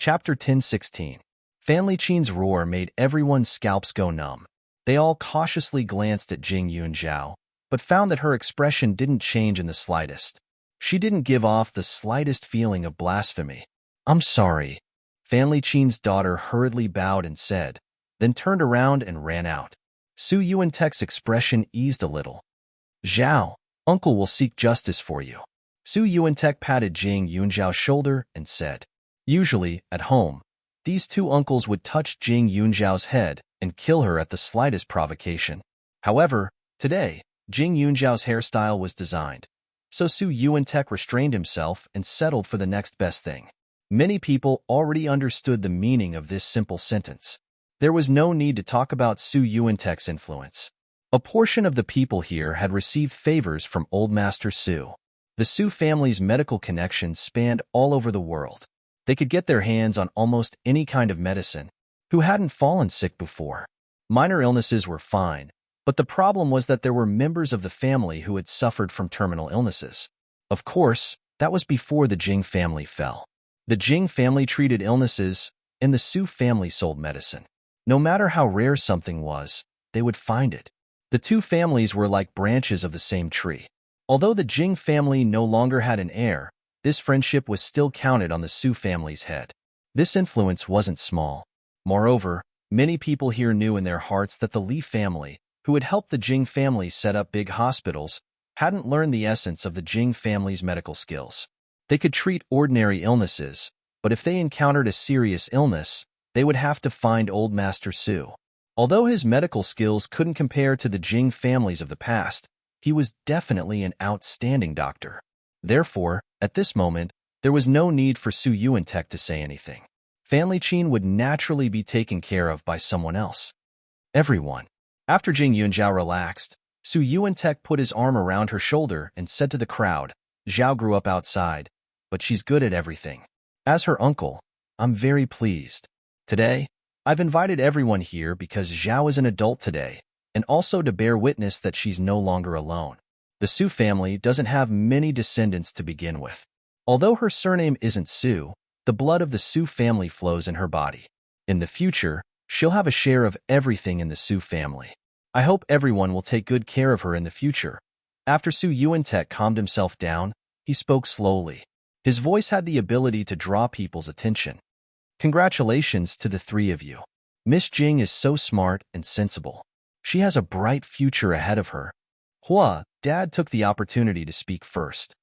Chapter 10:16. Fan Liqin's roar made everyone's scalps go numb. They all cautiously glanced at Jing Yunzhao, but found that her expression didn't change in the slightest. She didn't give off the slightest feeling of blasphemy. "I'm sorry." Fan Liqin's daughter hurriedly bowed and said, then turned around and ran out. Su Yuantek's expression eased a little. "Zhao, uncle will seek justice for you." Su Yuantek patted Jing Yunzhao's shoulder and said. Usually, at home, these two uncles would touch Jing Yunzhao's head and kill her at the slightest provocation. However, today, Jing Yunzhao's hairstyle was designed, so Su Yuantek restrained himself and settled for the next best thing. Many people already understood the meaning of this simple sentence. There was no need to talk about Su Yuantek's influence. A portion of the people here had received favors from Old Master Su. The Su family's medical connections spanned all over the world. They could get their hands on almost any kind of medicine. Who hadn't fallen sick before? Minor illnesses were fine, but the problem was that there were members of the family who had suffered from terminal illnesses. Of course, that was before the Jing family fell. The Jing family treated illnesses, and the Su family sold medicine. No matter how rare something was, they would find it. The two families were like branches of the same tree. Although the Jing family no longer had an heir, this friendship was still counted on the Su family's head. This influence wasn't small. Moreover, many people here knew in their hearts that the Li family, who had helped the Jing family set up big hospitals, hadn't learned the essence of the Jing family's medical skills. They could treat ordinary illnesses, but if they encountered a serious illness, they would have to find Old Master Su. Although his medical skills couldn't compare to the Jing families of the past, he was definitely an outstanding doctor. Therefore, at this moment, there was no need for Su Yuantek to say anything. Fan Liqin would naturally be taken care of by someone else. Everyone. After Jing Yunzhao relaxed, Su Yuantek put his arm around her shoulder and said to the crowd, "Zhao grew up outside, but she's good at everything. As her uncle, I'm very pleased. Today, I've invited everyone here because Zhao is an adult today, and also to bear witness that she's no longer alone. The Su family doesn't have many descendants to begin with. Although her surname isn't Su, the blood of the Su family flows in her body. In the future, she'll have a share of everything in the Su family. I hope everyone will take good care of her in the future." After Su Yuantek calmed himself down, he spoke slowly. His voice had the ability to draw people's attention. "Congratulations to the three of you. Miss Jing is so smart and sensible. She has a bright future ahead of her." Hua, Dad took the opportunity to speak first.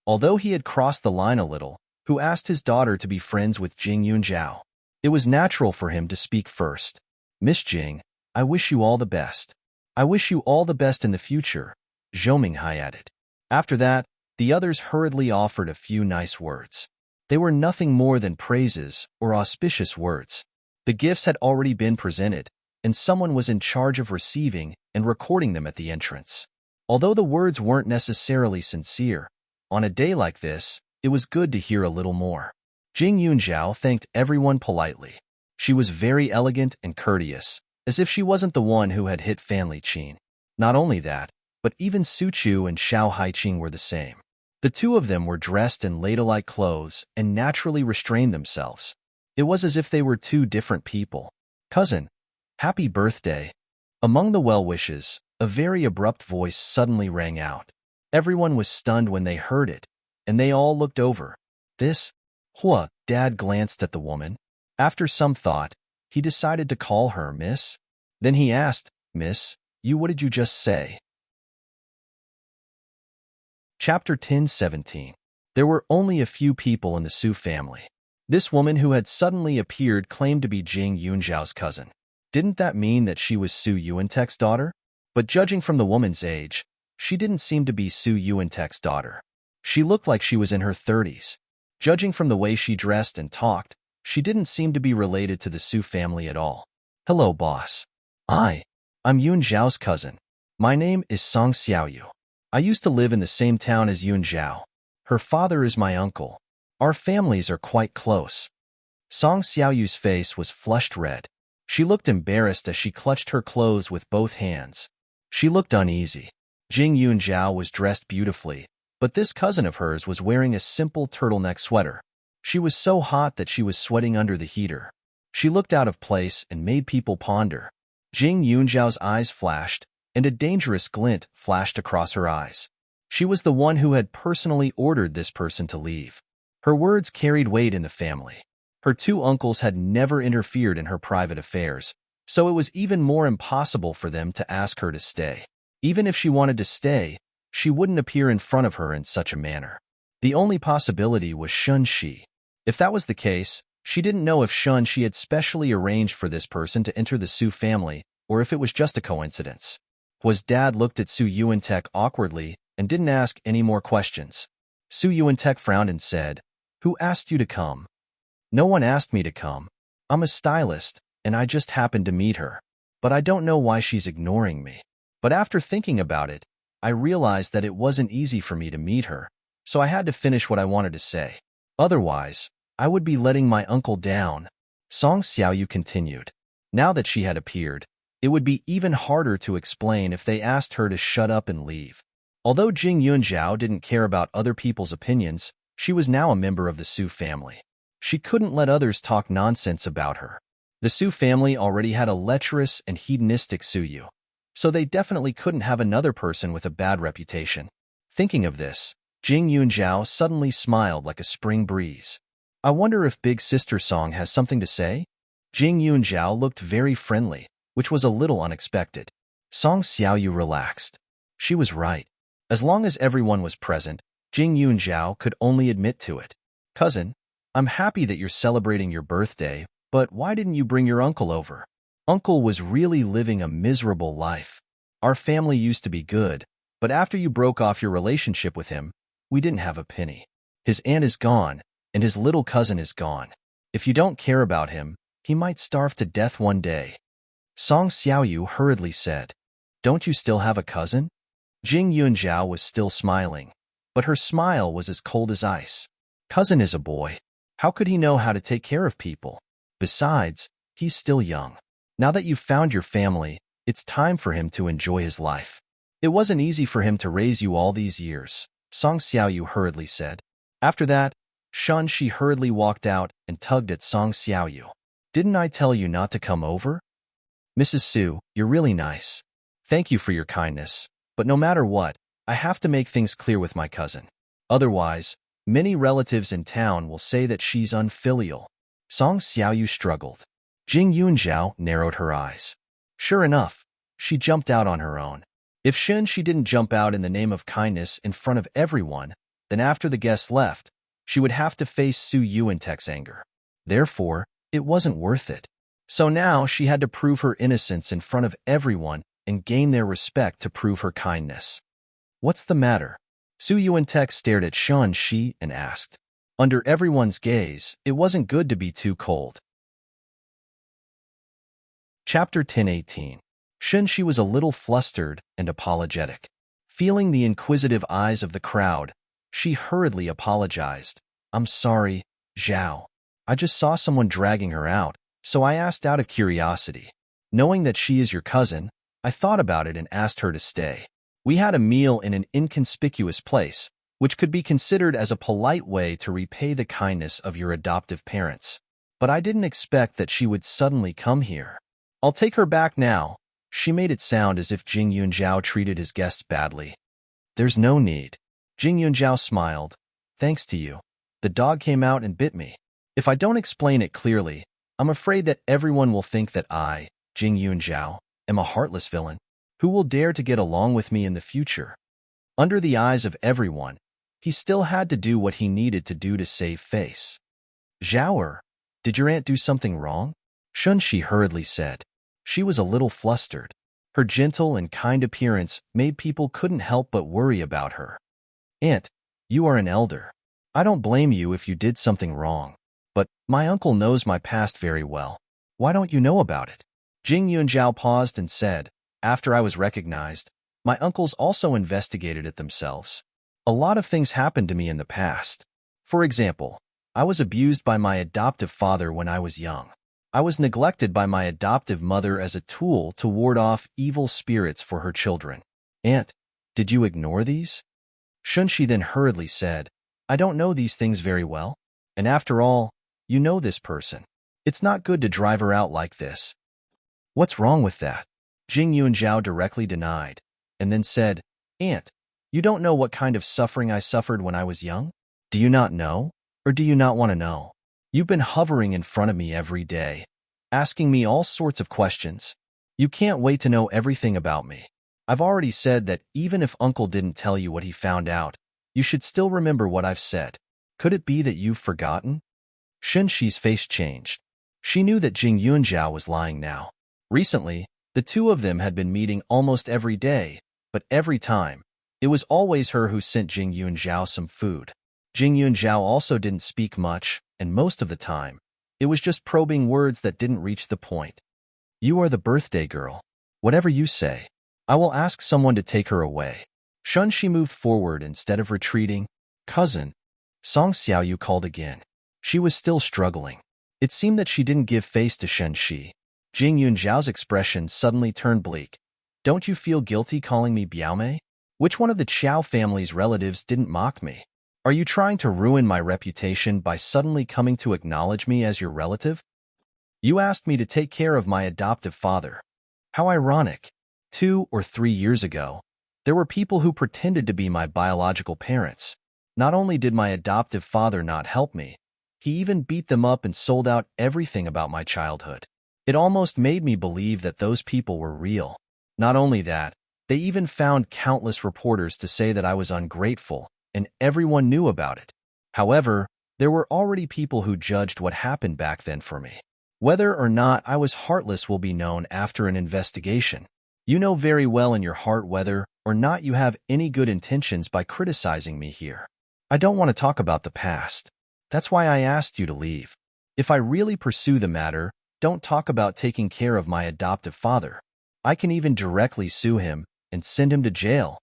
Although he had crossed the line a little, who asked his daughter to be friends with Jing Yunzhao. It was natural for him to speak first. "Miss Jing, I wish you all the best. I wish you all the best in the future," Zhou Minghai added. After that, the others hurriedly offered a few nice words. They were nothing more than praises or auspicious words. The gifts had already been presented, and someone was in charge of receiving and recording them at the entrance. Although the words weren't necessarily sincere, on a day like this, it was good to hear a little more. Jing Yunzhao thanked everyone politely. She was very elegant and courteous, as if she wasn't the one who had hit Fan Liqin. Not only that, but even Su Chu and Xiao Haiqing were the same. The two of them were dressed in ladylike clothes and naturally restrained themselves. It was as if they were two different people. "Cousin, happy birthday." Among the well-wishes, a very abrupt voice suddenly rang out. Everyone was stunned when they heard it, and they all looked over. "This?" Hua, Dad glanced at the woman. After some thought, he decided to call her Miss. Then he asked, "Miss, what did you just say?" Chapter 10:17. There were only a few people in the Su family. This woman who had suddenly appeared claimed to be Jing Yunzhao's cousin. Didn't that mean that she was Su Yuantek's daughter? But judging from the woman's age, she didn't seem to be Su Yuantek's daughter. She looked like she was in her 30s. Judging from the way she dressed and talked, she didn't seem to be related to the Su family at all. "Hello, boss. I'm Yun Zhao's cousin. My name is Song Xiaoyu. I used to live in the same town as Yun Zhao. Her father is my uncle. Our families are quite close." Song Xiaoyu's face was flushed red. She looked embarrassed as she clutched her clothes with both hands. She looked uneasy. Jing Yunzhao was dressed beautifully, but this cousin of hers was wearing a simple turtleneck sweater. She was so hot that she was sweating under the heater. She looked out of place and made people ponder. Jing Yunjiao's eyes flashed, and a dangerous glint flashed across her eyes. She was the one who had personally ordered this person to leave. Her words carried weight in the family. Her two uncles had never interfered in her private affairs, so it was even more impossible for them to ask her to stay. Even if she wanted to stay, she wouldn't appear in front of her in such a manner. The only possibility was Shun Shi. If that was the case, she didn't know if Shun Shi had specially arranged for this person to enter the Su family or if it was just a coincidence. His dad looked at Su Yuantek awkwardly and didn't ask any more questions. Su Yuantek frowned and said, "Who asked you to come?" "No one asked me to come. I'm a stylist, and I just happened to meet her. But I don't know why she's ignoring me." But after thinking about it, I realized that it wasn't easy for me to meet her, so I had to finish what I wanted to say. Otherwise, I would be letting my uncle down. Song Xiaoyu continued. Now that she had appeared, it would be even harder to explain if they asked her to shut up and leave. Although Jing Yunjiao didn't care about other people's opinions, she was now a member of the Su family. She couldn't let others talk nonsense about her. The Su family already had a lecherous and hedonistic Suyu, so they definitely couldn't have another person with a bad reputation. Thinking of this, Jing Yunjiao suddenly smiled like a spring breeze. I wonder if Big Sister Song has something to say? Jing Yunjiao looked very friendly, which was a little unexpected. Song Xiaoyu relaxed. She was right. As long as everyone was present, Jing Yunjiao could only admit to it. "Cousin, I'm happy that you're celebrating your birthday, but why didn't you bring your uncle over? Uncle was really living a miserable life. Our family used to be good, but after you broke off your relationship with him, we didn't have a penny. His aunt is gone, and his little cousin is gone. If you don't care about him, he might starve to death one day." Song Xiaoyu hurriedly said, "Don't you still have a cousin?" Jing Yunjiao was still smiling, but her smile was as cold as ice. "Cousin is a boy. How could he know how to take care of people? Besides, he's still young. Now that you've found your family, it's time for him to enjoy his life. It wasn't easy for him to raise you all these years," Song Xiaoyu hurriedly said. After that, Shun Shi hurriedly walked out and tugged at Song Xiaoyu. "Didn't I tell you not to come over? Mrs. Su, you're really nice. Thank you for your kindness, but no matter what, I have to make things clear with my cousin. Otherwise, many relatives in town will say that she's unfilial." Song Xiaoyu struggled. Jing Yunjiao narrowed her eyes. Sure enough, she jumped out on her own. If Shun Shi didn't jump out in the name of kindness in front of everyone, then after the guests left, she would have to face Su Yuantek's anger. Therefore, it wasn't worth it. So now she had to prove her innocence in front of everyone and gain their respect to prove her kindness. "What's the matter?" Su Yuantek stared at Shun Shi and asked. Under everyone's gaze, it wasn't good to be too cold. Chapter 10:18. Shun Shi was a little flustered and apologetic. Feeling the inquisitive eyes of the crowd, she hurriedly apologized. "I'm sorry, Zhao. I just saw someone dragging her out, so I asked out of curiosity. Knowing that she is your cousin, I thought about it and asked her to stay. We had a meal in an inconspicuous place, which could be considered as a polite way to repay the kindness of your adoptive parents. But I didn't expect that she would suddenly come here. I'll take her back now." She made it sound as if Jing Yunjiao treated his guests badly. "There's no need." Jing Yunjiao smiled. "Thanks to you. The dog came out and bit me. If I don't explain it clearly, I'm afraid that everyone will think that I, Jing Yunjiao, am a heartless villain. Who will dare to get along with me in the future?" Under the eyes of everyone, he still had to do what he needed to do to save face. "Zhaoer, did your aunt do something wrong?" Shun Shi hurriedly said. She was a little flustered. Her gentle and kind appearance made people couldn't help but worry about her. "Aunt, you are an elder. I don't blame you if you did something wrong. But my uncle knows my past very well. Why don't you know about it?" Jing Yunjiao paused and said, "After I was recognized, my uncles also investigated it themselves. A lot of things happened to me in the past. For example, I was abused by my adoptive father when I was young. I was neglected by my adoptive mother as a tool to ward off evil spirits for her children. Aunt, did you ignore these?" Shun Shi then hurriedly said, "I don't know these things very well." And after all, you know this person. It's not good to drive her out like this. What's wrong with that? Jing Yuanzhao directly denied, and then said, Aunt, you don't know what kind of suffering I suffered when I was young? Do you not know? Or do you not want to know? You've been hovering in front of me every day, asking me all sorts of questions. You can't wait to know everything about me. I've already said that even if Uncle didn't tell you what he found out, you should still remember what I've said. Could it be that you've forgotten? Shenxi's face changed. She knew that Jing Yuanzhao was lying now. Recently, the two of them had been meeting almost every day, but every time, it was always her who sent Jing Yuanzhao some food. Jing Yuanzhao also didn't speak much, and most of the time, it was just probing words that didn't reach the point. You are the birthday girl. Whatever you say. I will ask someone to take her away. Shenxi moved forward instead of retreating. Cousin. Song Xiaoyu called again. She was still struggling. It seemed that she didn't give face to Shenxi. Jing Yunzhao's expression suddenly turned bleak. Don't you feel guilty calling me Biaomei? Which one of the Qiao family's relatives didn't mock me? Are you trying to ruin my reputation by suddenly coming to acknowledge me as your relative? You asked me to take care of my adoptive father. How ironic. 2 or 3 years ago, there were people who pretended to be my biological parents. Not only did my adoptive father not help me, he even beat them up and sold out everything about my childhood. It almost made me believe that those people were real. Not only that, they even found countless reporters to say that I was ungrateful, and everyone knew about it. However, there were already people who judged what happened back then for me. Whether or not I was heartless will be known after an investigation. You know very well in your heart whether or not you have any good intentions by criticizing me here. I don't want to talk about the past. That's why I asked you to leave. If I really pursue the matter, don't talk about taking care of my adoptive father. I can even directly sue him and send him to jail.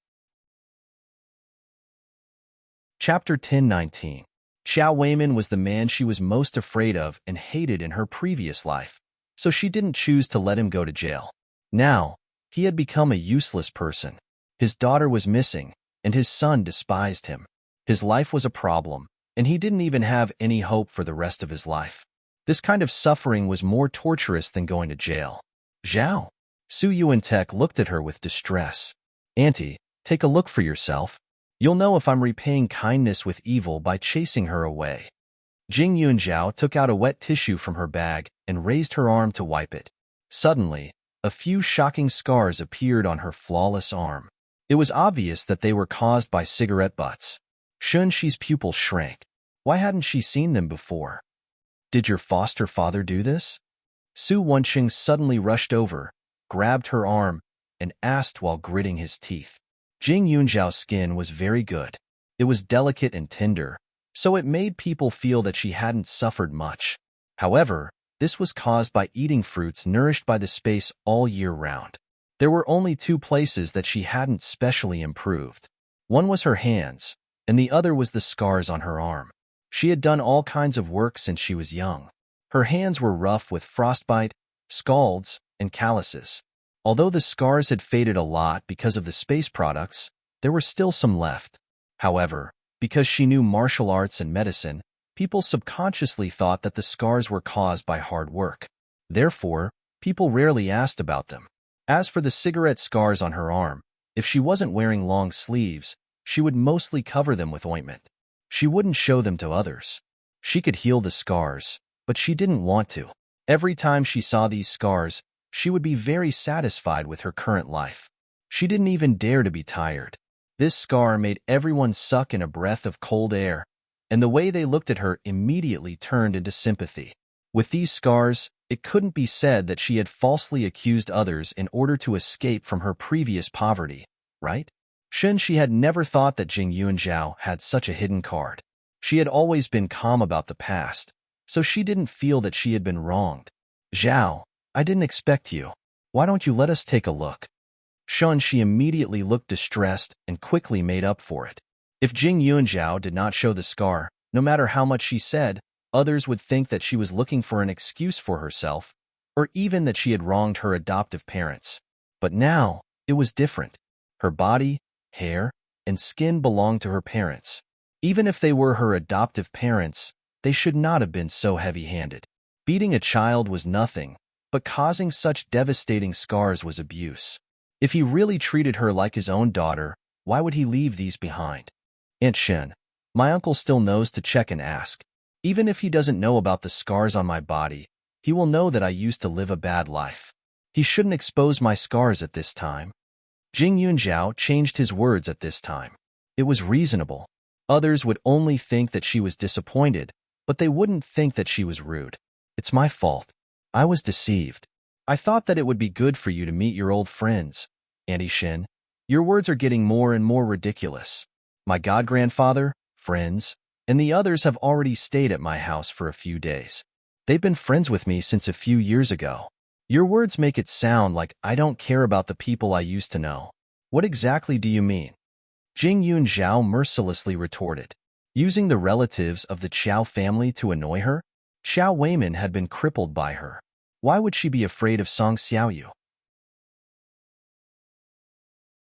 Chapter 1019. Xiao Weiman was the man she was most afraid of and hated in her previous life, so she didn't choose to let him go to jail. Now, he had become a useless person. His daughter was missing, and his son despised him. His life was a problem, and he didn't even have any hope for the rest of his life. This kind of suffering was more torturous than going to jail. Zhao. Su Yuantek looked at her with distress. Auntie, take a look for yourself. You'll know if I'm repaying kindness with evil by chasing her away. Jing Yunzhao took out a wet tissue from her bag and raised her arm to wipe it. Suddenly, a few shocking scars appeared on her flawless arm. It was obvious that they were caused by cigarette butts. Shenxi's pupils shrank. Why hadn't she seen them before? Did your foster father do this? Su Wenqing suddenly rushed over, grabbed her arm, and asked while gritting his teeth. Jing Yunzhao's skin was very good. It was delicate and tender, so it made people feel that she hadn't suffered much. However, this was caused by eating fruits nourished by the space all year round. There were only 2 places that she hadn't specially improved. One was her hands, and the other was the scars on her arm. She had done all kinds of work since she was young. Her hands were rough with frostbite, scalds, and calluses. Although the scars had faded a lot because of the space products, there were still some left. However, because she knew martial arts and medicine, people subconsciously thought that the scars were caused by hard work. Therefore, people rarely asked about them. As for the cigarette scars on her arm, if she wasn't wearing long sleeves, she would mostly cover them with ointment. She wouldn't show them to others. She could heal the scars, but she didn't want to. Every time she saw these scars, she would be very satisfied with her current life. She didn't even dare to be tired. This scar made everyone suck in a breath of cold air, and the way they looked at her immediately turned into sympathy. With these scars, it couldn't be said that she had falsely accused others in order to escape from her previous poverty, right? She had never thought that Jing Yunzhao had such a hidden card. She had always been calm about the past, so she didn't feel that she had been wronged. Zhao, I didn't expect you. Why don't you let us take a look? She immediately looked distressed and quickly made up for it. If Jing Yunzhao did not show the scar, no matter how much she said, others would think that she was looking for an excuse for herself, or even that she had wronged her adoptive parents. But now, it was different. Her body, hair, and skin belonged to her parents. Even if they were her adoptive parents, They should not have been so heavy-handed. Beating a child was nothing, but causing such devastating scars was abuse. If he really treated her like his own daughter, why would he leave these behind? Aunt Shin, my uncle still knows to check and ask. Even if he doesn't know about the scars on my body, he will know that I used to live a bad life. He shouldn't expose my scars at this time. Jing Yunjiao changed his words at this time. It was reasonable. Others would only think that she was disappointed, but they wouldn't think that she was rude. It's my fault. I was deceived. I thought that it would be good for you to meet your old friends. Auntie Shin, your words are getting more and more ridiculous. My god-grandfather, friends, and the others have already stayed at my house for a few days. They've been friends with me since a few years ago. Your words make it sound like I don't care about the people I used to know. What exactly do you mean? Jing Yunjiao mercilessly retorted. Using the relatives of the Qiao family to annoy her? Qiao Weimin had been crippled by her. Why would she be afraid of Song Xiaoyu?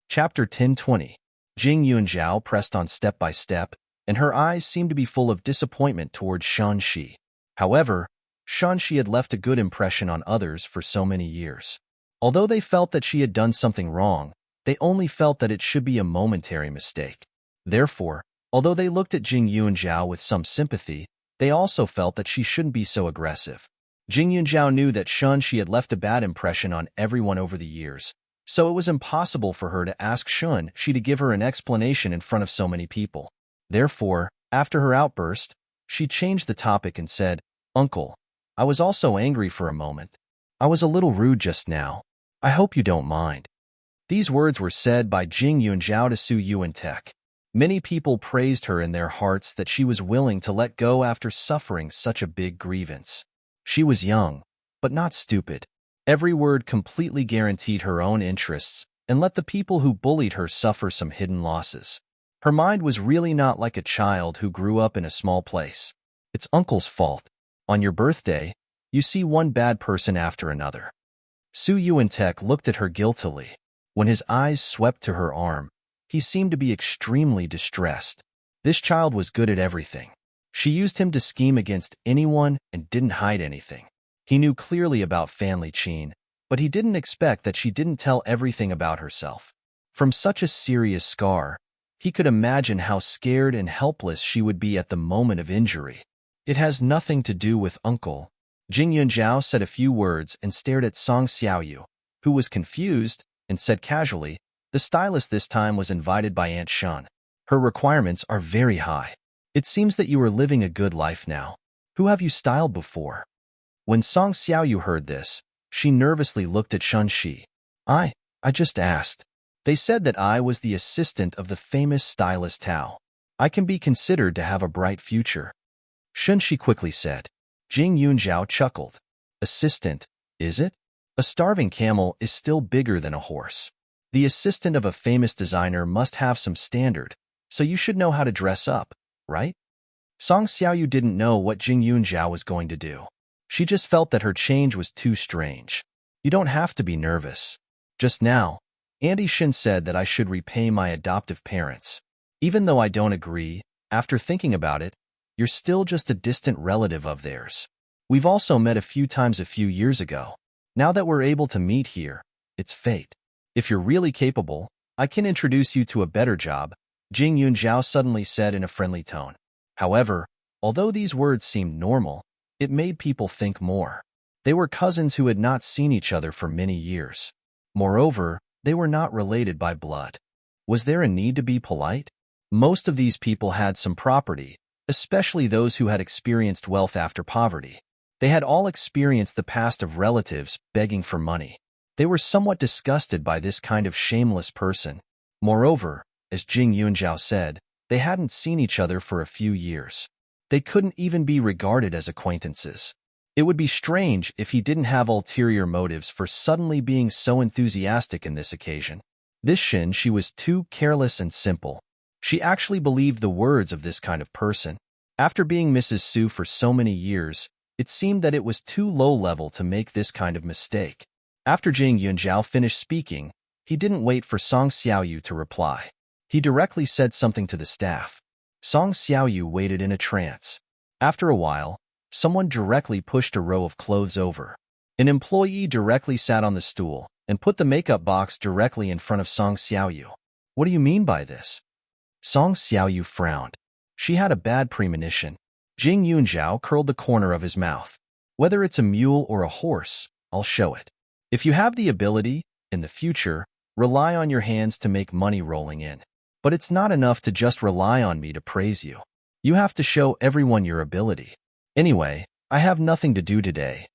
Chapter 1020. Jing Yunjiao pressed on step by step, and her eyes seemed to be full of disappointment towards Shan Shi. However, Shan Shi had left a good impression on others for so many years. Although they felt that she had done something wrong, they only felt that it should be a momentary mistake. Therefore, although they looked at Jing Yunjiao with some sympathy, they also felt that she shouldn't be so aggressive. Jing Yunjiao knew that Shan Shi had left a bad impression on everyone over the years, so it was impossible for her to ask Shan Shi to give her an explanation in front of so many people. Therefore, after her outburst, she changed the topic and said, "Uncle, I was also angry for a moment. I was a little rude just now. I hope you don't mind." These words were said by Jing Yunjiao to Su Yuantek. Many people praised her in their hearts that she was willing to let go after suffering such a big grievance. She was young, but not stupid. Every word completely guaranteed her own interests and let the people who bullied her suffer some hidden losses. Her mind was really not like a child who grew up in a small place. It's uncle's fault. On your birthday, you see one bad person after another. Su Yuantek looked at her guiltily. When his eyes swept to her arm, he seemed to be extremely distressed. This child was good at everything. She used him to scheme against anyone and didn't hide anything. He knew clearly about Fan Liqin, but he didn't expect that she didn't tell everything about herself. From such a serious scar, he could imagine how scared and helpless she would be at the moment of injury. It has nothing to do with uncle. Jing Yunjiao said a few words and stared at Song Xiaoyu, who was confused, and said casually, "The stylist this time was invited by Aunt Shan. Her requirements are very high. It seems that you are living a good life now. Who have you styled before?" When Song Xiaoyu heard this, she nervously looked at Shan Shi. I just asked. They said that I was the assistant of the famous stylist Tao. I can be considered to have a bright future. Shan Shi quickly said. Jing Yunjiao chuckled. Assistant, is it? A starving camel is still bigger than a horse. The assistant of a famous designer must have some standard, so you should know how to dress up, right? Song Xiaoyu didn't know what Jing Yunjiao was going to do. She just felt that her change was too strange. You don't have to be nervous. Just now, Auntie Shin said that I should repay my adoptive parents. Even though I don't agree, after thinking about it, you're still just a distant relative of theirs. We've also met a few times a few years ago. Now that we're able to meet here, it's fate. If you're really capable, I can introduce you to a better job, Jing Yunjiao suddenly said in a friendly tone. However, although these words seemed normal, it made people think more. They were cousins who had not seen each other for many years. Moreover, they were not related by blood. Was there a need to be polite? Most of these people had some property, especially those who had experienced wealth after poverty. They had all experienced the past of relatives begging for money. They were somewhat disgusted by this kind of shameless person. Moreover, as Jing Yunjiao said, they hadn't seen each other for a few years. They couldn't even be regarded as acquaintances. It would be strange if he didn't have ulterior motives for suddenly being so enthusiastic in this occasion. This Shin, she was too careless and simple. She actually believed the words of this kind of person. After being Mrs. Su for so many years, it seemed that it was too low-level to make this kind of mistake. After Jing Yunjiao finished speaking, he didn't wait for Song Xiaoyu to reply. He directly said something to the staff. Song Xiaoyu waited in a trance. After a while, someone directly pushed a row of clothes over. An employee directly sat on the stool and put the makeup box directly in front of Song Xiaoyu. What do you mean by this? Song Xiaoyu frowned. She had a bad premonition. Jing Yunjiao curled the corner of his mouth. Whether it's a mule or a horse, I'll show it. If you have the ability, in the future, rely on your hands to make money rolling in. But it's not enough to just rely on me to praise you. You have to show everyone your ability. Anyway, I have nothing to do today.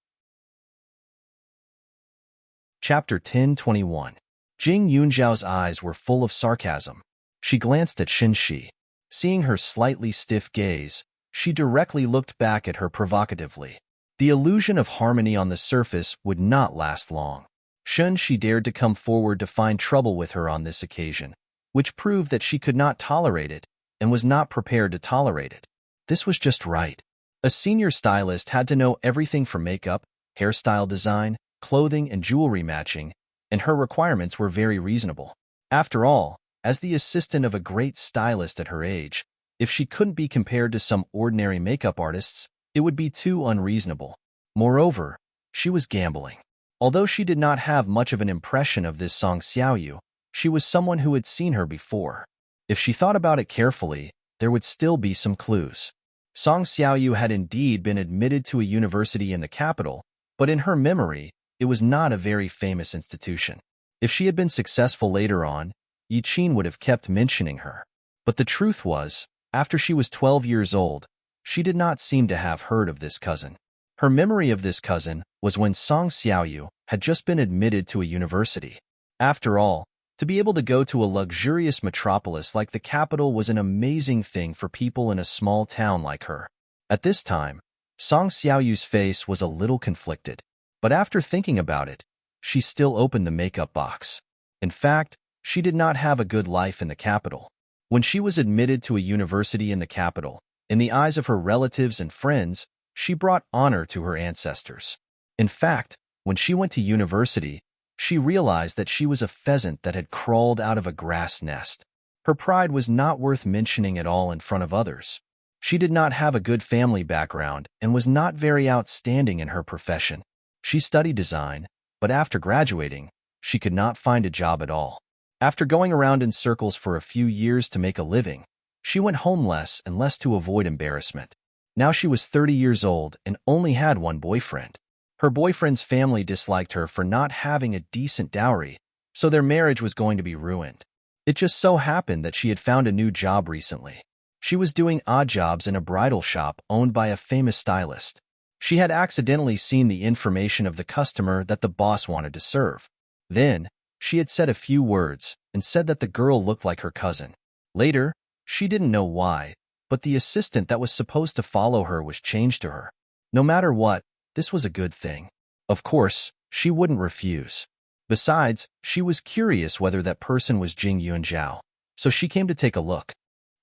Chapter 10:21. Jing Yunjiao's eyes were full of sarcasm. She glanced at Xinxi. Seeing her slightly stiff gaze, she directly looked back at her provocatively. The illusion of harmony on the surface would not last long. Xinxi dared to come forward to find trouble with her on this occasion, which proved that she could not tolerate it and was not prepared to tolerate it. This was just right. A senior stylist had to know everything from makeup, hairstyle design, clothing, and jewelry matching, and her requirements were very reasonable. After all, as the assistant of a great stylist at her age, if she couldn't be compared to some ordinary makeup artists, it would be too unreasonable. Moreover, she was gambling. Although she did not have much of an impression of this Song Xiaoyu, she was someone who had seen her before. If she thought about it carefully, there would still be some clues. Song Xiaoyu had indeed been admitted to a university in the capital, but in her memory, it was not a very famous institution. If she had been successful later on, Yi Qin would have kept mentioning her. But the truth was, after she was 12 years old, she did not seem to have heard of this cousin. Her memory of this cousin was when Song Xiaoyu had just been admitted to a university. After all, to be able to go to a luxurious metropolis like the capital was an amazing thing for people in a small town like her. At this time, Song Xiaoyu's face was a little conflicted. But after thinking about it, she still opened the makeup box. In fact, she did not have a good life in the capital. When she was admitted to a university in the capital, in the eyes of her relatives and friends, she brought honor to her ancestors. In fact, when she went to university, she realized that she was a pheasant that had crawled out of a grass nest. Her pride was not worth mentioning at all in front of others. She did not have a good family background and was not very outstanding in her profession. She studied design, but after graduating, she could not find a job at all. After going around in circles for a few years to make a living, she went home less and less to avoid embarrassment. Now she was 30 years old and only had one boyfriend. Her boyfriend's family disliked her for not having a decent dowry, so their marriage was going to be ruined. It just so happened that she had found a new job recently. She was doing odd jobs in a bridal shop owned by a famous stylist. She had accidentally seen the information of the customer that the boss wanted to serve. Then, she had said a few words and said that the girl looked like her cousin. Later, she didn't know why, but the assistant that was supposed to follow her was changed to her. No matter what, this was a good thing. Of course, she wouldn't refuse. Besides, she was curious whether that person was Jing Yunjiao, so she came to take a look.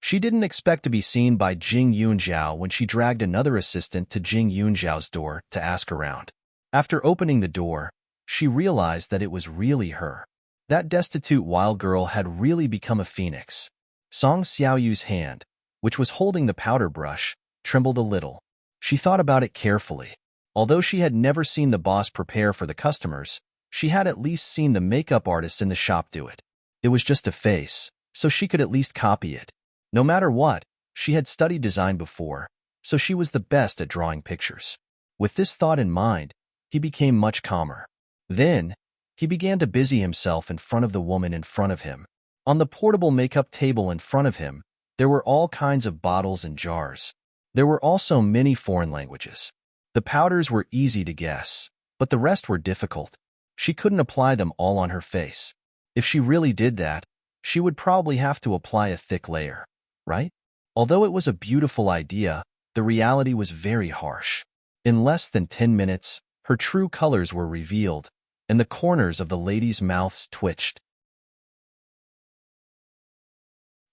She didn't expect to be seen by Jing Yunjiao when she dragged another assistant to Jing Yunjiao's door to ask around. After opening the door, she realized that it was really her. That destitute wild girl had really become a phoenix. Song Xiaoyu's hand, which was holding the powder brush, trembled a little. She thought about it carefully. Although she had never seen the boss prepare for the customers, she had at least seen the makeup artists in the shop do it. It was just a face, so she could at least copy it. No matter what, she had studied design before, so she was the best at drawing pictures. With this thought in mind, he became much calmer. Then, he began to busy himself in front of the woman in front of him. On the portable makeup table in front of him, there were all kinds of bottles and jars. There were also many foreign languages. The powders were easy to guess, but the rest were difficult. She couldn't apply them all on her face. If she really did that, she would probably have to apply a thick layer, right? Although it was a beautiful idea, the reality was very harsh. In less than 10 minutes, her true colors were revealed, and the corners of the ladies' mouths twitched.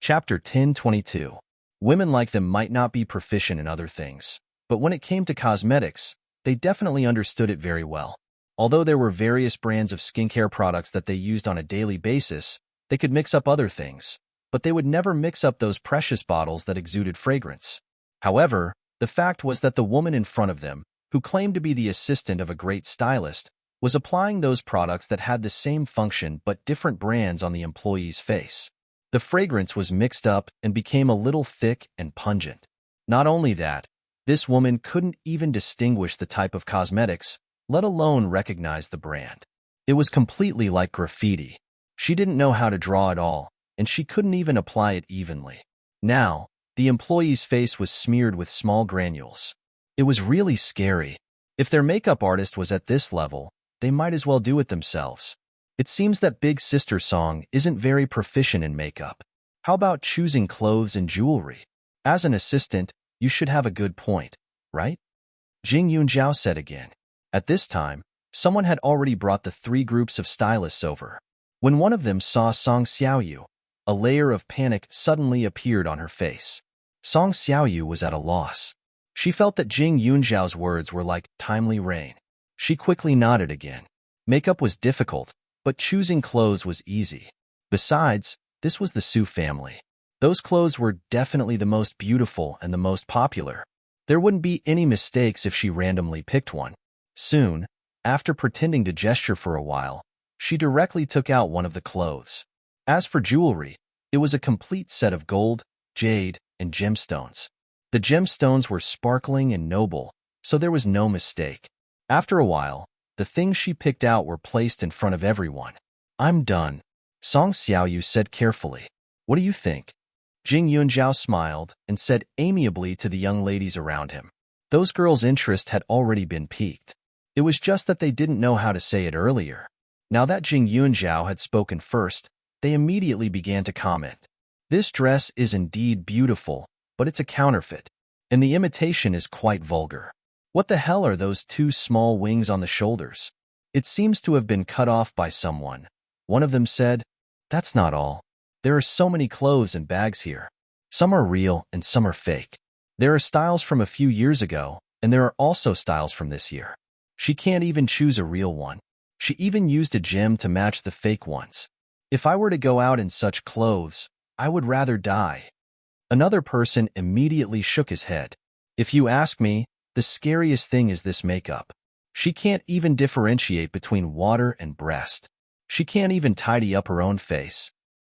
Chapter 10:22. Women like them might not be proficient in other things, but when it came to cosmetics, they definitely understood it very well. Although there were various brands of skincare products that they used on a daily basis, they could mix up other things, but they would never mix up those precious bottles that exuded fragrance. However, The fact was that the woman in front of them, who claimed to be the assistant of a great stylist, was applying those products that had the same function but different brands on the employee's face. The fragrance was mixed up and became a little thick and pungent. Not only that, this woman couldn't even distinguish the type of cosmetics, let alone recognize the brand. It was completely like graffiti. She didn't know how to draw at all, and she couldn't even apply it evenly. Now, the employee's face was smeared with small granules. It was really scary. If their makeup artist was at this level, they might as well do it themselves. It seems that Big Sister Song isn't very proficient in makeup. How about choosing clothes and jewelry? As an assistant, you should have a good point, right? Jing Yunjiao said again. At this time, someone had already brought the 3 groups of stylists over. When one of them saw Song Xiaoyu, a layer of panic suddenly appeared on her face. Song Xiaoyu was at a loss. She felt that Jing Yunjiao's words were like timely rain. She quickly nodded again. Makeup was difficult, but choosing clothes was easy. Besides, this was the Su family. Those clothes were definitely the most beautiful and the most popular. There wouldn't be any mistakes if she randomly picked one. Soon, after pretending to gesture for a while, she directly took out one of the clothes. As for jewelry, it was a complete set of gold, jade, and gemstones. The gemstones were sparkling and noble, so there was no mistake. After a while, the things she picked out were placed in front of everyone. "I'm done," Song Xiaoyu said carefully. "What do you think?" Jing Yunjiao smiled and said amiably to the young ladies around him. Those girls' interest had already been piqued. It was just that they didn't know how to say it earlier. Now that Jing Yunjiao had spoken first, they immediately began to comment. "This dress is indeed beautiful, but it's a counterfeit, and the imitation is quite vulgar. What the hell are those 2 small wings on the shoulders? It seems to have been cut off by someone." One of them said, "That's not all. There are so many clothes and bags here. Some are real and some are fake. There are styles from a few years ago, and there are also styles from this year. She can't even choose a real one. She even used a gem to match the fake ones. If I were to go out in such clothes, I would rather die." Another person immediately shook his head. "If you ask me, the scariest thing is this makeup. She can't even differentiate between water and breast. She can't even tidy up her own face.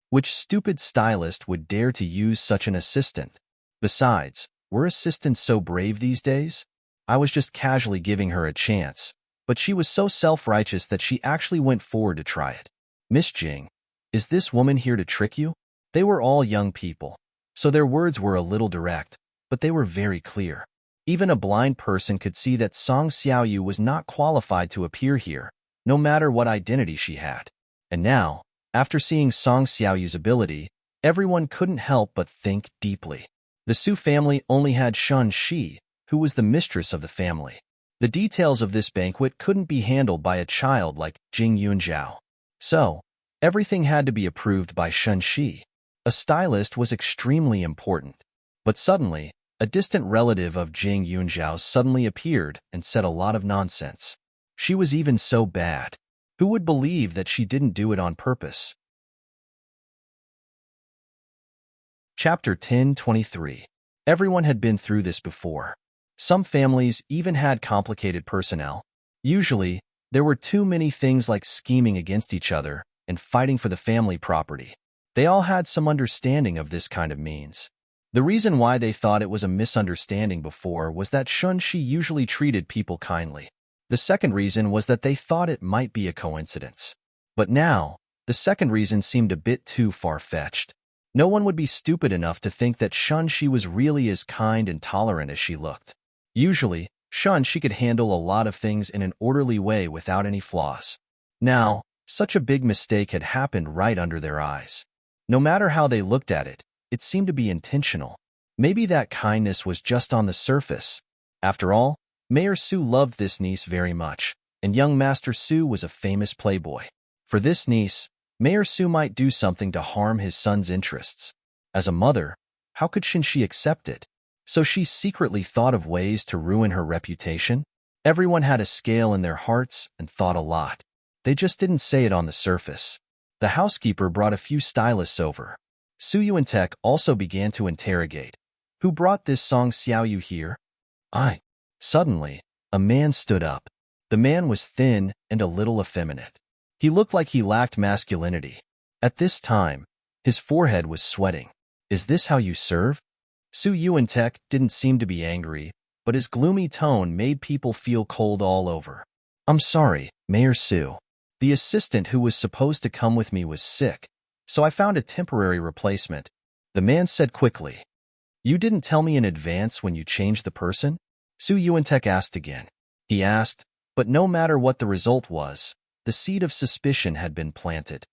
Which stupid stylist would dare to use such an assistant? Besides, were assistants so brave these days? I was just casually giving her a chance, but she was so self-righteous that she actually went forward to try it. Miss Jing, is this woman here to trick you?" They were all young people, so their words were a little direct, but they were very clear. Even a blind person could see that Song Xiaoyu was not qualified to appear here, no matter what identity she had. And now, after seeing Song Xiaoyu's ability, everyone couldn't help but think deeply. The Su family only had Shun Shi, who was the mistress of the family. The details of this banquet couldn't be handled by a child like Jing Yunjiao. So, everything had to be approved by Shun Shi. A stylist was extremely important. But suddenly, a distant relative of Jing Yunjiao suddenly appeared and said a lot of nonsense. She was even so bad. Who would believe that she didn't do it on purpose? Chapter 10:23. Everyone had been through this before. Some families even had complicated personnel. Usually, there were too many things like scheming against each other and fighting for the family property. They all had some understanding of this kind of means. The reason why they thought it was a misunderstanding before was that Shun Shi usually treated people kindly. The second reason was that they thought it might be a coincidence. But now, the second reason seemed a bit too far-fetched. No one would be stupid enough to think that Shun Shi was really as kind and tolerant as she looked. Usually, Shun Shi could handle a lot of things in an orderly way without any flaws. Now, such a big mistake had happened right under their eyes. No matter how they looked at it, it seemed to be intentional. Maybe that kindness was just on the surface. After all, Mayor Su loved this niece very much, and young Master Su was a famous playboy. For this niece, Mayor Su might do something to harm his son's interests. As a mother, how could Shinshi accept it? So she secretly thought of ways to ruin her reputation? Everyone had a scale in their hearts and thought a lot. They just didn't say it on the surface. The housekeeper brought a few stylists over. Su Yuantek also began to interrogate. Who brought this Song Xiaoyu here? Suddenly, a man stood up. The man was thin and a little effeminate. He looked like he lacked masculinity. At this time, his forehead was sweating. Is this how you serve? Su Yuantek didn't seem to be angry, but his gloomy tone made people feel cold all over. I'm sorry, Mayor Su. The assistant who was supposed to come with me was sick, so I found a temporary replacement, the man said quickly. You didn't tell me in advance when you changed the person? Su Yuantek asked again. He asked, but no matter what the result was, the seed of suspicion had been planted.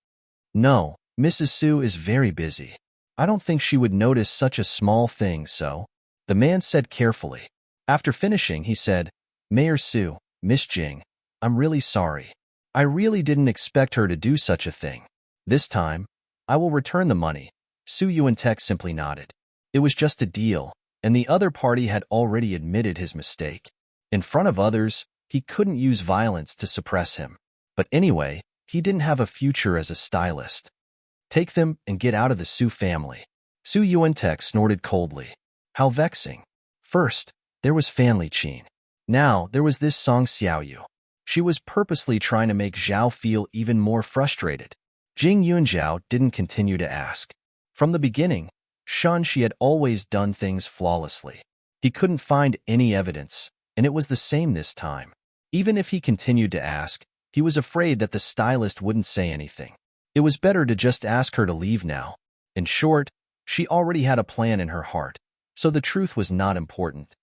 No, Mrs. Su is very busy. I don't think she would notice such a small thing, so, the man said carefully. After finishing, he said, Mayor Su, Miss Jing, I'm really sorry. I really didn't expect her to do such a thing. This time, I will return the money. Su Yuantek simply nodded. It was just a deal, and the other party had already admitted his mistake. In front of others, he couldn't use violence to suppress him. But anyway, he didn't have a future as a stylist. Take them and get out of the Su family. Su Yuantek snorted coldly. How vexing. First, there was Fan Liqin. Now, there was this Song Xiaoyu. She was purposely trying to make Zhao feel even more frustrated. Jing Yunzhao didn't continue to ask. From the beginning, she had always done things flawlessly. He couldn't find any evidence, and it was the same this time. Even if he continued to ask, he was afraid that the stylist wouldn't say anything. It was better to just ask her to leave now. In short, she already had a plan in her heart, so the truth was not important.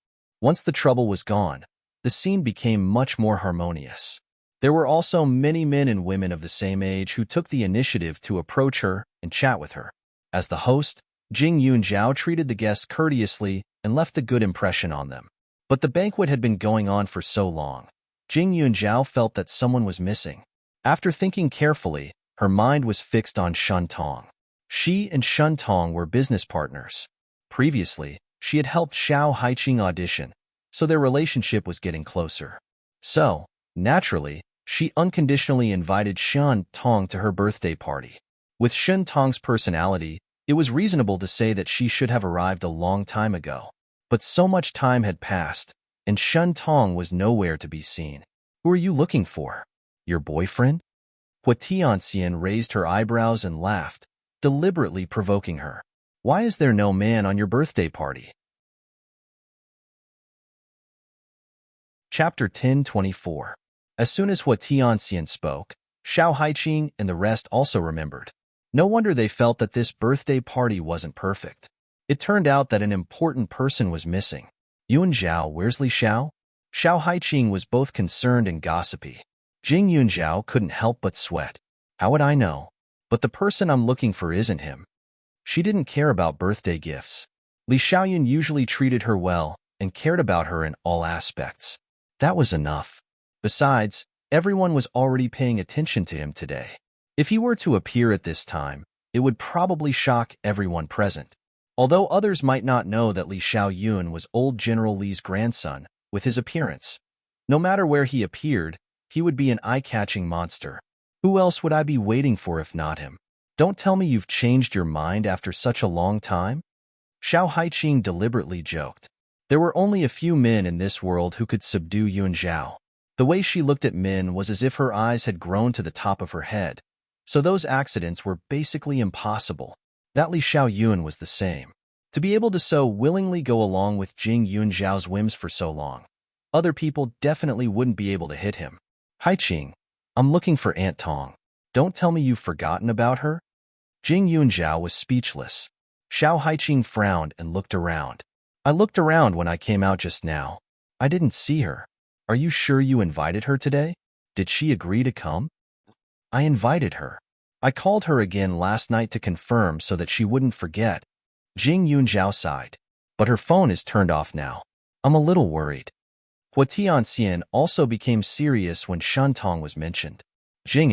Once the trouble was gone, the scene became much more harmonious. There were also many men and women of the same age who took the initiative to approach her and chat with her. As the host, Jing Yunzhao treated the guests courteously and left a good impression on them. But the banquet had been going on for so long. Jing Yunzhao felt that someone was missing. After thinking carefully, her mind was fixed on Shun Tong. She and Shun Tong were business partners. Previously, she had helped Xiao Haiqing audition, so their relationship was getting closer. So, naturally, she unconditionally invited Shun Tong to her birthday party. With Shun Tong's personality, it was reasonable to say that she should have arrived a long time ago. But so much time had passed, and Shun Tong was nowhere to be seen. Who are you looking for? Your boyfriend? Hua Tianxian raised her eyebrows and laughed, deliberately provoking her. Why is there no man on your birthday party? Chapter 10:24. As soon as Hua Tianxian spoke, Xiao Haiqing and the rest also remembered. No wonder they felt that this birthday party wasn't perfect. It turned out that an important person was missing. Yunzhao, where's Li Xiao? Xiao Haiqing was both concerned and gossipy. Jing Yunzhao couldn't help but sweat. How would I know? But the person I'm looking for isn't him. She didn't care about birthday gifts. Li Xiaoyun usually treated her well and cared about her in all aspects. That was enough. Besides, everyone was already paying attention to him today. If he were to appear at this time, it would probably shock everyone present. Although others might not know that Li Xiaoyun was old General Li's grandson, with his appearance. No matter where he appeared, he would be an eye-catching monster. Who else would I be waiting for if not him? Don't tell me you've changed your mind after such a long time? Xiao Haiqing deliberately joked. There were only a few men in this world who could subdue Yunzhao. The way she looked at men was as if her eyes had grown to the top of her head. So those accidents were basically impossible. That Li Xiaoyun was the same. To be able to so willingly go along with Jing Yunzhao's whims for so long, other people definitely wouldn't be able to hit him. Haiqing, I'm looking for Aunt Tong. Don't tell me you've forgotten about her? Jing Yunzhao was speechless. Xiao Haiqing frowned and looked around. I looked around when I came out just now. I didn't see her. Are you sure you invited her today? Did she agree to come? I invited her. I called her again last night to confirm so that she wouldn't forget. Jing Yunzhao sighed. But her phone is turned off now. I'm a little worried. Hua Tianxian also became serious when Shun Tong was mentioned. Jing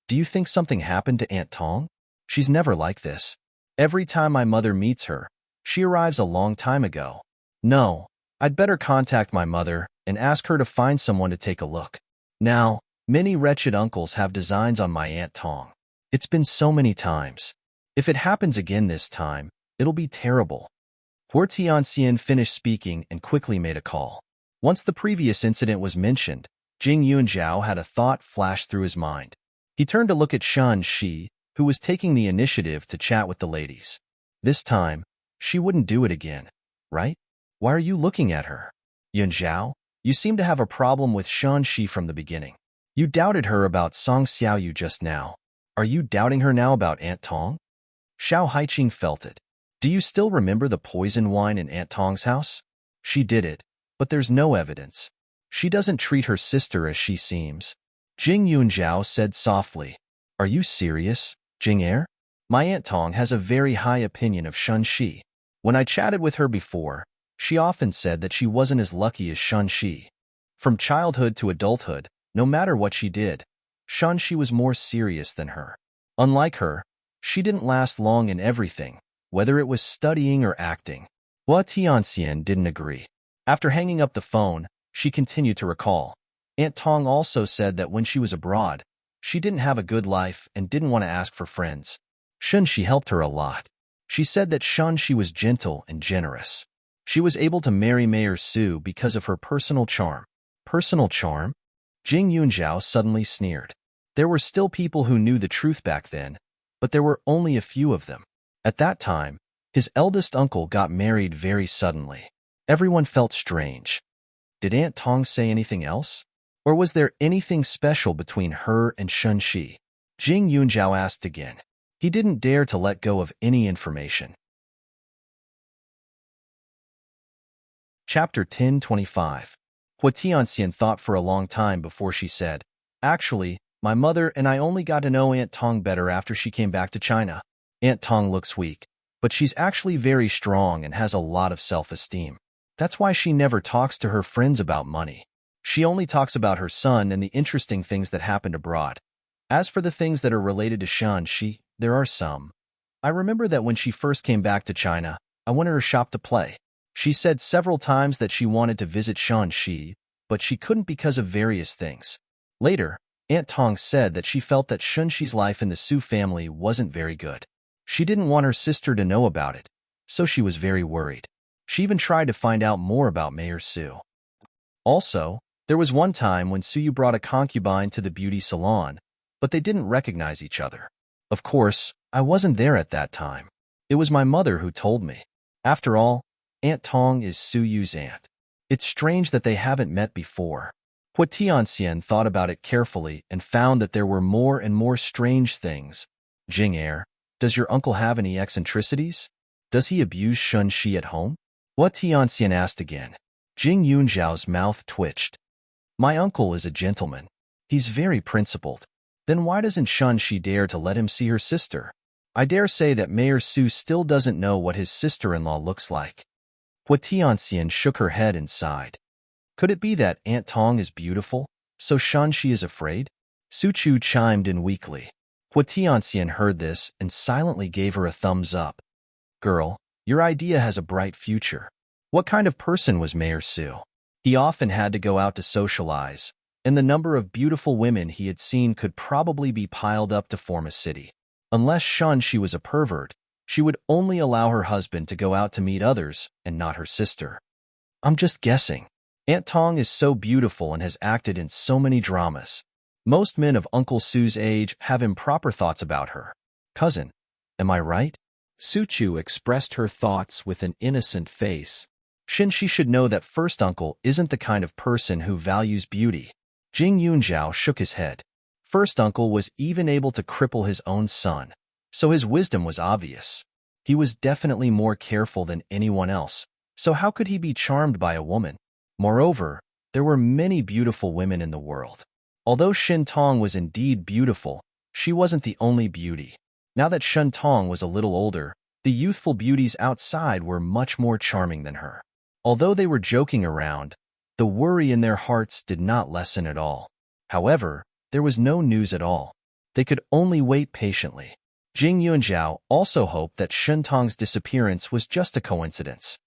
do you think something happened to Aunt Tong? She's never like this. Every time my mother meets her, she arrives a long time ago. No, I'd better contact my mother and ask her to find someone to take a look. Now, many wretched uncles have designs on my Aunt Tong. It's been so many times. If it happens again this time, it'll be terrible. Hua Tianxian finished speaking and quickly made a call. Once the previous incident was mentioned, Jing Yunzhao had a thought flash through his mind. He turned to look at Shan Shi, who was taking the initiative to chat with the ladies. This time, she wouldn't do it again, right? Why are you looking at her? Yunzhao, you seem to have a problem with Shan Shi from the beginning. You doubted her about Song Xiaoyu just now. Are you doubting her now about Aunt Tong? Xiao Haiqing felt it. Do you still remember the poison wine in Aunt Tong's house? She did it, but there's no evidence. She doesn't treat her sister as she seems. Jing Yunzhao said softly. Are you serious, Jing Er? My Aunt Tong has a very high opinion of Shun Shi. When I chatted with her before, she often said that she wasn't as lucky as Shun Shi. From childhood to adulthood, no matter what she did, Shun Shi was more serious than her. Unlike her, she didn't last long in everything, whether it was studying or acting. Hua Tianxian didn't agree. After hanging up the phone, she continued to recall. Aunt Tong also said that when she was abroad, she didn't have a good life and didn't want to ask for friends. Shun Shi helped her a lot. She said that Shun Shi was gentle and generous. She was able to marry Mayor Su because of her personal charm. Personal charm? Jing Yunzhao suddenly sneered. There were still people who knew the truth back then, but there were only a few of them. At that time, his eldest uncle got married very suddenly. Everyone felt strange. Did Aunt Tong say anything else? Or was there anything special between her and Shun Shi? Jing Yunzhao asked again. He didn't dare to let go of any information. Chapter 10:25. Hua Tianxian thought for a long time before she said, Actually, my mother and I only got to know Aunt Tong better after she came back to China. Aunt Tong looks weak, but she's actually very strong and has a lot of self-esteem. That's why she never talks to her friends about money. She only talks about her son and the interesting things that happened abroad. As for the things that are related to Shan Shi, there are some. I remember that when she first came back to China, I went to her shop to play. She said several times that she wanted to visit Shan Shi, but she couldn't because of various things. Later, Aunt Tong said that she felt that Shun Shi's life in the Su family wasn't very good. She didn't want her sister to know about it, so she was very worried. She even tried to find out more about Mayor Su. Also, there was one time when Suyu brought a concubine to the beauty salon, but they didn't recognize each other. Of course, I wasn't there at that time. It was my mother who told me. After all, Aunt Tong is Suyu's aunt. It's strange that they haven't met before. Hua Tianxian thought about it carefully and found that there were more and more strange things. Jing Er, does your uncle have any eccentricities? Does he abuse Shun Shi at home? Hua Tianxian asked again. Jing Yunzhao's mouth twitched. My uncle is a gentleman. He's very principled. Then why doesn't Shun Shi dare to let him see her sister? I dare say that Mayor Su still doesn't know what his sister-in-law looks like. Hua Tianxian shook her head and sighed. Could it be that Aunt Tong is beautiful, so Shun Shi is afraid? Su Chu chimed in weakly. Hua Tianxian heard this and silently gave her a thumbs up. Girl, your idea has a bright future. What kind of person was Mayor Su? He often had to go out to socialize, and the number of beautiful women he had seen could probably be piled up to form a city. Unless Shun Shi was a pervert, she would only allow her husband to go out to meet others and not her sister. I'm just guessing. Aunt Tong is so beautiful and has acted in so many dramas. Most men of Uncle Su's age have improper thoughts about her. Cousin, am I right? Su Chu expressed her thoughts with an innocent face. Shin Shi should know that first uncle isn't the kind of person who values beauty. Jing Yunzhao shook his head. First uncle was even able to cripple his own son, so his wisdom was obvious. He was definitely more careful than anyone else, so how could he be charmed by a woman? Moreover, there were many beautiful women in the world. Although Shin Tong was indeed beautiful, she wasn't the only beauty. Now that Shin Tong was a little older, the youthful beauties outside were much more charming than her. Although they were joking around, the worry in their hearts did not lessen at all. However, there was no news at all. They could only wait patiently. Jing Yunzhao also hoped that Shin Tong's disappearance was just a coincidence.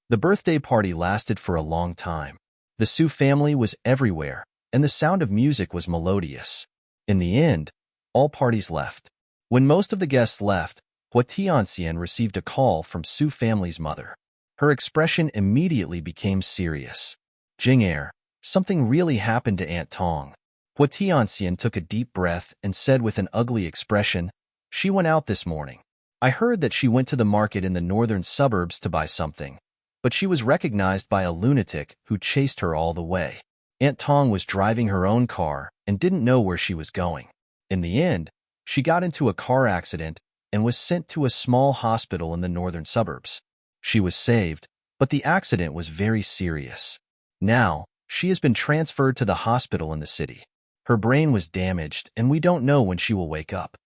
The birthday party lasted for a long time. The Su family was everywhere, and the sound of music was melodious. In the end, all parties left. When most of the guests left, Hua Tianxian received a call from Su family's mother. Her expression immediately became serious. Jing something really happened to Aunt Tong. Hua Tianxian took a deep breath and said with an ugly expression, "She went out this morning. I heard that she went to the market in the northern suburbs to buy something, but she was recognized by a lunatic who chased her all the way. Aunt Tong was driving her own car and didn't know where she was going. In the end, she got into a car accident and was sent to a small hospital in the northern suburbs. She was saved, but the accident was very serious. Now, she has been transferred to the hospital in the city. Her brain was damaged, and we don't know when she will wake up."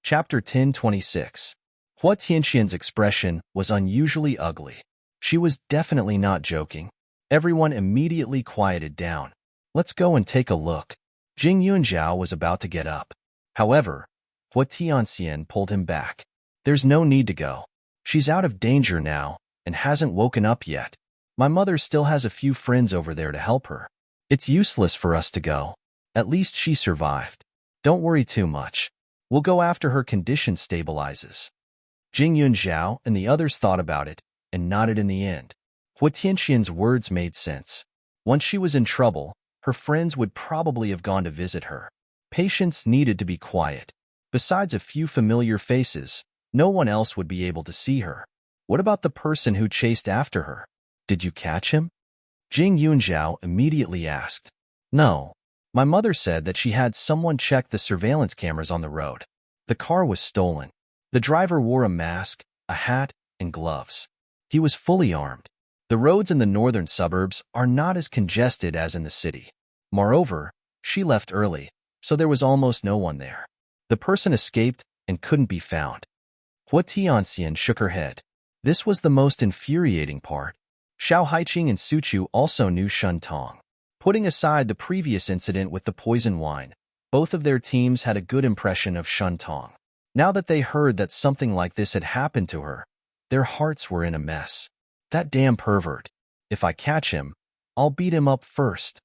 Chapter 1026. Hua Tianxian's expression was unusually ugly. She was definitely not joking. Everyone immediately quieted down. "Let's go and take a look." Jing Yunjiao was about to get up. However, Hua Tianxian pulled him back. "There's no need to go. She's out of danger now and hasn't woken up yet. My mother still has a few friends over there to help her. It's useless for us to go. At least she survived. Don't worry too much. We'll go after her condition stabilizes." Jing Yunjiao and the others thought about it and nodded in the end. Hua Tianxian's words made sense. Once she was in trouble, her friends would probably have gone to visit her. Patients needed to be quiet. Besides a few familiar faces, no one else would be able to see her. What about the person who chased after her? Did you catch him? Jing Yunjiao immediately asked. "No. My mother said that she had someone check the surveillance cameras on the road. The car was stolen. The driver wore a mask, a hat, and gloves. He was fully armed. The roads in the northern suburbs are not as congested as in the city. Moreover, she left early, so there was almost no one there. The person escaped and couldn't be found." Hua Tianxian shook her head. This was the most infuriating part. Xiao Haiqing and Su Chu also knew Shun Tong. Putting aside the previous incident with the poison wine, both of their teams had a good impression of Shun Tong. Now that they heard that something like this had happened to her, their hearts were in a mess. "That damn pervert. If I catch him, I'll beat him up first."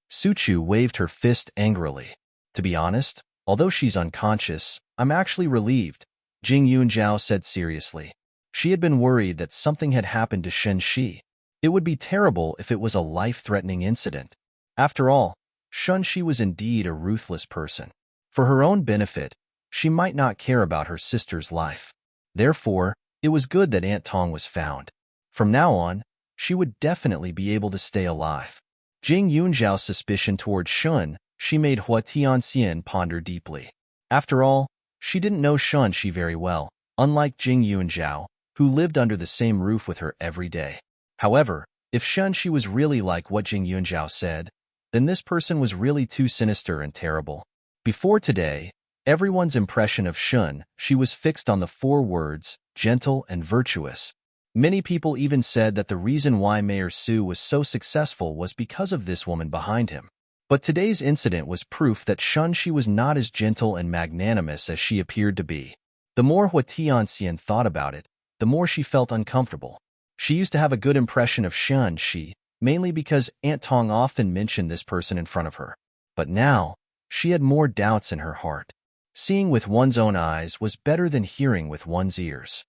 Su Chu waved her fist angrily. "To be honest, although she's unconscious, I'm actually relieved," Jing Yunjiao said seriously. She had been worried that something had happened to Shen Shi. It would be terrible if it was a life-threatening incident. After all, Shen Shi was indeed a ruthless person. For her own benefit, she might not care about her sister's life. Therefore, it was good that Aunt Tong was found. From now on, she would definitely be able to stay alive. Jing Yunjiao's suspicion toward Shun Shi made Hua Tianxian ponder deeply. After all, she didn't know Shun Shi very well, unlike Jing Yunjiao, who lived under the same roof with her every day. However, if Shun Shi was really like what Jing Yunjiao said, then this person was really too sinister and terrible. Before today, everyone's impression of Shun Shi was fixed on the 4 words, gentle and virtuous. Many people even said that the reason why Mayor Su was so successful was because of this woman behind him. But today's incident was proof that Shun Shi was not as gentle and magnanimous as she appeared to be. The more Hua Tianxian thought about it, the more she felt uncomfortable. She used to have a good impression of Shun Shi, mainly because Aunt Tong often mentioned this person in front of her. But now, she had more doubts in her heart. Seeing with one's own eyes was better than hearing with one's ears.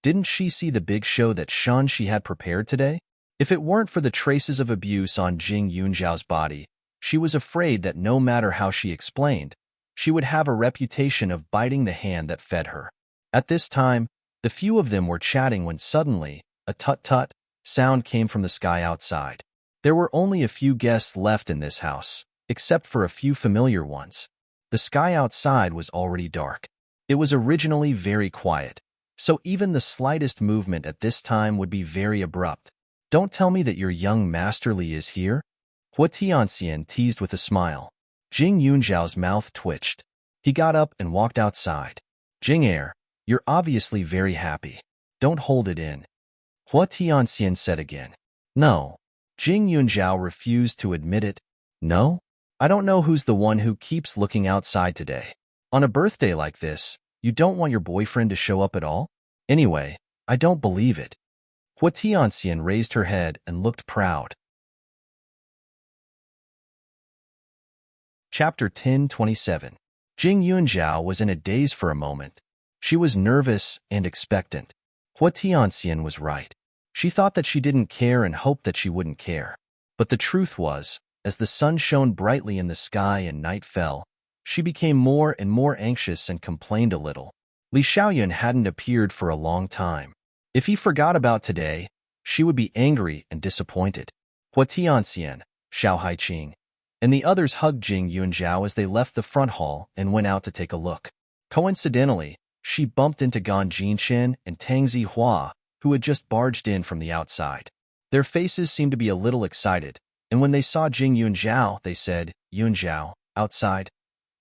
Didn't she see the big show that Shun Shi had prepared today? If it weren't for the traces of abuse on Jing Yunjiao's body, she was afraid that no matter how she explained, she would have a reputation of biting the hand that fed her. At this time, the few of them were chatting when suddenly, a tut-tut sound came from the sky outside. There were only a few guests left in this house, except for a few familiar ones. The sky outside was already dark. It was originally very quiet, so even the slightest movement at this time would be very abrupt. "Don't tell me that your young Master Li is here?" Hua Tianxian teased with a smile. Jing Yunjiao's mouth twitched. He got up and walked outside. "Jing you're obviously very happy. Don't hold it in." Hua Tianxian said again. "No." Jing Yunjiao refused to admit it. "No? I don't know who's the one who keeps looking outside today. On a birthday like this, you don't want your boyfriend to show up at all? Anyway, I don't believe it." Hua Tianxian raised her head and looked proud. Chapter 1027. Jing Yunjiao was in a daze for a moment. She was nervous and expectant. Hua Tianxian was right. She thought that she didn't care and hoped that she wouldn't care. But the truth was, as the sun shone brightly in the sky and night fell, she became more and more anxious and complained a little. Li Xiaoyun hadn't appeared for a long time. If he forgot about today, she would be angry and disappointed. Hua Tianxian, Xiao Haiqing, and the others hugged Jing Yunzhao as they left the front hall and went out to take a look. Coincidentally, she bumped into Gan Jinshin and Tang Zihua, who had just barged in from the outside. Their faces seemed to be a little excited, and when they saw Jing Yunzhao, they said, "Yunzhao, outside?"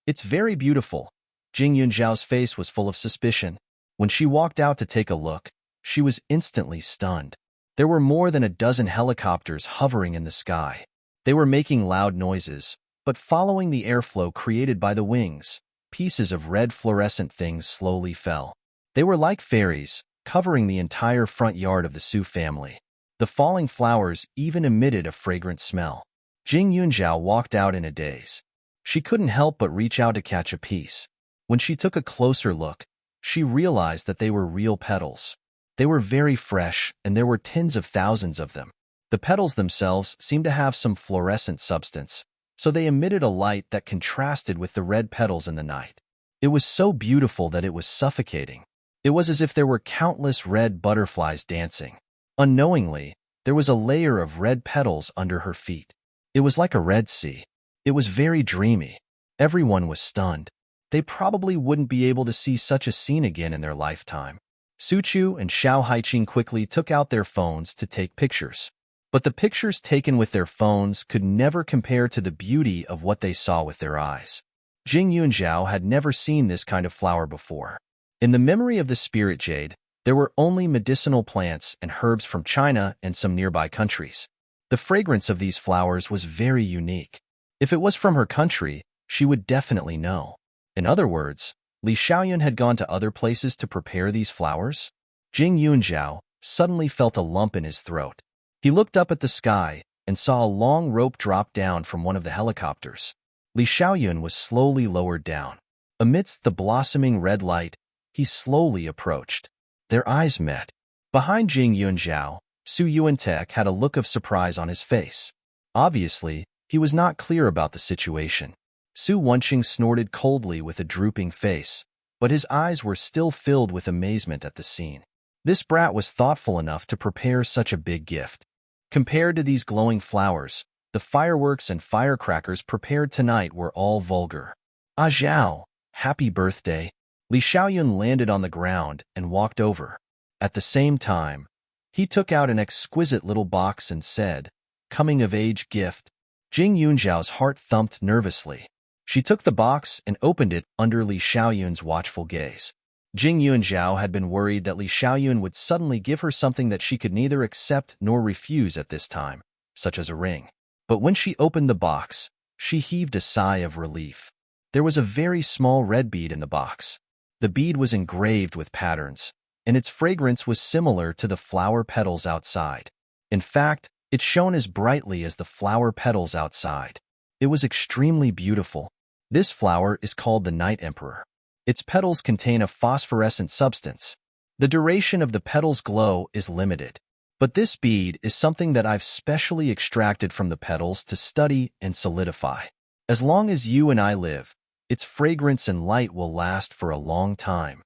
"It's very beautiful." Jing Yunzhao's face was full of suspicion. When she walked out to take a look, she was instantly stunned. There were more than a dozen helicopters hovering in the sky. They were making loud noises, but following the airflow created by the wings, pieces of red fluorescent things slowly fell. They were like fairies, covering the entire front yard of the Su family. The falling flowers even emitted a fragrant smell. Jing Yunzhao walked out in a daze. She couldn't help but reach out to catch a piece. When she took a closer look, she realized that they were real petals. They were very fresh, and there were tens of thousands of them. The petals themselves seemed to have some fluorescent substance, so they emitted a light that contrasted with the red petals in the night. It was so beautiful that it was suffocating. It was as if there were countless red butterflies dancing. Unknowingly, there was a layer of red petals under her feet. It was like a red sea. It was very dreamy. Everyone was stunned. They probably wouldn't be able to see such a scene again in their lifetime. Su Chu and Xiao Haiqing quickly took out their phones to take pictures. But the pictures taken with their phones could never compare to the beauty of what they saw with their eyes. Jing Yunzhao had never seen this kind of flower before. In the memory of the spirit jade, there were only medicinal plants and herbs from China and some nearby countries. The fragrance of these flowers was very unique. If it was from her country, she would definitely know. In other words, Li Xiaoyun had gone to other places to prepare these flowers? Jing Yunzhao suddenly felt a lump in his throat. He looked up at the sky and saw a long rope drop down from one of the helicopters. Li Xiaoyun was slowly lowered down. Amidst the blossoming red light, he slowly approached. Their eyes met. Behind Jing Yunzhao, Su Yuantek had a look of surprise on his face. Obviously, he was not clear about the situation. Su Wenqing snorted coldly with a drooping face, but his eyes were still filled with amazement at the scene. This brat was thoughtful enough to prepare such a big gift. Compared to these glowing flowers, the fireworks and firecrackers prepared tonight were all vulgar. Ah Zhao, happy birthday. Li Xiaoyun landed on the ground and walked over. At the same time, he took out an exquisite little box and said, "Coming-of-age gift." Jing Yunzhao's heart thumped nervously. She took the box and opened it under Li Xiaoyun's watchful gaze. Jing Yunzhao had been worried that Li Xiaoyun would suddenly give her something that she could neither accept nor refuse at this time, such as a ring. But when she opened the box, she heaved a sigh of relief. There was a very small red bead in the box. The bead was engraved with patterns, and its fragrance was similar to the flower petals outside. In fact, it shone as brightly as the flower petals outside. It was extremely beautiful. This flower is called the Night Emperor. Its petals contain a phosphorescent substance. The duration of the petals' glow is limited. But this bead is something that I've specially extracted from the petals to study and solidify. As long as you and I live, its fragrance and light will last for a long time.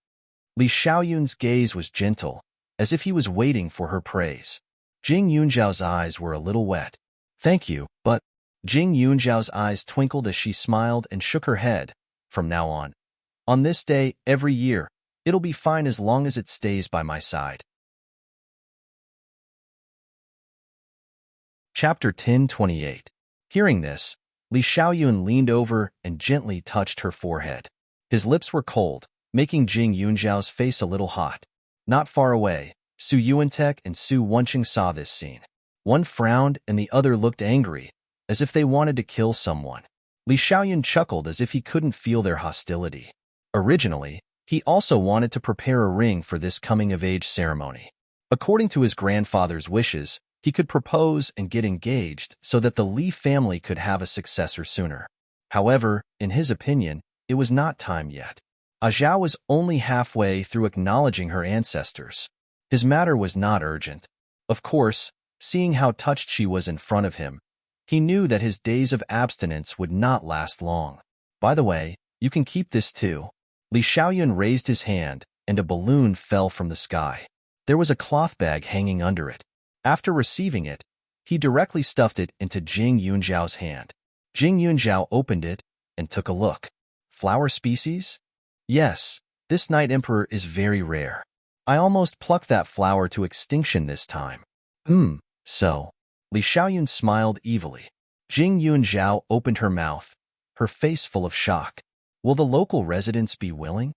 Li Xiaoyun's gaze was gentle, as if he was waiting for her praise. Jing Yunzhao's eyes were a little wet. "Thank you, but..." Jing Yunzhao's eyes twinkled as she smiled and shook her head. "From now on this day, every year, it'll be fine as long as it stays by my side." Chapter 10:28. Hearing this, Li Xiaoyun leaned over and gently touched her forehead. His lips were cold, making Jing Yunzhao's face a little hot. Not far away, Su Yuantek and Su Wenqing saw this scene. One frowned and the other looked angry, as if they wanted to kill someone. Li Xiaoyun chuckled as if he couldn't feel their hostility. Originally, he also wanted to prepare a ring for this coming-of-age ceremony. According to his grandfather's wishes, he could propose and get engaged so that the Li family could have a successor sooner. However, in his opinion, it was not time yet. Zhao was only halfway through acknowledging her ancestors. His matter was not urgent. Of course, seeing how touched she was in front of him, he knew that his days of abstinence would not last long. By the way, you can keep this too. Li Xiaoyun raised his hand, and a balloon fell from the sky. There was a cloth bag hanging under it. After receiving it, he directly stuffed it into Jing Yunzhao's hand. Jing Yunzhao opened it and took a look. Flower species? Yes, this Night Emperor is very rare. I almost plucked that flower to extinction this time. So. Li Xiaoyun smiled evilly. Jing Yunzhao opened her mouth, her face full of shock. Will the local residents be willing?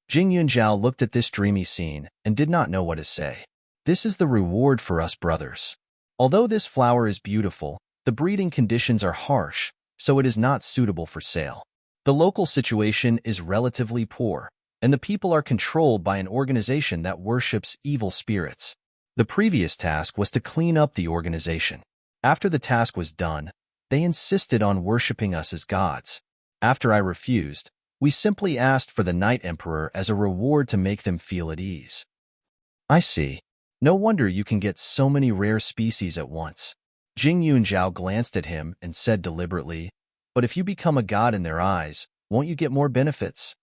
Jing Yunzhao looked at this dreamy scene and did not know what to say. This is the reward for us brothers. Although this flower is beautiful, the breeding conditions are harsh, so it is not suitable for sale. The local situation is relatively poor, and the people are controlled by an organization that worships evil spirits. The previous task was to clean up the organization. After the task was done, they insisted on worshipping us as gods. After I refused, we simply asked for the Night Emperor as a reward to make them feel at ease. I see. No wonder you can get so many rare species at once. Jing Yunzhao glanced at him and said deliberately, but if you become a god in their eyes, won't you get more benefits?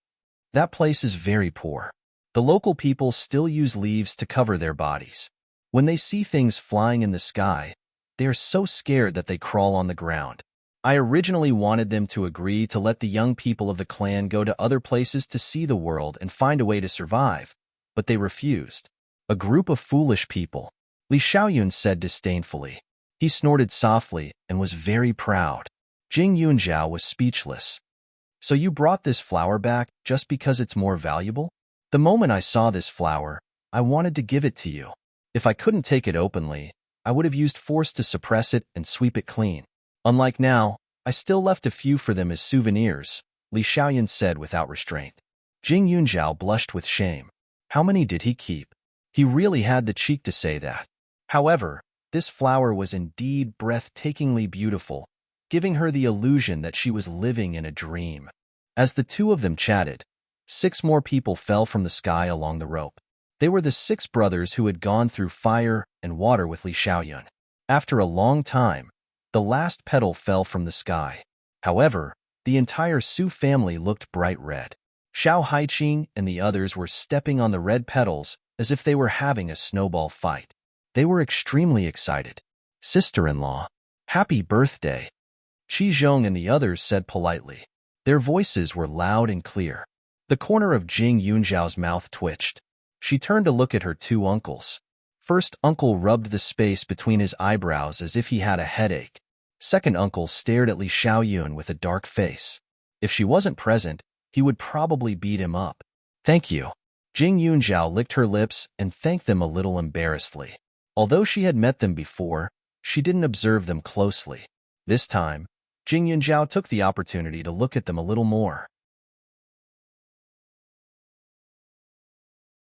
That place is very poor. The local people still use leaves to cover their bodies. When they see things flying in the sky, they are so scared that they crawl on the ground. I originally wanted them to agree to let the young people of the clan go to other places to see the world and find a way to survive, but they refused. A group of foolish people, Li Xiaoyun said disdainfully. He snorted softly and was very proud. Jing Yunzhao was speechless. So you brought this flower back just because it's more valuable? The moment I saw this flower, I wanted to give it to you. If I couldn't take it openly, I would have used force to suppress it and sweep it clean. Unlike now, I still left a few for them as souvenirs, Li Xiaoyun said without restraint. Jing Yunzhao blushed with shame. How many did he keep? He really had the cheek to say that. However, this flower was indeed breathtakingly beautiful, giving her the illusion that she was living in a dream. As the two of them chatted, 6 more people fell from the sky along the rope. They were the 6 brothers who had gone through fire and water with Li Xiaoyun. After a long time, the last petal fell from the sky. However, the entire Su family looked bright red. Xiao Haiqing and the others were stepping on the red petals as if they were having a snowball fight. They were extremely excited. Sister-in-law, happy birthday. Qi Zhong and the others said politely. Their voices were loud and clear. The corner of Jing Yunzhao's mouth twitched. She turned to look at her 2 uncles. First uncle rubbed the space between his eyebrows as if he had a headache. Second uncle stared at Li Xiaoyun with a dark face. If she wasn't present, he would probably beat him up. Thank you. Jing Yunzhao licked her lips and thanked them a little embarrassedly. Although she had met them before, she didn't observe them closely. This time, Jing Yunzhao took the opportunity to look at them a little more.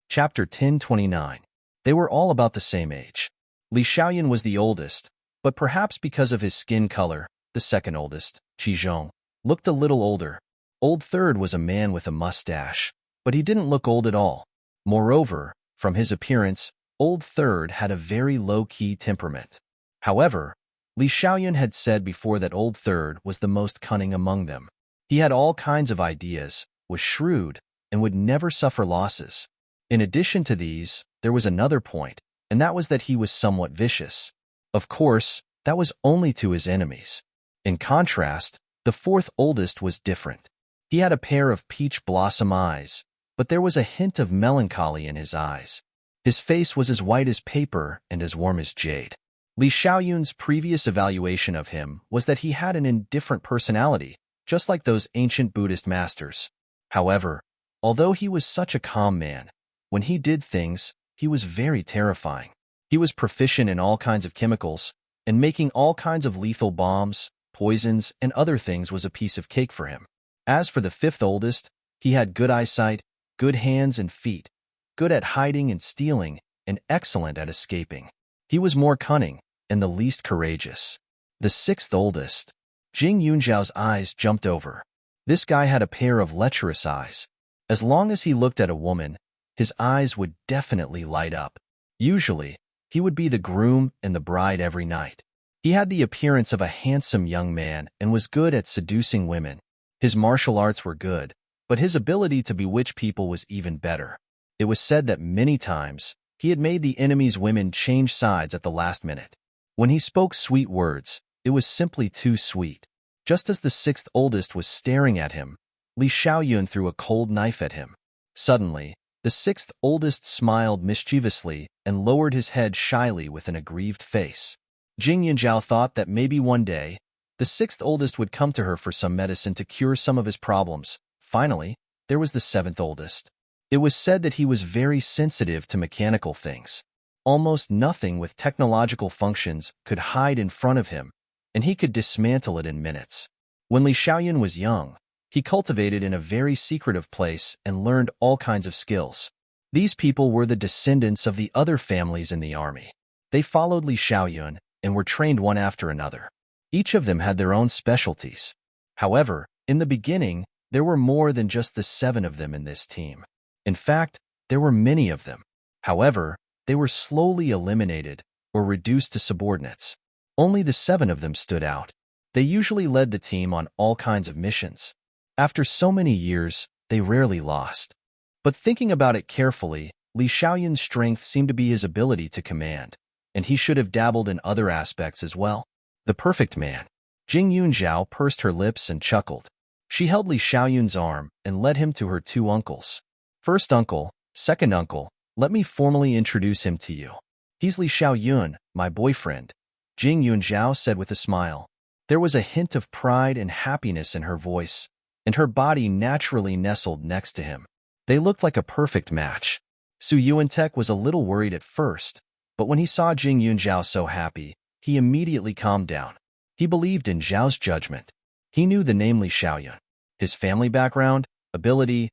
Chapter 1029. They were all about the same age. Li Xiaoyun was the oldest, but perhaps because of his skin color, the second oldest, Qi Zhong, looked a little older. Old third was a man with a mustache, but he didn't look old at all. Moreover, from his appearance, old third had a very low-key temperament. However, Li Xiaoyun had said before that old third was the most cunning among them. He had all kinds of ideas, was shrewd, and would never suffer losses. In addition to these, there was another point, and that was that he was somewhat vicious. Of course, that was only to his enemies. In contrast, the fourth oldest was different. He had a pair of peach blossom eyes, but there was a hint of melancholy in his eyes. His face was as white as paper and as warm as jade. Li Xiaoyun's previous evaluation of him was that he had an indifferent personality, just like those ancient Buddhist masters. However, although he was such a calm man, when he did things, he was very terrifying. He was proficient in all kinds of chemicals, and making all kinds of lethal bombs, poisons, and other things was a piece of cake for him. As for the fifth oldest, he had good eyesight, good hands and feet, good at hiding and stealing, and excellent at escaping. He was more cunning, and the least courageous. The sixth oldest. Jing Yunzhao's eyes jumped over. This guy had a pair of lecherous eyes. As long as he looked at a woman, his eyes would definitely light up. Usually, he would be the groom and the bride every night. He had the appearance of a handsome young man and was good at seducing women. His martial arts were good, but his ability to bewitch people was even better. It was said that many times, he had made the enemy's women change sides at the last minute. When he spoke sweet words, it was simply too sweet. Just as the sixth oldest was staring at him, Li Xiaoyun threw a cold knife at him. Suddenly, the sixth oldest smiled mischievously and lowered his head shyly with an aggrieved face. Jing Yunjiao thought that maybe one day, the sixth oldest would come to her for some medicine to cure some of his problems. Finally, there was the seventh oldest. It was said that he was very sensitive to mechanical things. Almost nothing with technological functions could hide in front of him, and he could dismantle it in minutes. When Li Xiaoyun was young, he cultivated in a very secretive place and learned all kinds of skills. These people were the descendants of the other families in the army. They followed Li Xiaoyun and were trained one after another. Each of them had their own specialties. However, in the beginning, there were more than just the 7 of them in this team. In fact, there were many of them. However, they were slowly eliminated or reduced to subordinates. Only the 7 of them stood out. They usually led the team on all kinds of missions. After so many years, they rarely lost. But thinking about it carefully, Li Xiaoyun's strength seemed to be his ability to command, and he should have dabbled in other aspects as well. The perfect man. Jing Yunjiao pursed her lips and chuckled. She held Li Xiaoyun's arm and led him to her 2 uncles. First uncle, second uncle, let me formally introduce him to you. He's Li Xiaoyun, my boyfriend, Jing Yunjiao said with a smile. There was a hint of pride and happiness in her voice, and her body naturally nestled next to him. They looked like a perfect match. Su Yuantek was a little worried at first, but when he saw Jing Yunjiao so happy, he immediately calmed down. He believed in Zhao's judgment. He knew the name Li Xiaoyun. His family background, ability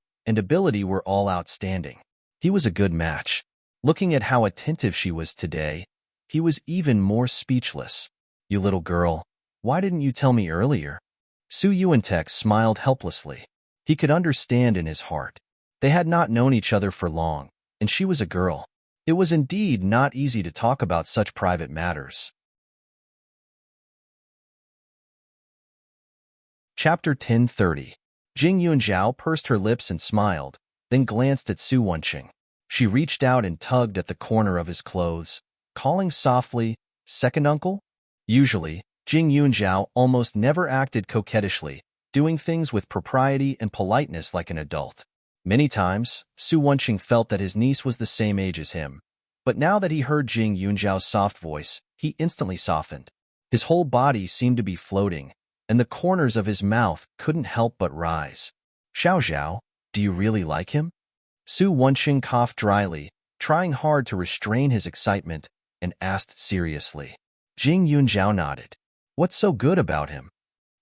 were all outstanding. He was a good match. Looking at how attentive she was today, he was even more speechless. You little girl, why didn't you tell me earlier? Su Yuantek smiled helplessly. He could understand in his heart. They had not known each other for long, and she was a girl. It was indeed not easy to talk about such private matters. Chapter 10:30. Jing Yunjiao pursed her lips and smiled, then glanced at Su Wenqing. She reached out and tugged at the corner of his clothes, calling softly, "Second uncle?" Usually, Jing Yunjiao almost never acted coquettishly, doing things with propriety and politeness like an adult. Many times, Su Wenqing felt that his niece was the same age as him, but now that he heard Jing Yunjiao's soft voice, he instantly softened. His whole body seemed to be floating, and the corners of his mouth couldn't help but rise. Xiao Zhao, do you really like him? Su Wenqing coughed dryly, trying hard to restrain his excitement, and asked seriously. Jing Yunjiao nodded. What's so good about him?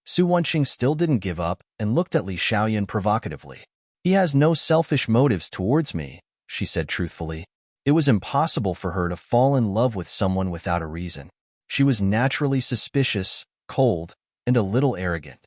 Su Wenqing still didn't give up and looked at Li Xiaoyun provocatively. He has no selfish motives towards me, she said truthfully. It was impossible for her to fall in love with someone without a reason. She was naturally suspicious, cold, and a little arrogant.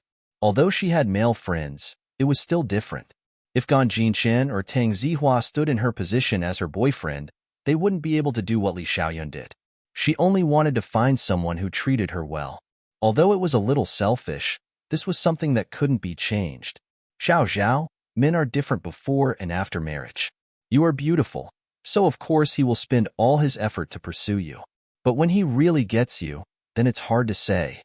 Although she had male friends, it was still different. If Gan Jinchen or Tang Zihua stood in her position as her boyfriend, they wouldn't be able to do what Li Xiaoyun did. She only wanted to find someone who treated her well. Although it was a little selfish, this was something that couldn't be changed. Xiao Zhao, men are different before and after marriage. You are beautiful, so of course he will spend all his effort to pursue you. But when he really gets you, then it's hard to say.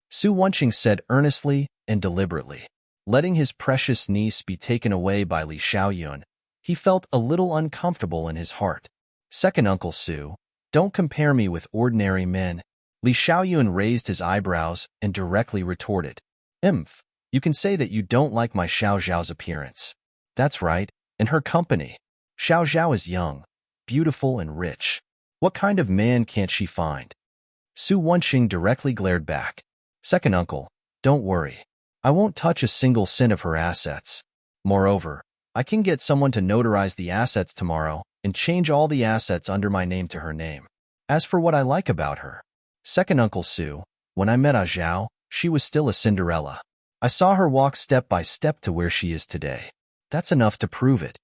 Su Wenqing said earnestly and deliberately. Letting his precious niece be taken away by Li Xiaoyun, he felt a little uncomfortable in his heart. Second Uncle Su, don't compare me with ordinary men. Li Xiaoyun raised his eyebrows and directly retorted. You can say that you don't like my Xiao Zhao's appearance. That's right, in her company. Xiao Zhao is young, beautiful, and rich. What kind of man can't she find? Su Wenqing directly glared back. Second uncle, don't worry. I won't touch a single cent of her assets. Moreover, I can get someone to notarize the assets tomorrow and change all the assets under my name to her name. As for what I like about her, Second Uncle Su, when I met Zhao, she was still a Cinderella. I saw her walk step by step to where she is today. That's enough to prove it.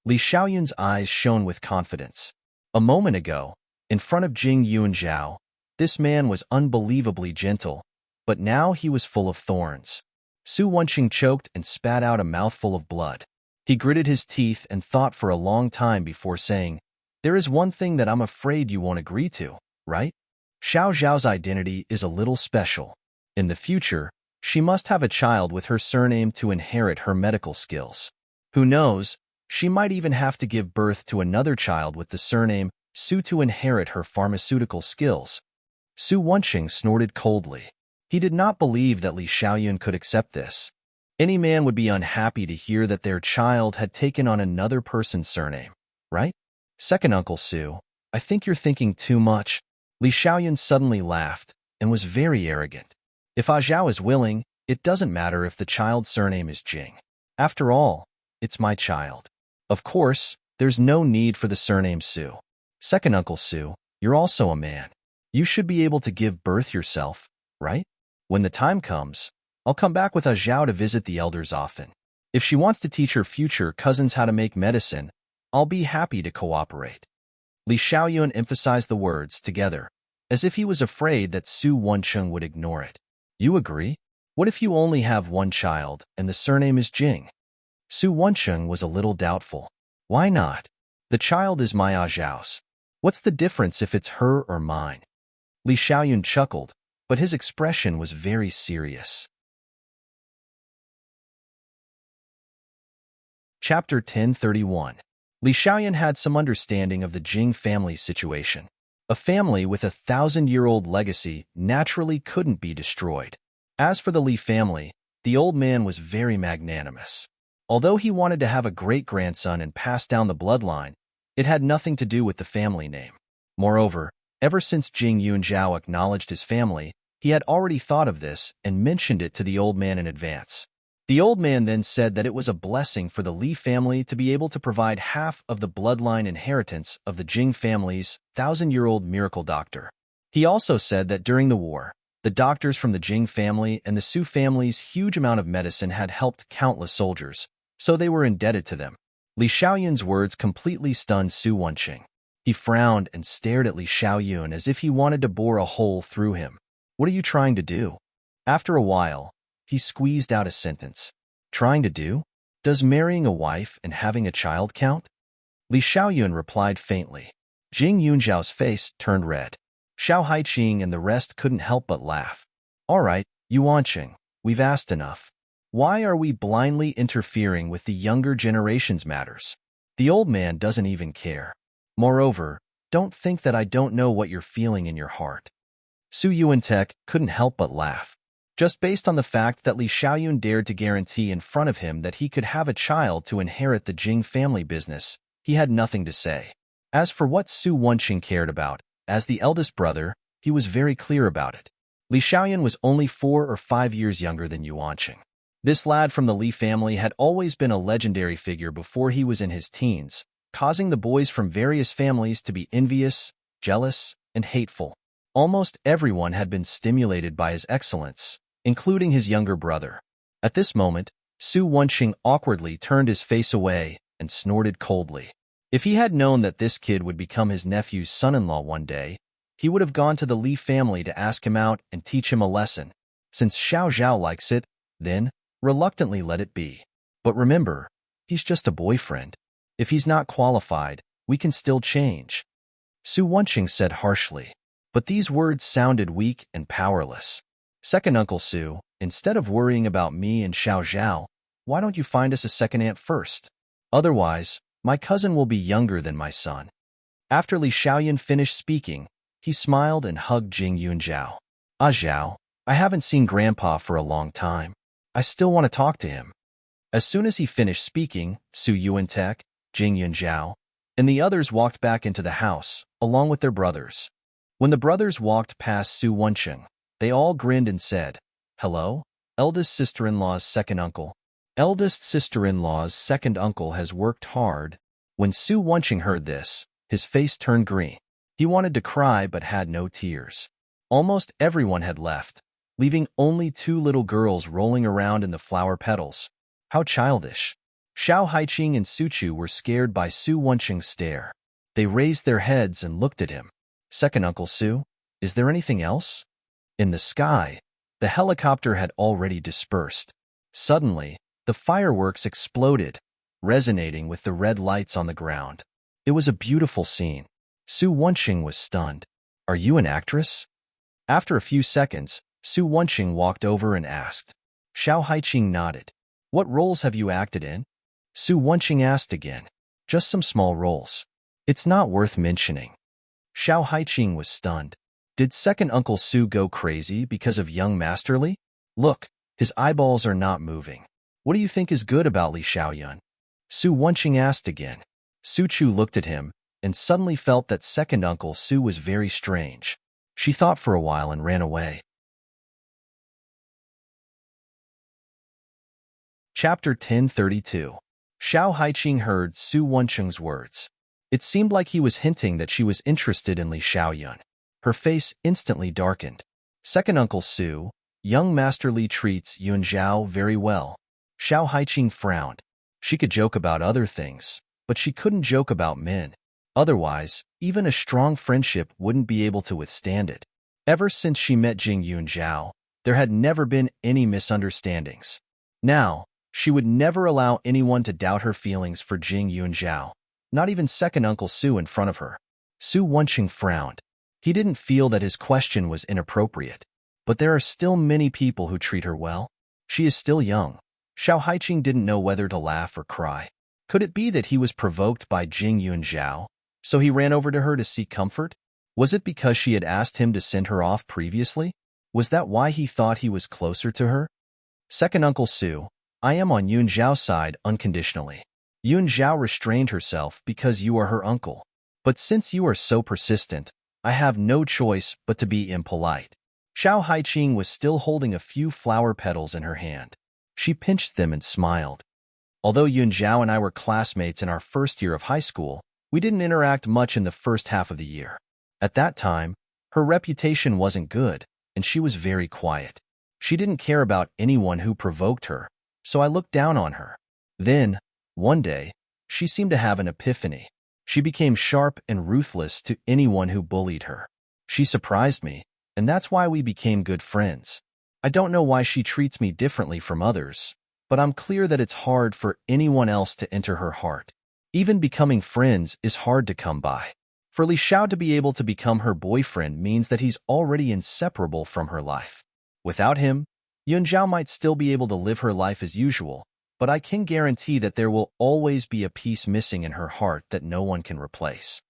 Li Xiaoyun's eyes shone with confidence. A moment ago, in front of Jing Yuanzhao, this man was unbelievably gentle, but now he was full of thorns. Su Wenqing choked and spat out a mouthful of blood. He gritted his teeth and thought for a long time before saying, "There is one thing that I'm afraid you won't agree to, right? Xiao Zhao's identity is a little special. In the future, she must have a child with her surname to inherit her medical skills. Who knows, she might even have to give birth to another child with the surname Su to inherit her pharmaceutical skills." Su Wenqing snorted coldly. He did not believe that Li Xiaoyun could accept this. Any man would be unhappy to hear that their child had taken on another person's surname, right? "Second Uncle Su, I think you're thinking too much." Li Xiaoyun suddenly laughed and was very arrogant. "If A Zhao is willing, it doesn't matter if the child's surname is Jing. After all, it's my child. Of course, there's no need for the surname Su. Second Uncle Su, you're also a man. You should be able to give birth yourself, right? When the time comes, I'll come back with A Zhao to visit the elders often. If she wants to teach her future cousins how to make medicine, I'll be happy to cooperate." Li Xiaoyun emphasized the words together, as if he was afraid that Su Wenqing would ignore it. "You agree? What if you only have one child and the surname is Jing?" Su Wenqing was a little doubtful. "Why not? The child is my A Zhao's. What's the difference if it's her or mine?" Li Xiaoyun chuckled, but his expression was very serious. Chapter 1031. Li Xiaoyun had some understanding of the Jing family's situation. A family with a 1,000-year-old legacy naturally couldn't be destroyed. As for the Li family, the old man was very magnanimous. Although he wanted to have a great-grandson and pass down the bloodline, it had nothing to do with the family name. Moreover, ever since Jing Yuanzhao acknowledged his family, he had already thought of this and mentioned it to the old man in advance. The old man then said that it was a blessing for the Li family to be able to provide half of the bloodline inheritance of the Jing family's 1,000-year-old miracle doctor. He also said that during the war, the doctors from the Jing family and the Su family's huge amount of medicine had helped countless soldiers, so they were indebted to them. Li Xiaoyun's words completely stunned Su Wenqing. He frowned and stared at Li Xiaoyun as if he wanted to bore a hole through him. "What are you trying to do?" After a while, he squeezed out a sentence. "Trying to do? Does marrying a wife and having a child count?" Li Xiaoyun replied faintly. Jing Yunzhao's face turned red. Xiao Haiqing and the rest couldn't help but laugh. "All right, Yuanqing, we've asked enough. Why are we blindly interfering with the younger generation's matters? The old man doesn't even care. Moreover, don't think that I don't know what you're feeling in your heart." Su Yuantek couldn't help but laugh. Just based on the fact that Li Xiaoyun dared to guarantee in front of him that he could have a child to inherit the Jing family business, he had nothing to say. As for what Su Wenqing cared about, as the eldest brother, he was very clear about it. Li Xiaoyun was only 4 or 5 years younger than Yuanqing. This lad from the Li family had always been a legendary figure before he was in his teens, causing the boys from various families to be envious, jealous, and hateful. Almost everyone had been stimulated by his excellence, including his younger brother. At this moment, Su Wenqing awkwardly turned his face away and snorted coldly. If he had known that this kid would become his nephew's son-in-law one day, he would have gone to the Li family to ask him out and teach him a lesson. Since Xiao Zhao likes it, then, reluctantly let it be. But remember, he's just a boyfriend. If he's not qualified, we can still change. Su Wenqing said harshly. But these words sounded weak and powerless. "Second Uncle Su, instead of worrying about me and Xiao Zhao, why don't you find us a second aunt first? Otherwise, my cousin will be younger than my son." After Li Xiaoyun finished speaking, he smiled and hugged Jing Yuanzhao. "Ah Zhao, I haven't seen Grandpa for a long time. I still want to talk to him." As soon as he finished speaking, Su Yuantek, Jing Yuanzhao, and the others walked back into the house, along with their brothers. When the brothers walked past Su Wenqing, they all grinned and said, "Hello, eldest sister-in-law's second uncle." Eldest sister-in-law's second uncle has worked hard. When Su Wenqing heard this, his face turned green. He wanted to cry but had no tears. Almost everyone had left, leaving only 2 little girls rolling around in the flower petals. How childish. Xiao Haiqing and Su Chu were scared by Su Wenqing's stare. They raised their heads and looked at him. Second Uncle Su, is there anything else? In the sky, the helicopter had already dispersed. Suddenly, the fireworks exploded, resonating with the red lights on the ground. It was a beautiful scene. Su Wenqing was stunned. Are you an actress? After a few seconds, Su Wenqing walked over and asked. Xiao Haiqing nodded. What roles have you acted in? Su Wenqing asked again. Just some small roles. It's not worth mentioning. Xiao Haiqing was stunned. Did second Uncle Su go crazy because of young Master Li? Look, his eyeballs are not moving. What do you think is good about Li Xiaoyun? Su Wenqing asked again. Su Chu looked at him and suddenly felt that second Uncle Su was very strange. She thought for a while and ran away. Chapter 1032. Xiao Haiqing heard Su Wenqing's words. It seemed like he was hinting that she was interested in Li Xiaoyun. Her face instantly darkened. Second Uncle Su, young Master Li treats Yun Zhao very well. Xiao Haiqing frowned. She could joke about other things, but she couldn't joke about men. Otherwise, even a strong friendship wouldn't be able to withstand it. Ever since she met Jing Yun Zhao, there had never been any misunderstandings. Now, she would never allow anyone to doubt her feelings for Jing Yun Zhao, not even second Uncle Su in front of her. Su Wenqing frowned. He didn't feel that his question was inappropriate. But there are still many people who treat her well. She is still young. Xiao Haiqing didn't know whether to laugh or cry. Could it be that he was provoked by Jing Yun Zhao, so he ran over to her to seek comfort? Was it because she had asked him to send her off previously? Was that why he thought he was closer to her? Second Uncle Su, I am on Yun Zhao's side unconditionally. Yun Zhao restrained herself because you are her uncle. But since you are so persistent, I have no choice but to be impolite. Xiao Haiqing was still holding a few flower petals in her hand. She pinched them and smiled. Although Yun Zhao and I were classmates in our first year of high school, we didn't interact much in the first half of the year. At that time, her reputation wasn't good, and she was very quiet. She didn't care about anyone who provoked her, so I looked down on her. Then, one day, she seemed to have an epiphany. She became sharp and ruthless to anyone who bullied her. She surprised me, and that's why we became good friends. I don't know why she treats me differently from others, but I'm clear that it's hard for anyone else to enter her heart. Even becoming friends is hard to come by. For Li Xiao to be able to become her boyfriend means that he's already inseparable from her life. Without him, Yun Zhao might still be able to live her life as usual, but I can guarantee that there will always be a piece missing in her heart that no one can replace.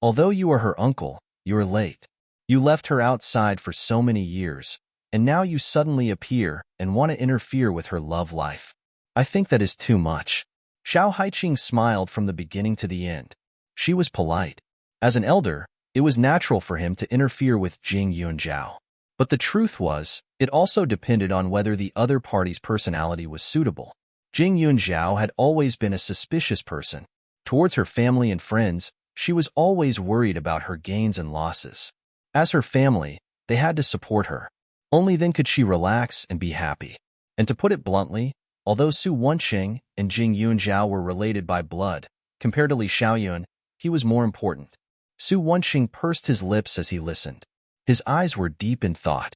Although you are her uncle, you're late. You left her outside for so many years, and now you suddenly appear and want to interfere with her love life. I think that is too much. Xiao Haiqing smiled from the beginning to the end. She was polite. As an elder, it was natural for him to interfere with Jing Yun Zhao. But the truth was, it also depended on whether the other party's personality was suitable. Jing Yun Zhao had always been a suspicious person. Towards her family and friends, she was always worried about her gains and losses. As her family, they had to support her. Only then could she relax and be happy. And to put it bluntly, although Su Wenqing and Jing Yun Zhao were related by blood, compared to Li Xiaoyun, he was more important. Su Wenqing pursed his lips as he listened. His eyes were deep in thought.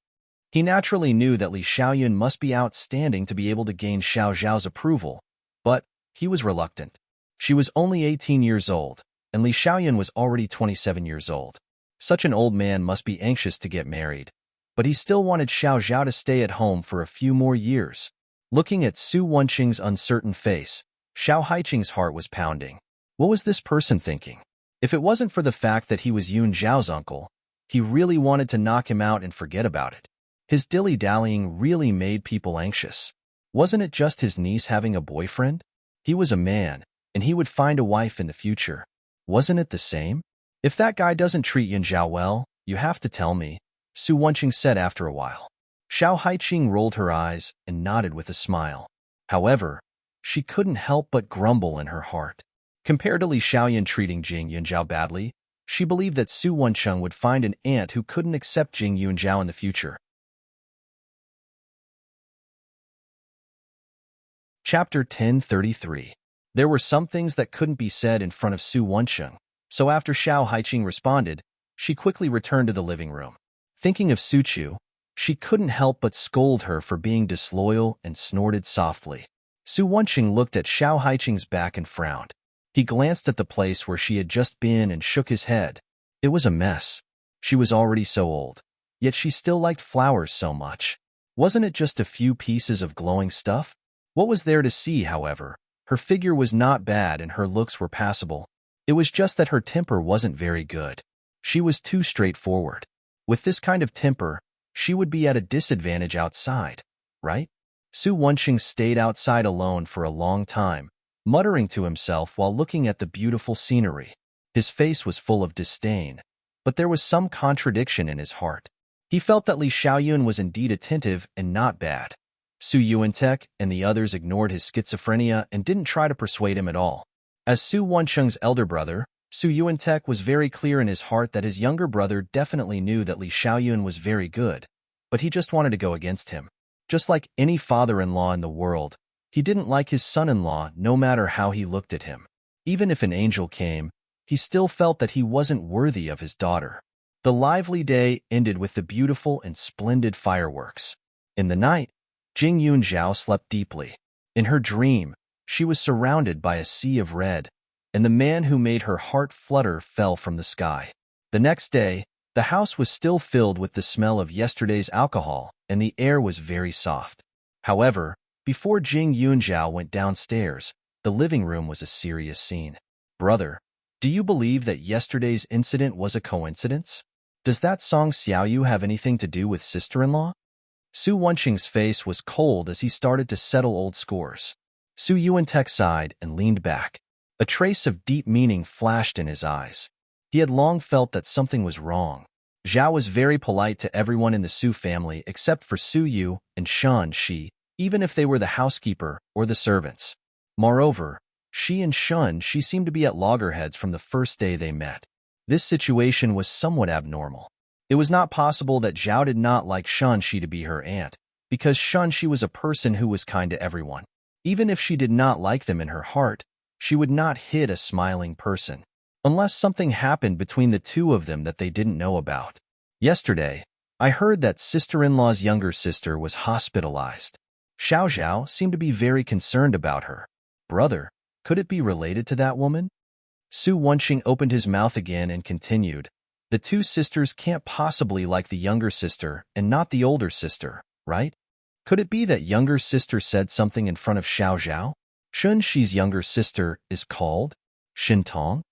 He naturally knew that Li Xiaoyun must be outstanding to be able to gain Xiao Zhao's approval, but he was reluctant. She was only 18 years old, and Li Xiaoyun was already 27 years old. Such an old man must be anxious to get married. But he still wanted Xiao Zhao to stay at home for a few more years. Looking at Su Wenqing's uncertain face, Xiao Haiqing's heart was pounding. What was this person thinking? If it wasn't for the fact that he was Yun Zhao's uncle, he really wanted to knock him out and forget about it. His dilly-dallying really made people anxious. Wasn't it just his niece having a boyfriend? He was a man, and he would find a wife in the future. Wasn't it the same? If that guy doesn't treat Yun Zhao well, you have to tell me, Su Wenqing said after a while. Xiao Haiqing rolled her eyes and nodded with a smile. However, she couldn't help but grumble in her heart. Compared to Li Xiaoyun treating Jing Yun Zhao badly, she believed that Su Wenqing would find an aunt who couldn't accept Jing Yun Zhao in the future. Chapter 1033. There were some things that couldn't be said in front of Su Wencheng, so after Xiao Haiqing responded, she quickly returned to the living room. Thinking of Su Chu, she couldn't help but scold her for being disloyal and snorted softly. Su Wencheng looked at Xiao Haiqing's back and frowned. He glanced at the place where she had just been and shook his head. It was a mess. She was already so old, yet she still liked flowers so much. Wasn't it just a few pieces of glowing stuff? What was there to see, however? Her figure was not bad and her looks were passable. It was just that her temper wasn't very good. She was too straightforward. With this kind of temper, she would be at a disadvantage outside, right? Su Wencheng stayed outside alone for a long time, muttering to himself while looking at the beautiful scenery. His face was full of disdain, but there was some contradiction in his heart. He felt that Li Xiaoyun was indeed attentive and not bad. Su Yuantek and the others ignored his schizophrenia and didn't try to persuade him at all. As Su Wencheng's elder brother, Su Yuantek was very clear in his heart that his younger brother definitely knew that Li Xiaoyun was very good, but he just wanted to go against him. Just like any father-in-law in the world, he didn't like his son-in-law no matter how he looked at him. Even if an angel came, he still felt that he wasn't worthy of his daughter. The lively day ended with the beautiful and splendid fireworks. In the night, Jing Yunzhao slept deeply. In her dream, she was surrounded by a sea of red, and the man who made her heart flutter fell from the sky. The next day, the house was still filled with the smell of yesterday's alcohol, and the air was very soft. However, before Jing Yunzhao went downstairs, the living room was a serious scene. "Brother, do you believe that yesterday's incident was a coincidence? Does that Song Xiaoyu have anything to do with sister-in-law?" Su Wencheng's face was cold as he started to settle old scores. Su Yuantek sighed and leaned back. A trace of deep meaning flashed in his eyes. He had long felt that something was wrong. Zhao was very polite to everyone in the Su family except for Su Yu and Shan Shi, even if they were the housekeeper or the servants. Moreover, Shi and Shun Shi seemed to be at loggerheads from the first day they met. This situation was somewhat abnormal. It was not possible that Zhao did not like Shun Shi to be her aunt, because Shun Shi was a person who was kind to everyone. Even if she did not like them in her heart, she would not hit a smiling person, unless something happened between the two of them that they didn't know about. Yesterday, I heard that sister-in-law's younger sister was hospitalized. Xiao Zhao seemed to be very concerned about her. "Brother, could it be related to that woman?" Su Wencheng opened his mouth again and continued. "The two sisters can't possibly like the younger sister and not the older sister, right? Could it be that younger sister said something in front of Xiao Zhao? Shun Shi's younger sister is called Shintong?"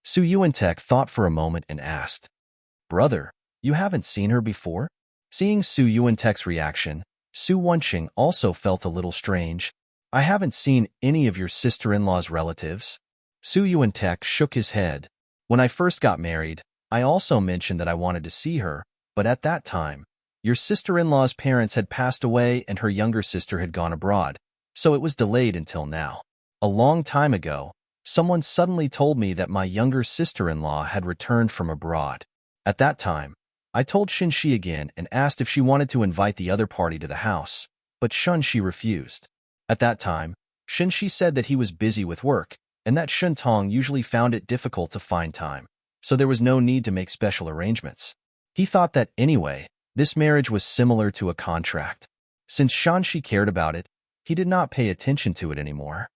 Su Yuantek thought for a moment and asked, "Brother, you haven't seen her before?" Seeing Su Yuantek's reaction, Su Wencheng also felt a little strange. "I haven't seen any of your sister-in-law's relatives." Su Yuantek shook his head. "When I first got married, I also mentioned that I wanted to see her, but at that time, your sister-in-law's parents had passed away and her younger sister had gone abroad, so it was delayed until now. A long time ago, someone suddenly told me that my younger sister-in-law had returned from abroad. At that time, I told Shinshi again and asked if she wanted to invite the other party to the house, but Shunshi refused. At that time, Shinshi said that he was busy with work, and that Shintong usually found it difficult to find time, so there was no need to make special arrangements. He thought that, anyway, this marriage was similar to a contract. Since Shanshi cared about it, he did not pay attention to it anymore.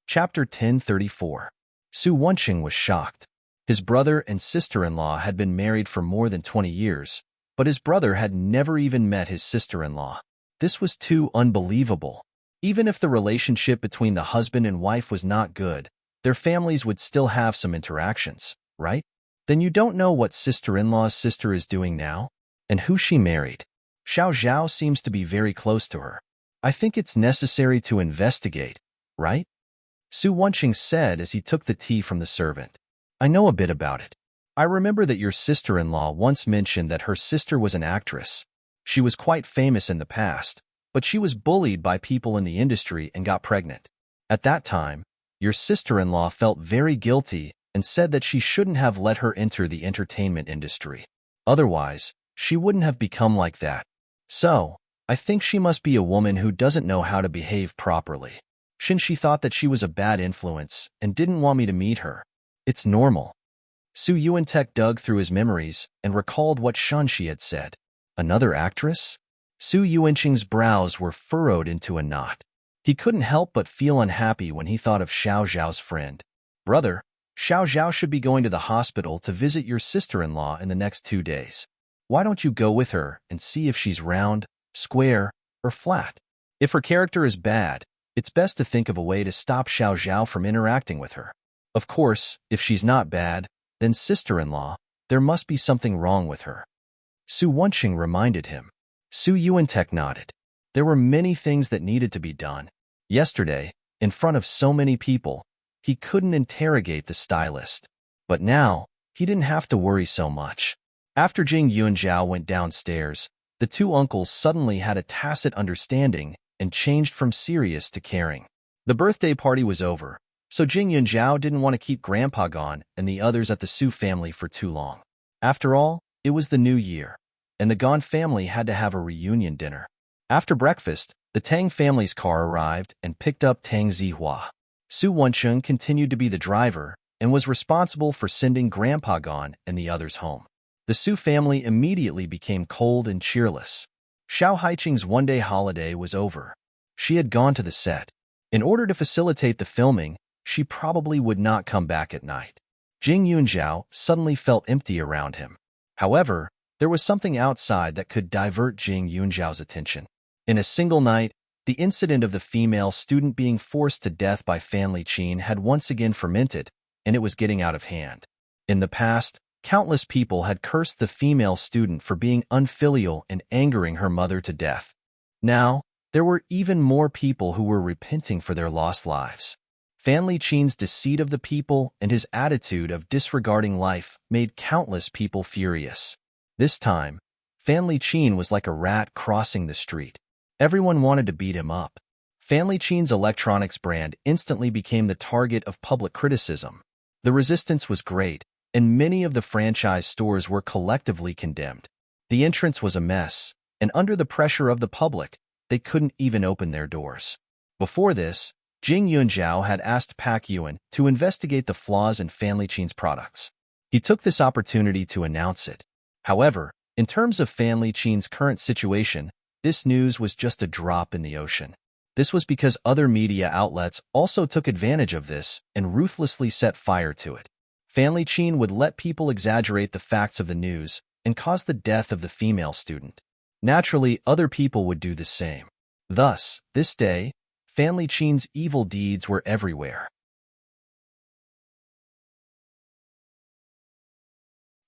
Chapter 1034. Su Wencheng was shocked. His brother and sister-in-law had been married for more than 20 years, but his brother had never even met his sister-in-law. This was too unbelievable. Even if the relationship between the husband and wife was not good, their families would still have some interactions, right? Then you don't know what sister-in-law's sister is doing now? And who she married? Xiao Zhao seems to be very close to her. I think it's necessary to investigate, right? Su Wencheng said as he took the tea from the servant. I know a bit about it. I remember that your sister-in-law once mentioned that her sister was an actress. She was quite famous in the past, but she was bullied by people in the industry and got pregnant. At that time, your sister-in-law felt very guilty and said that she shouldn't have let her enter the entertainment industry. Otherwise, she wouldn't have become like that. So, I think she must be a woman who doesn't know how to behave properly. She thought that she was a bad influence and didn't want me to meet her. It's normal. Su Yuantek dug through his memories and recalled what Shi had said. Another actress? Su Yuanqing's brows were furrowed into a knot. He couldn't help but feel unhappy when he thought of Xiao Zhao's friend. Brother, Xiao Zhao should be going to the hospital to visit your sister-in-law in the next 2 days. Why don't you go with her and see if she's round, square, or flat? If her character is bad, it's best to think of a way to stop Xiao Zhao from interacting with her. Of course, if she's not bad, then sister-in-law, there must be something wrong with her. Su Wenqing reminded him. Su Yuantek nodded. There were many things that needed to be done. Yesterday, in front of so many people, he couldn't interrogate the stylist. But now, he didn't have to worry so much. After Jing Yunjiao went downstairs, the two uncles suddenly had a tacit understanding and changed from serious to caring. The birthday party was over, so Jing Yunjiao didn't want to keep Grandpa gone and the others at the Su family for too long. After all, it was the new year, and the Gone family had to have a reunion dinner. After breakfast, the Tang family's car arrived and picked up Tang Zihua. Su Wenqing continued to be the driver and was responsible for sending Grandpa Gone and the others home. The Su family immediately became cold and cheerless. Xiao Haiqing's one-day holiday was over. She had gone to the set. In order to facilitate the filming, she probably would not come back at night. Jing Yunjiao suddenly felt empty around him. However, there was something outside that could divert Jing Yunjiao's attention. In a single night, the incident of the female student being forced to death by Fan Liqin had once again fermented, and it was getting out of hand. In the past, countless people had cursed the female student for being unfilial and angering her mother to death. Now, there were even more people who were repenting for their lost lives. Fan Liqin's deceit of the people and his attitude of disregarding life made countless people furious. This time, Fan Liqin was like a rat crossing the street. Everyone wanted to beat him up. Fan Liqin's electronics brand instantly became the target of public criticism. The resistance was great, and many of the franchise stores were collectively condemned. The entrance was a mess, and under the pressure of the public, they couldn't even open their doors. Before this, Jing Yunjiao had asked Pak Yuan to investigate the flaws in Fan Liqin's products. He took this opportunity to announce it. However, in terms of Fan Liqin's current situation, this news was just a drop in the ocean. This was because other media outlets also took advantage of this and ruthlessly set fire to it. Fan Liqin would let people exaggerate the facts of the news and cause the death of the female student. Naturally, other people would do the same. Thus, this day, Fan Liqin's evil deeds were everywhere.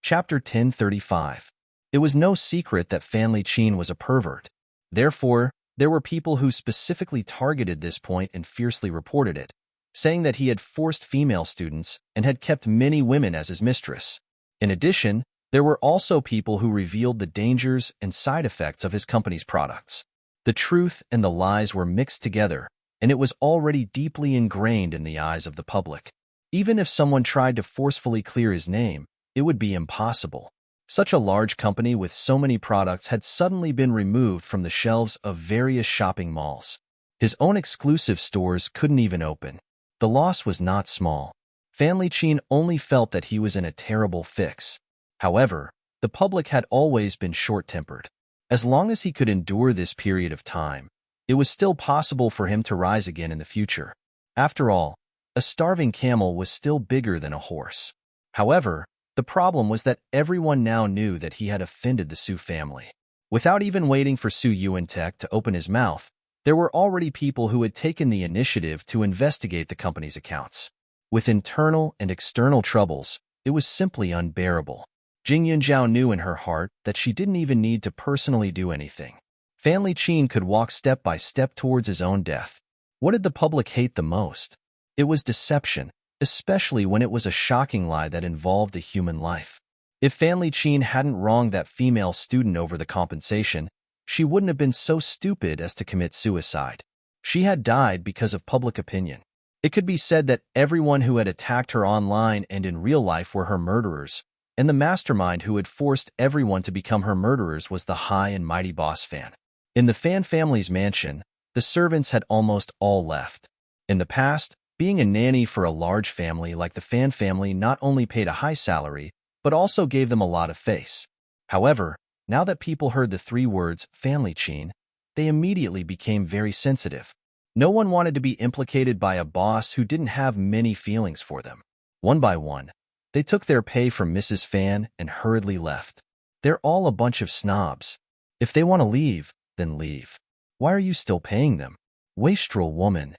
Chapter 1035. It was no secret that Fan Liqin was a pervert. Therefore, there were people who specifically targeted this point and fiercely reported it, saying that he had forced female students and had kept many women as his mistress. In addition, there were also people who revealed the dangers and side effects of his company's products. The truth and the lies were mixed together, and it was already deeply ingrained in the eyes of the public. Even if someone tried to forcefully clear his name, it would be impossible. Such a large company with so many products had suddenly been removed from the shelves of various shopping malls. His own exclusive stores couldn't even open. The loss was not small. Fan Liqin only felt that he was in a terrible fix. However, the public had always been short-tempered. As long as he could endure this period of time, it was still possible for him to rise again in the future. After all, a starving camel was still bigger than a horse. However, the problem was that everyone now knew that he had offended the Su family. Without even waiting for Su Yuantek to open his mouth, there were already people who had taken the initiative to investigate the company's accounts. With internal and external troubles, it was simply unbearable. Jing Yunjiao knew in her heart that she didn't even need to personally do anything. Fan Liqin could walk step by step towards his own death. What did the public hate the most? It was deception, especially when it was a shocking lie that involved a human life. If Fan Liqin hadn't wronged that female student over the compensation, she wouldn't have been so stupid as to commit suicide. She had died because of public opinion. It could be said that everyone who had attacked her online and in real life were her murderers, and the mastermind who had forced everyone to become her murderers was the high and mighty boss Fan. In the Fan family's mansion, the servants had almost all left. In the past, being a nanny for a large family like the Fan family not only paid a high salary, but also gave them a lot of face. However, now that people heard the 3 words, family Chin, they immediately became very sensitive. No one wanted to be implicated by a boss who didn't have many feelings for them. One by one, they took their pay from Mrs. Fan and hurriedly left. They're all a bunch of snobs. If they want to leave, then leave. Why are you still paying them? Wastrel woman.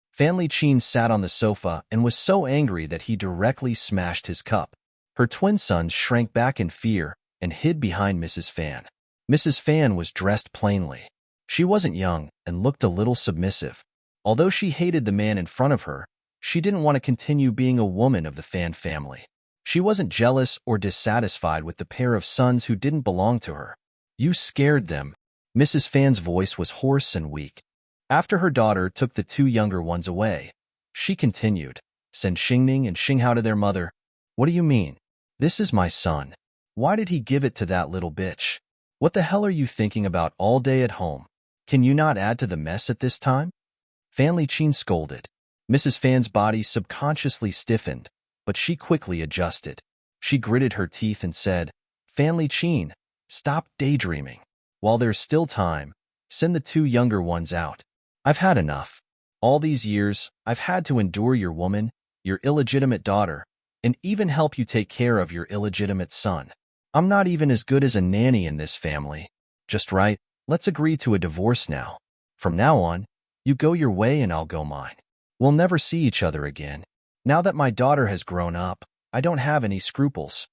Family Chin sat on the sofa and was so angry that he directly smashed his cup. Her twin sons shrank back in fear and hid behind Mrs. Fan. Mrs. Fan was dressed plainly. She wasn't young and looked a little submissive. Although she hated the man in front of her, she didn't want to continue being a woman of the Fan family. She wasn't jealous or dissatisfied with the pair of sons who didn't belong to her. You scared them. Mrs. Fan's voice was hoarse and weak. After her daughter took the 2 younger ones away, she continued, send Xingning and Xinghao to their mother. What do you mean? This is my son. Why did he give it to that little bitch? What the hell are you thinking about all day at home? Can you not add to the mess at this time? Family Chin scolded. Mrs. Fan's body subconsciously stiffened, but she quickly adjusted. She gritted her teeth and said, Family Chin, stop daydreaming. While there's still time, send the 2 younger ones out. I've had enough. All these years, I've had to endure your woman, your illegitimate daughter, and even help you take care of your illegitimate son. I'm not even as good as a nanny in this family. Just right, let's agree to a divorce now. From now on, you go your way and I'll go mine. We'll never see each other again. Now that my daughter has grown up, I don't have any scruples.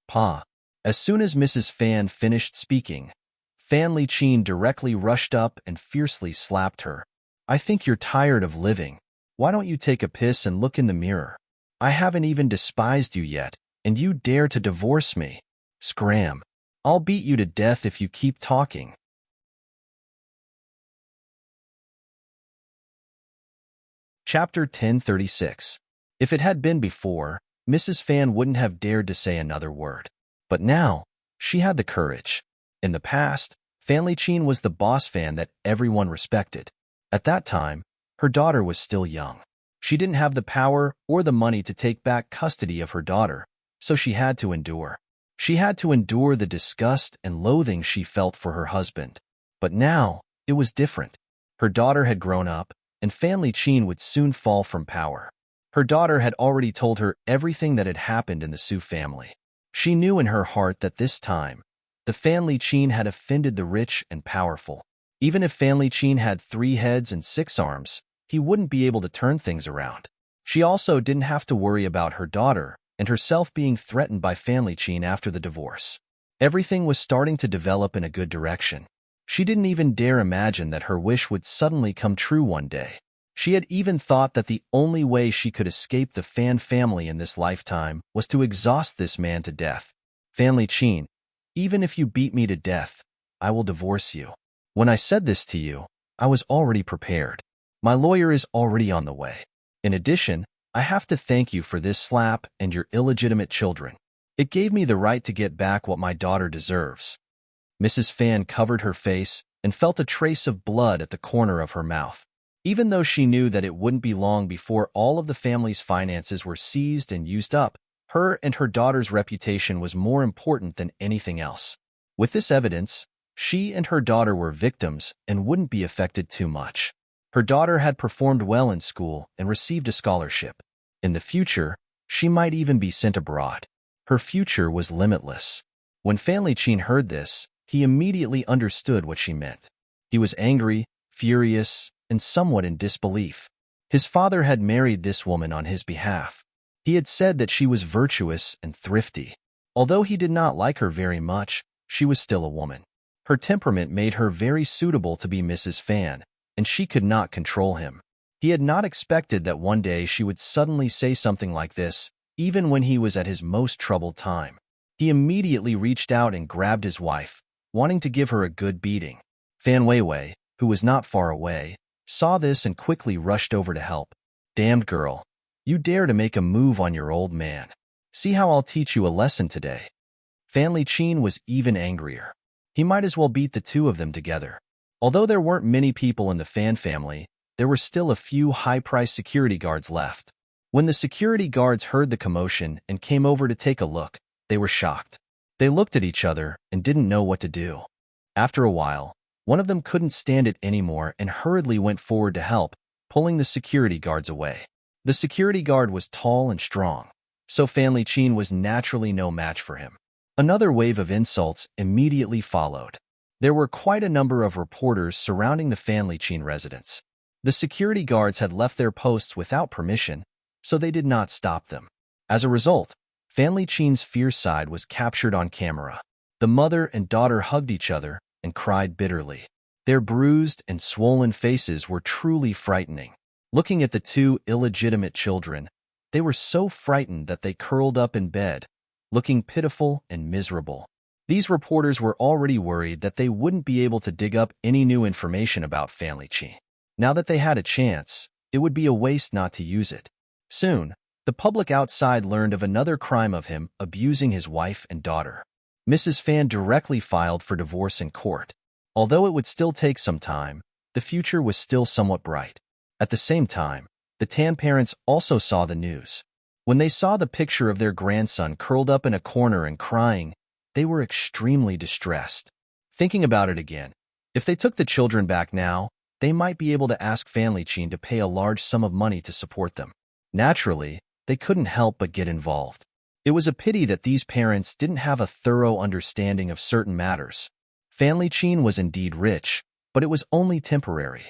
Pa. As soon as Mrs. Fan finished speaking, Family Chin directly rushed up and fiercely slapped her. I think you're tired of living. Why don't you take a piss and look in the mirror? I haven't even despised you yet, and you dare to divorce me. Scram. I'll beat you to death if you keep talking. Chapter 1036. If it had been before, Mrs. Fan wouldn't have dared to say another word. But now, she had the courage. In the past, Family Chin was the boss Fan that everyone respected. At that time, her daughter was still young. She didn't have the power or the money to take back custody of her daughter, so she had to endure. She had to endure the disgust and loathing she felt for her husband. But now, it was different. Her daughter had grown up, and Family Chin would soon fall from power. Her daughter had already told her everything that had happened in the Su family. She knew in her heart that this time, the Family Chin had offended the rich and powerful. Even if Family Chin had 3 heads and 6 arms, he wouldn't be able to turn things around. She also didn't have to worry about her daughter and herself being threatened by Family Chin after the divorce. Everything was starting to develop in a good direction. She didn't even dare imagine that her wish would suddenly come true one day. She had even thought that the only way she could escape the Fan family in this lifetime was to exhaust this man to death. Family Chin, even if you beat me to death, I will divorce you. When I said this to you, I was already prepared. My lawyer is already on the way. In addition, I have to thank you for this slap and your illegitimate children. It gave me the right to get back what my daughter deserves. Mrs. Fan covered her face and felt a trace of blood at the corner of her mouth. Even though she knew that it wouldn't be long before all of the family's finances were seized and used up, her and her daughter's reputation was more important than anything else. With this evidence, she and her daughter were victims and wouldn't be affected too much. Her daughter had performed well in school and received a scholarship. In the future, she might even be sent abroad. Her future was limitless. When Family Chin heard this, he immediately understood what she meant. He was angry, furious, and somewhat in disbelief. His father had married this woman on his behalf. He had said that she was virtuous and thrifty. Although he did not like her very much, she was still a woman. Her temperament made her very suitable to be Mrs. Fan, and she could not control him. He had not expected that one day she would suddenly say something like this, even when he was at his most troubled time. He immediately reached out and grabbed his wife, wanting to give her a good beating. Fan Weiwei, who was not far away, saw this and quickly rushed over to help. Damned girl, you dare to make a move on your old man. See how I'll teach you a lesson today." Fan Liqin was even angrier. He might as well beat the two of them together. Although there weren't many people in the Fan family, there were still a few high-priced security guards left. When the security guards heard the commotion and came over to take a look, they were shocked. They looked at each other and didn't know what to do. After a while, one of them couldn't stand it anymore and hurriedly went forward to help, pulling the security guards away. The security guard was tall and strong, so Fan Liqin was naturally no match for him. Another wave of insults immediately followed. There were quite a number of reporters surrounding the Fan Liqin residence. The security guards had left their posts without permission, so they did not stop them. As a result, Fan Liqin's fierce side was captured on camera. The mother and daughter hugged each other and cried bitterly. Their bruised and swollen faces were truly frightening. Looking at the two illegitimate children, they were so frightened that they curled up in bed, looking pitiful and miserable. These reporters were already worried that they wouldn't be able to dig up any new information about Fan Liqin. Now that they had a chance, it would be a waste not to use it. Soon, the public outside learned of another crime of him abusing his wife and daughter. Mrs. Fan directly filed for divorce in court. Although it would still take some time, the future was still somewhat bright. At the same time, the Tan parents also saw the news. When they saw the picture of their grandson curled up in a corner and crying, they were extremely distressed. Thinking about it again, if they took the children back now, they might be able to ask Fan Liqin to pay a large sum of money to support them. Naturally, they couldn't help but get involved. It was a pity that these parents didn't have a thorough understanding of certain matters. Fan Liqin was indeed rich, but it was only temporary.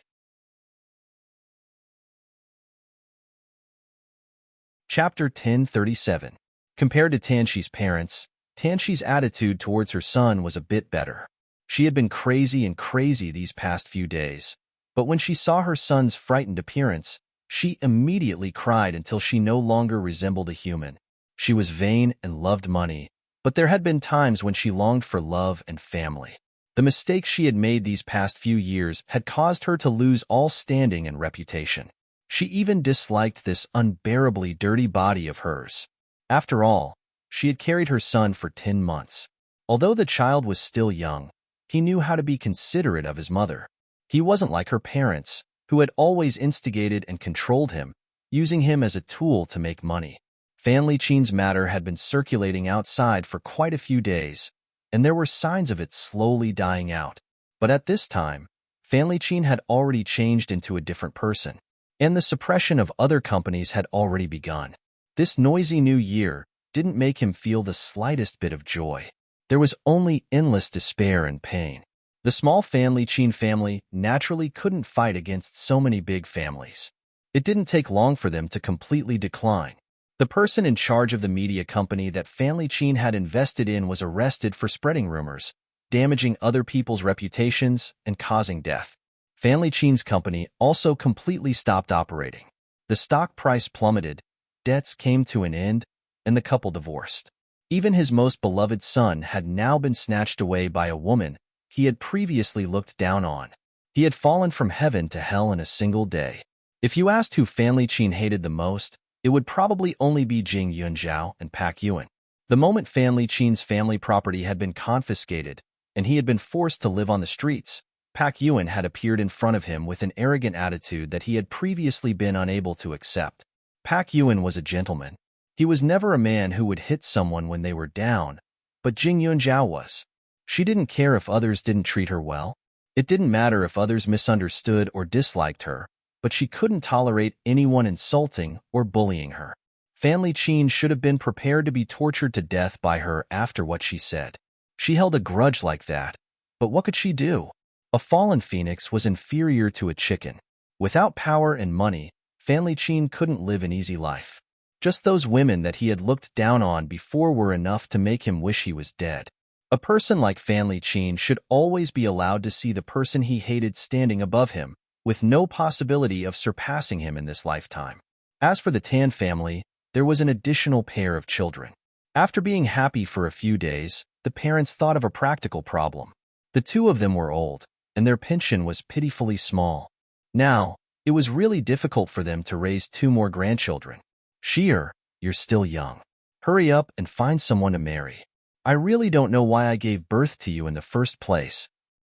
Chapter 1037. Compared to Tanxi's parents, Tanxi's attitude towards her son was a bit better. She had been crazy these past few days, but when she saw her son's frightened appearance, she immediately cried until she no longer resembled a human. She was vain and loved money, but there had been times when she longed for love and family. The mistakes she had made these past few years had caused her to lose all standing and reputation. She even disliked this unbearably dirty body of hers. After all, she had carried her son for 10 months. Although the child was still young, he knew how to be considerate of his mother. He wasn't like her parents, who had always instigated and controlled him, using him as a tool to make money. Fan Liqin's matter had been circulating outside for quite a few days, and there were signs of it slowly dying out. But at this time, Fan Liqin had already changed into a different person, and the suppression of other companies had already begun. This noisy new year didn't make him feel the slightest bit of joy. There was only endless despair and pain. The small Fan Liqin family naturally couldn't fight against so many big families. It didn't take long for them to completely decline. The person in charge of the media company that Fan Liqin had invested in was arrested for spreading rumors, damaging other people's reputations, and causing death. Fan Liqin's company also completely stopped operating. The stock price plummeted, debts came to an end, and the couple divorced. Even his most beloved son had now been snatched away by a woman he had previously looked down on. He had fallen from heaven to hell in a single day. If you asked who Fan Liqin hated the most, it would probably only be Jing Yunzhao and Pak Yuan. The moment Fan Liqin's family property had been confiscated and he had been forced to live on the streets, Pak Yuan had appeared in front of him with an arrogant attitude that he had previously been unable to accept. Pak Yuan was a gentleman. He was never a man who would hit someone when they were down, but Jing Yunzhao was. She didn't care if others didn't treat her well. It didn't matter if others misunderstood or disliked her, but she couldn't tolerate anyone insulting or bullying her. Fan Liqin should have been prepared to be tortured to death by her after what she said. She held a grudge like that, but what could she do? A fallen phoenix was inferior to a chicken. Without power and money, Fan Liqin couldn't live an easy life. Just those women that he had looked down on before were enough to make him wish he was dead. A person like Fan Liqin should always be allowed to see the person he hated standing above him, with no possibility of surpassing him in this lifetime. As for the Tan family, there was an additional pair of children. After being happy for a few days, the parents thought of a practical problem. The two of them were old, and their pension was pitifully small. Now, it was really difficult for them to raise 2 more grandchildren. Sheer, you're still young. Hurry up and find someone to marry. I really don't know why I gave birth to you in the first place.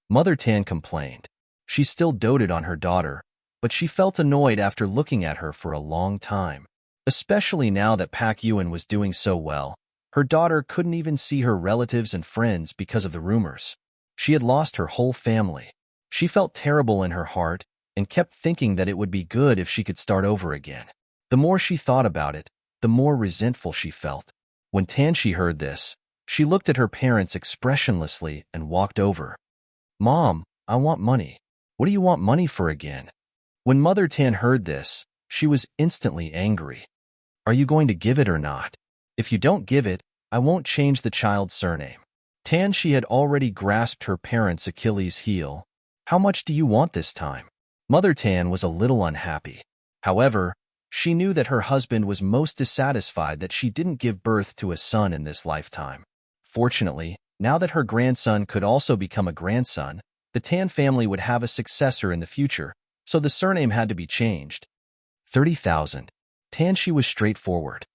Mother Tan complained. She still doted on her daughter, but she felt annoyed after looking at her for a long time. Especially now that Pak Yuen was doing so well, her daughter couldn't even see her relatives and friends because of the rumors. She had lost her whole family. She felt terrible in her heart and kept thinking that it would be good if she could start over again. The more she thought about it, the more resentful she felt. When Tanshi heard this, she looked at her parents expressionlessly and walked over. Mom, I want money. What do you want money for again? When Mother Tan heard this, she was instantly angry. Are you going to give it or not? If you don't give it, I won't change the child's surname. Tanshi had already grasped her parents' Achilles' heel. How much do you want this time? Mother Tan was a little unhappy. However, she knew that her husband was most dissatisfied that she didn't give birth to a son in this lifetime. Fortunately, now that her grandson could also become a grandson, the Tan family would have a successor in the future, so the surname had to be changed. 30,000. Tanshi was straightforward.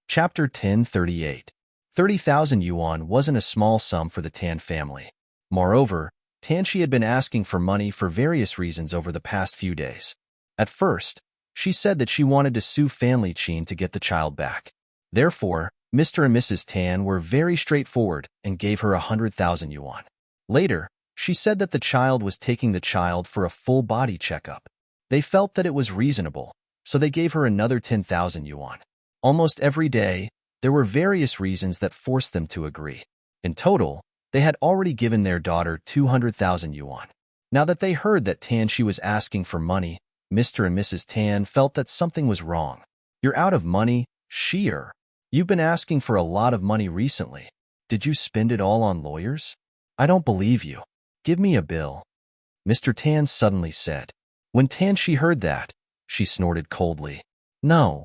Chapter 1038. 30,000 yuan wasn't a small sum for the Tan family. Moreover, Tanshi had been asking for money for various reasons over the past few days. At first, she said that she wanted to sue Family Qin to get the child back. Therefore, Mr. and Mrs. Tan were very straightforward and gave her 100,000 yuan. Later, she said that the child was taking the child for a full body checkup. They felt that it was reasonable, so they gave her another 10,000 yuan. Almost every day, there were various reasons that forced them to agree. In total, they had already given their daughter 200,000 yuan. Now that they heard that Tanshi was asking for money, Mr. and Mrs. Tan felt that something was wrong. You're out of money, sheer. You've been asking for a lot of money recently. Did you spend it all on lawyers? I don't believe you. Give me a bill. Mr. Tan suddenly said. When Tanshi heard that, she snorted coldly. No.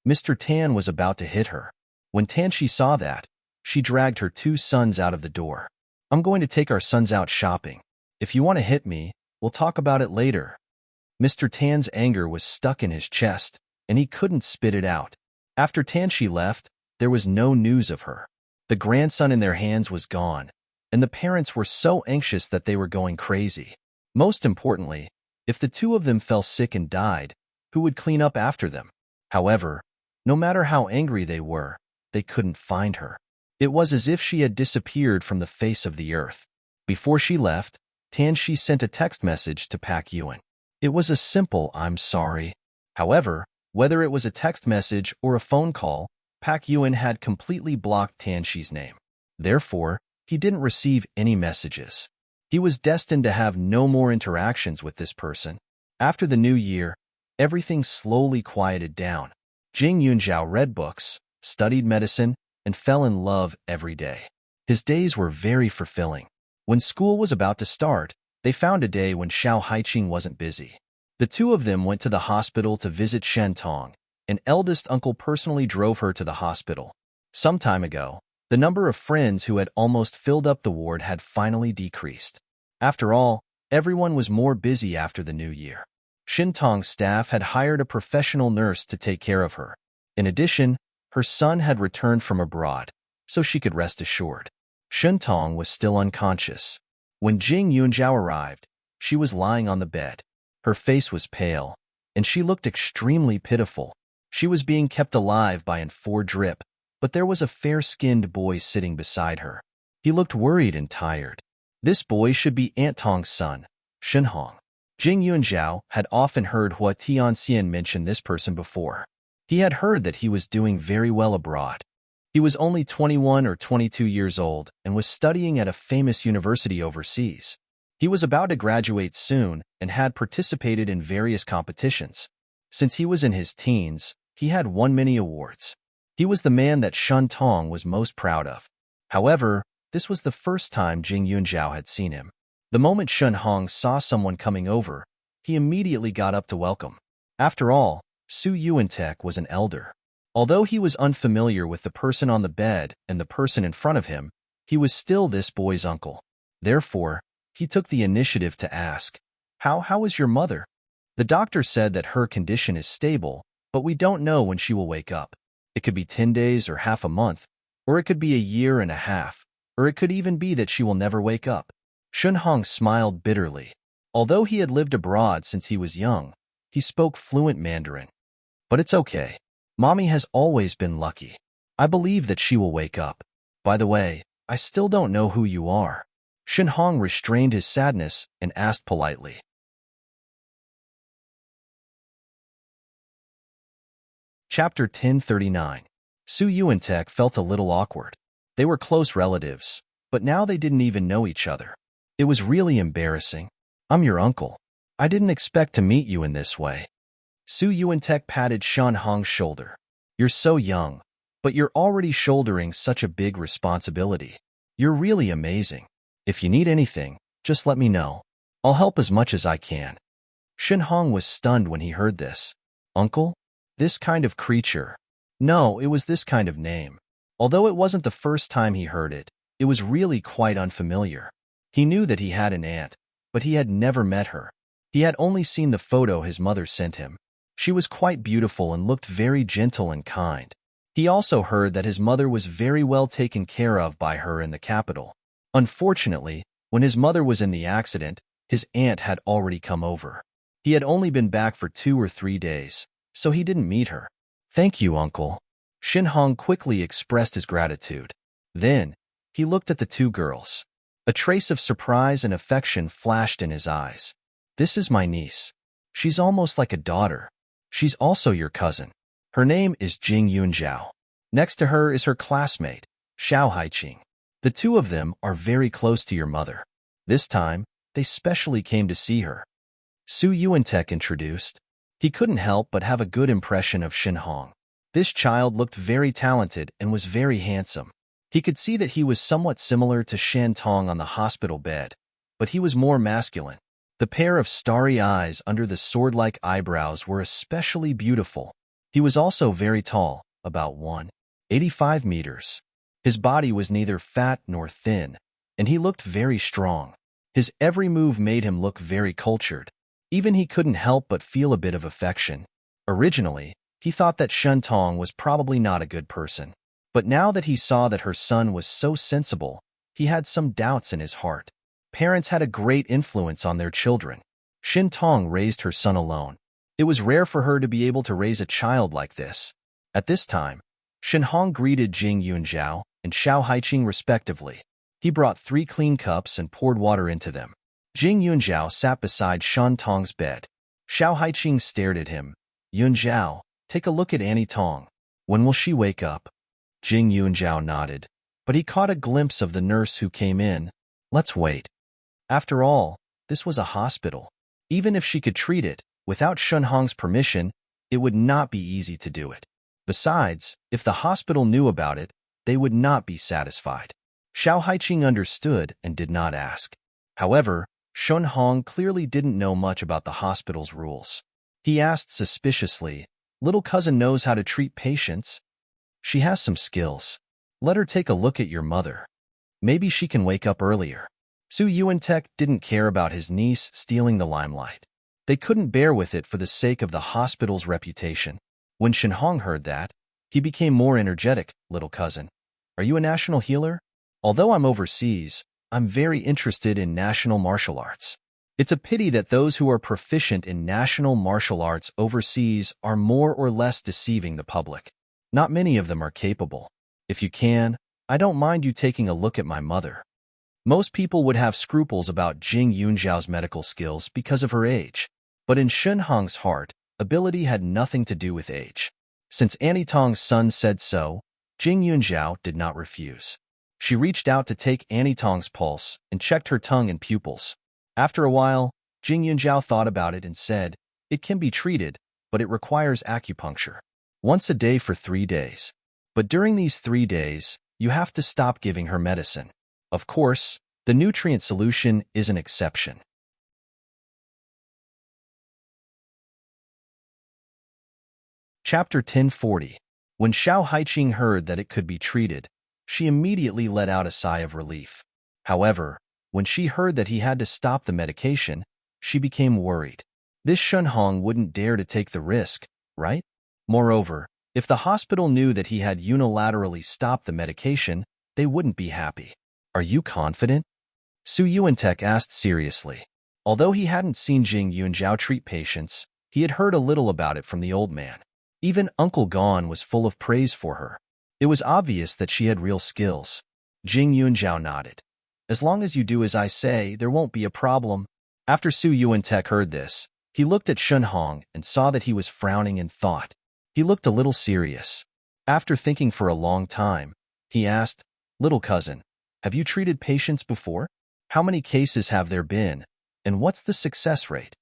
Mr. Tan was about to hit her. When Tanshi saw that, she dragged her two sons out of the door. I'm going to take our sons out shopping. If you want to hit me, we'll talk about it later. Mr. Tan's anger was stuck in his chest, and he couldn't spit it out. After Tanshi left, there was no news of her. The grandson in their hands was gone, and the parents were so anxious that they were going crazy. Most importantly, if the two of them fell sick and died, who would clean up after them? However, no matter how angry they were, they couldn't find her. It was as if she had disappeared from the face of the earth. Before she left, Tanshi sent a text message to Pak Yuen. It was a simple "I'm sorry." However, whether it was a text message or a phone call, Pak Yuen had completely blocked Tanshi's name. Therefore, he didn't receive any messages. He was destined to have no more interactions with this person. After the new year, everything slowly quieted down. Jing Yunzhao read books, studied medicine, and fell in love every day. His days were very fulfilling. When school was about to start, they found a day when Xiao Haiqing wasn't busy. The two of them went to the hospital to visit Shen Tong. An eldest uncle personally drove her to the hospital. Some time ago, the number of friends who had almost filled up the ward had finally decreased. After all, everyone was more busy after the new year. Shen Tong's staff had hired a professional nurse to take care of her. In addition, her son had returned from abroad, so she could rest assured. Shen Tong was still unconscious. When Jing Yunzhao arrived, she was lying on the bed. Her face was pale, and she looked extremely pitiful. She was being kept alive by an 4-drip, but there was a fair-skinned boy sitting beside her. He looked worried and tired. This boy should be Aunt Tong's son, Shen Hong. Jing Yunzhao had often heard Hua Tianxian mention this person before. He had heard that he was doing very well abroad. He was only 21 or 22 years old and was studying at a famous university overseas. He was about to graduate soon and had participated in various competitions. Since he was in his teens, he had won many awards. He was the man that Shen Tong was most proud of. However, this was the first time Jing Yunzhao had seen him. The moment Shen Hong saw someone coming over, he immediately got up to welcome. After all, Su Yuantek was an elder. Although he was unfamiliar with the person on the bed and the person in front of him, he was still this boy's uncle. Therefore, he took the initiative to ask, How is your mother? The doctor said that her condition is stable, but we don't know when she will wake up. It could be 10 days or half a month, or it could be a year and a half, or it could even be that she will never wake up. Shunhong smiled bitterly. Although he had lived abroad since he was young, he spoke fluent Mandarin. But it's okay. Mommy has always been lucky. I believe that she will wake up. By the way, I still don't know who you are. Shunhong restrained his sadness and asked politely. Chapter 1039. Su Yuantek felt a little awkward. They were close relatives, but now they didn't even know each other. It was really embarrassing. I'm your uncle. I didn't expect to meet you in this way. Su Yuantek patted Shunhong's shoulder. You're so young, but you're already shouldering such a big responsibility. You're really amazing. If you need anything, just let me know. I'll help as much as I can. Shunhong was stunned when he heard this. Uncle? This kind of creature. No, it was this kind of name. Although it wasn't the first time he heard it, it was really quite unfamiliar. He knew that he had an aunt, but he had never met her. He had only seen the photo his mother sent him. She was quite beautiful and looked very gentle and kind. He also heard that his mother was very well taken care of by her in the capital. Unfortunately, when his mother was in the accident, his aunt had already come over. He had only been back for 2 or 3 days, so he didn't meet her. Thank you, uncle. Shunhong quickly expressed his gratitude. Then, he looked at the two girls. A trace of surprise and affection flashed in his eyes. This is my niece. She's almost like a daughter. She's also your cousin. Her name is Jing Yunjiao. Next to her is her classmate, Xiao Haiqing. The two of them are very close to your mother. This time, they specially came to see her. Su Yuantek introduced. He couldn't help but have a good impression of Shunhong. This child looked very talented and was very handsome. He could see that he was somewhat similar to Shan Tong on the hospital bed, but he was more masculine. The pair of starry eyes under the sword-like eyebrows were especially beautiful. He was also very tall, about 185 meters. His body was neither fat nor thin, and he looked very strong. His every move made him look very cultured. Even he couldn't help but feel a bit of affection. Originally, he thought that Shan Tong was probably not a good person. But now that he saw that her son was so sensible, he had some doubts in his heart. Parents had a great influence on their children. Shan Tong raised her son alone. It was rare for her to be able to raise a child like this. At this time, Shunhong greeted Jing Yunjiao and Xiao Haiqing respectively. He brought 3 clean cups and poured water into them. Jing Yunjiao sat beside Shan Tong's bed. Xiao Haiqing stared at him. Yunjiao, take a look at Annie Tong. When will she wake up? Jing Yunjiao nodded, but he caught a glimpse of the nurse who came in. Let's wait. After all, this was a hospital. Even if she could treat it, without Shunhong's permission, it would not be easy to do it. Besides, if the hospital knew about it, they would not be satisfied. Xiao Haiqing understood and did not ask. However, Shunhong clearly didn't know much about the hospital's rules. He asked suspiciously, "Little cousin knows how to treat patients? She has some skills. Let her take a look at your mother. Maybe she can wake up earlier." Su Yuantek didn't care about his niece stealing the limelight. They couldn't bear with it for the sake of the hospital's reputation. When Shunhong heard that, he became more energetic. "Little cousin, are you a national healer? Although I'm overseas, I'm very interested in national martial arts. It's a pity that those who are proficient in national martial arts overseas are more or less deceiving the public. Not many of them are capable. If you can, I don't mind you taking a look at my mother." Most people would have scruples about Jing Yunjiao's medical skills because of her age. But in Shunhong's heart, ability had nothing to do with age. Since Annie Tong's son said so, Jing Yunjiao did not refuse. She reached out to take Annie Tong's pulse and checked her tongue and pupils. After a while, Jing Yunjiao thought about it and said, "It can be treated, but it requires acupuncture. Once a day for 3 days. But during these 3 days, you have to stop giving her medicine. Of course, the nutrient solution is an exception." Chapter 1040. When Xiao Haiqing heard that it could be treated, she immediately let out a sigh of relief. However, when she heard that he had to stop the medication, she became worried. This Shun Hong wouldn't dare to take the risk, right? Moreover, if the hospital knew that he had unilaterally stopped the medication, they wouldn't be happy. Are you confident? Su Yuantek asked seriously. Although he hadn't seen Jing Yunjiao treat patients, he had heard a little about it from the old man. Even Uncle Gon was full of praise for her. It was obvious that she had real skills. Jing Yunjiao nodded. As long as you do as I say, there won't be a problem. After Su Yuantek heard this, he looked at Shun Hong and saw that he was frowning in thought. He looked a little serious. After thinking for a long time, he asked, "Little cousin, have you treated patients before? How many cases have there been, and what's the success rate?"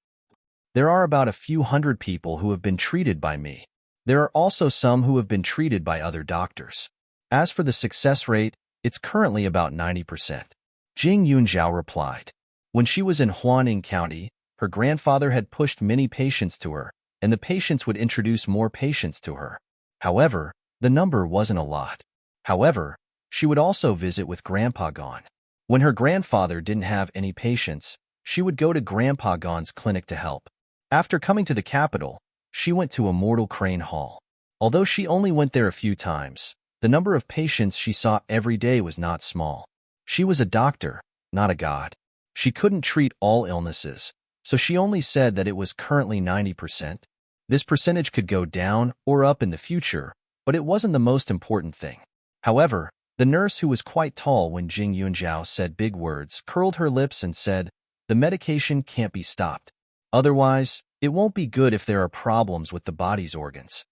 "There are about a few hundred people who have been treated by me. There are also some who have been treated by other doctors. As for the success rate, it's currently about 90%. Jing Yunjiao replied. When she was in Huaning County, her grandfather had pushed many patients to her, and the patients would introduce more patients to her. However, the number wasn't a lot. However, she would also visit with Grandpa Gon. When her grandfather didn't have any patients, she would go to Grandpa Gon's clinic to help. After coming to the capital, she went to Immortal Crane Hall. Although she only went there a few times, the number of patients she saw every day was not small. She was a doctor, not a god. She couldn't treat all illnesses, so she only said that it was currently 90%. This percentage could go down or up in the future, but it wasn't the most important thing. However, the nurse, who was quite tall when Jing Yunjiao said big words, curled her lips and said, "The medication can't be stopped. Otherwise, it won't be good if there are problems with the body's organs."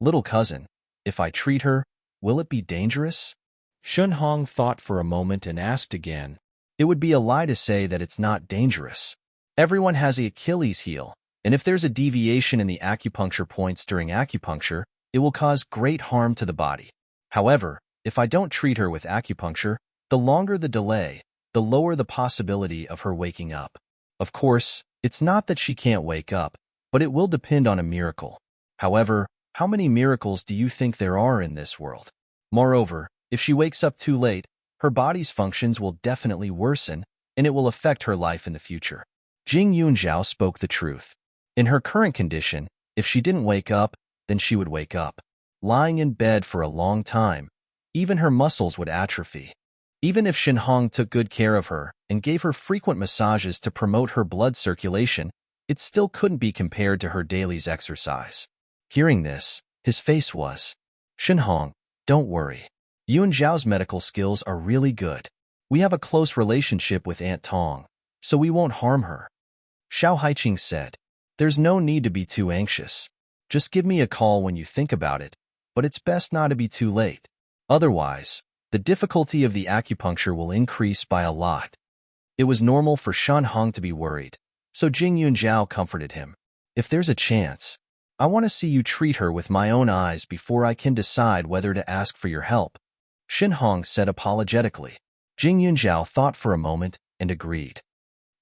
"Little cousin, if I treat her, will it be dangerous?" Shun Hong thought for a moment and asked again. "It would be a lie to say that it's not dangerous. Everyone has the Achilles heel, and if there's a deviation in the acupuncture points during acupuncture, it will cause great harm to the body. However, if I don't treat her with acupuncture, the longer the delay, the lower the possibility of her waking up. Of course, it's not that she can't wake up, but it will depend on a miracle. However, how many miracles do you think there are in this world? Moreover, if she wakes up too late, her body's functions will definitely worsen, and it will affect her life in the future." Jing Yunjiao spoke the truth. In her current condition, if she didn't wake up, then she would wake up, lying in bed for a long time. Even her muscles would atrophy. Even if Shun Hong took good care of her and gave her frequent massages to promote her blood circulation, it still couldn't be compared to her daily exercise. Hearing this, his face was, "Shun Hong, don't worry. Yun Zhao's medical skills are really good. We have a close relationship with Aunt Tong, so we won't harm her." Xiao Haiqing said, "There's no need to be too anxious. Just give me a call when you think about it, but it's best not to be too late. Otherwise, the difficulty of the acupuncture will increase by a lot." It was normal for Shun Hong to be worried, so Jing Yunjiao comforted him. "If there's a chance, I want to see you treat her with my own eyes before I can decide whether to ask for your help," Shun Hong said apologetically. Jing Yunjiao thought for a moment and agreed.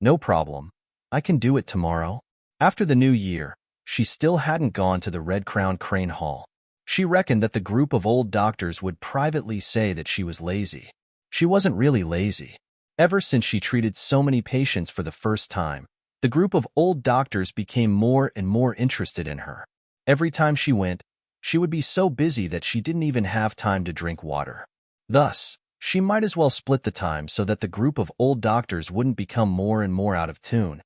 "No problem. I can do it tomorrow." After the new year, she still hadn't gone to the Red Crown Crane Hall. She reckoned that the group of old doctors would privately say that she was lazy. She wasn't really lazy. Ever since she treated so many patients for the first time, the group of old doctors became more and more interested in her. Every time she went, she would be so busy that she didn't even have time to drink water. Thus, she might as well split the time so that the group of old doctors wouldn't become more and more out of tune.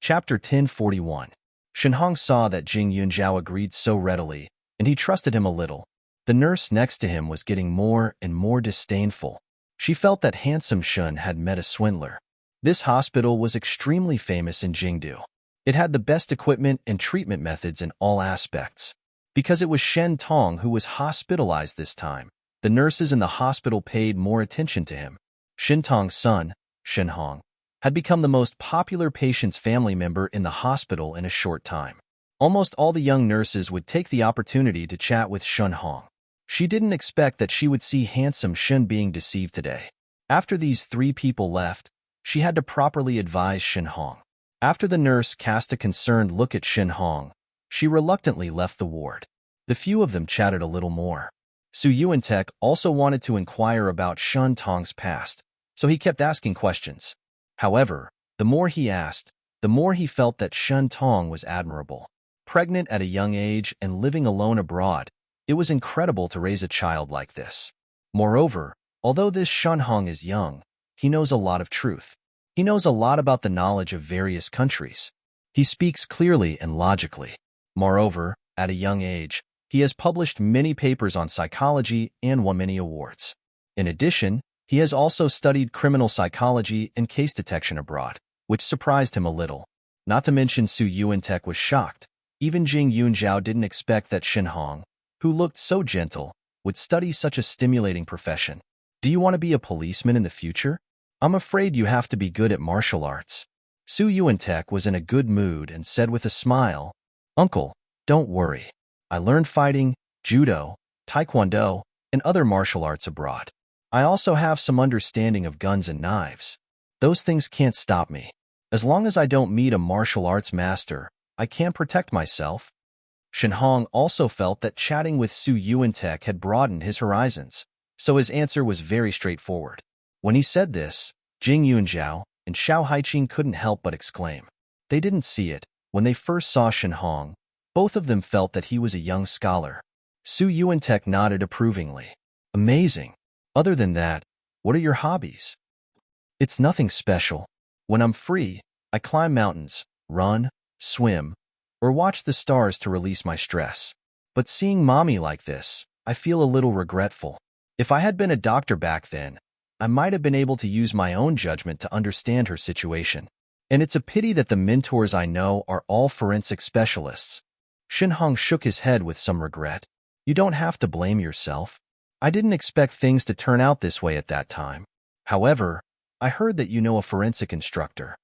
Chapter 1041. Shun Hong saw that Jing Yunjiao agreed so readily, and he trusted him a little. The nurse next to him was getting more and more disdainful. She felt that handsome Shun had met a swindler. This hospital was extremely famous in Jingdu. It had the best equipment and treatment methods in all aspects. Because it was Shen Tong who was hospitalized this time, the nurses in the hospital paid more attention to him. Shen Tong's son, Shun Hong, had become the most popular patient's family member in the hospital in a short time. Almost all the young nurses would take the opportunity to chat with Shun Hong. She didn't expect that she would see handsome Shun being deceived today. After these three people left, she had to properly advise Shun Hong. After the nurse cast a concerned look at Shun Hong, she reluctantly left the ward. The few of them chatted a little more. Su Yuantek also wanted to inquire about Shun Tong's past, so he kept asking questions. However, the more he asked, the more he felt that Shen Tong was admirable. Pregnant at a young age and living alone abroad, it was incredible to raise a child like this. Moreover, although this Shen Hong is young, he knows a lot of truth. He knows a lot about the knowledge of various countries. He speaks clearly and logically. Moreover, at a young age, he has published many papers on psychology and won many awards. In addition, he has also studied criminal psychology and case detection abroad, which surprised him a little. Not to mention Su Yuantek was shocked. Even Jing Yunzhao didn't expect that Shen Hong, who looked so gentle, would study such a stimulating profession. Do you want to be a policeman in the future? I'm afraid you have to be good at martial arts. Su Yuantek was in a good mood and said with a smile, Uncle, don't worry. I learned fighting, judo, taekwondo, and other martial arts abroad. I also have some understanding of guns and knives. Those things can't stop me. As long as I don't meet a martial arts master, I can't protect myself. Shen Hong also felt that chatting with Su Yuantek had broadened his horizons, so his answer was very straightforward. When he said this, Jing Yunzhao and Xiao Haiqing couldn't help but exclaim. They didn't see it. When they first saw Shen Hong, both of them felt that he was a young scholar. Su Yuantek nodded approvingly. Amazing. Other than that, what are your hobbies? It's nothing special. When I'm free, I climb mountains, run, swim, or watch the stars to release my stress. But seeing mommy like this, I feel a little regretful. If I had been a doctor back then, I might have been able to use my own judgment to understand her situation. And it's a pity that the mentors I know are all forensic specialists. Shen Hong shook his head with some regret. You don't have to blame yourself. I didn't expect things to turn out this way at that time. However, I heard that you know a forensic instructor.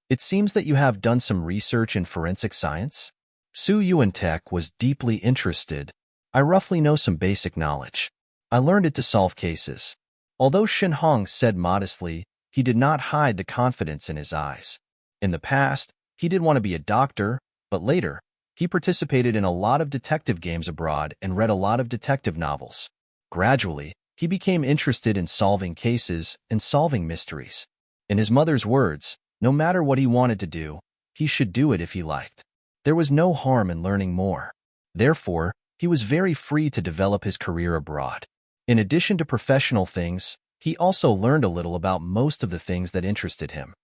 It seems that you have done some research in forensic science? Su Yuantek was deeply interested. I roughly know some basic knowledge. I learned it to solve cases. Although Shen Hong said modestly, he did not hide the confidence in his eyes. In the past, he did want to be a doctor, but later, he participated in a lot of detective games abroad and read a lot of detective novels. Gradually, he became interested in solving cases and solving mysteries. In his mother's words, no matter what he wanted to do, he should do it if he liked. There was no harm in learning more. Therefore, he was very free to develop his career abroad. In addition to professional things, he also learned a little about most of the things that interested him.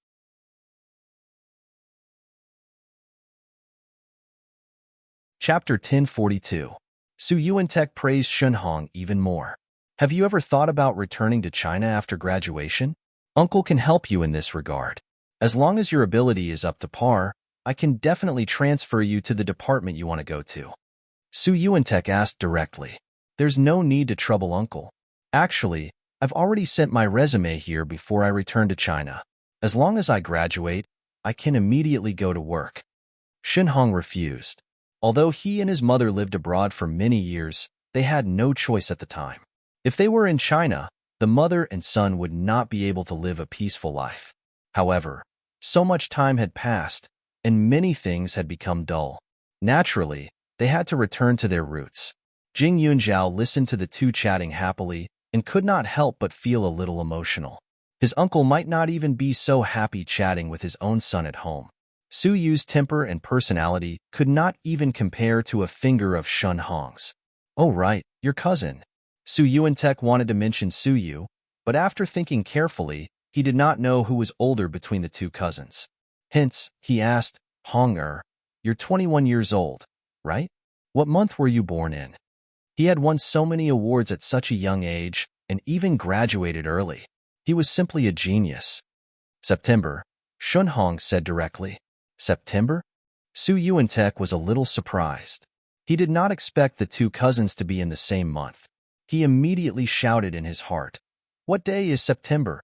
Chapter 1042. Su Yuantek praised Shen Hong even more. Have you ever thought about returning to China after graduation? Uncle can help you in this regard. As long as your ability is up to par, I can definitely transfer you to the department you want to go to. Su Yuantek asked directly. There's no need to trouble Uncle. Actually, I've already sent my resume here before I return to China. As long as I graduate, I can immediately go to work. Shen Hong refused. Although he and his mother lived abroad for many years, they had no choice at the time. If they were in China, the mother and son would not be able to live a peaceful life. However, so much time had passed, and many things had become dull. Naturally, they had to return to their roots. Jing Yunzhao listened to the two chatting happily and could not help but feel a little emotional. His uncle might not even be so happy chatting with his own son at home. Su Yu's temper and personality could not even compare to a finger of Shen Hong's. Oh right, your cousin. Su Yuantek wanted to mention Su Yu, but after thinking carefully, he did not know who was older between the two cousins. Hence, he asked, Hong you're 21 years old, right? What month were you born in? He had won so many awards at such a young age and even graduated early. He was simply a genius. September, Shen Hong said directly. September? Su Yuantek was a little surprised. He did not expect the two cousins to be in the same month. He immediately shouted in his heart, What day is September?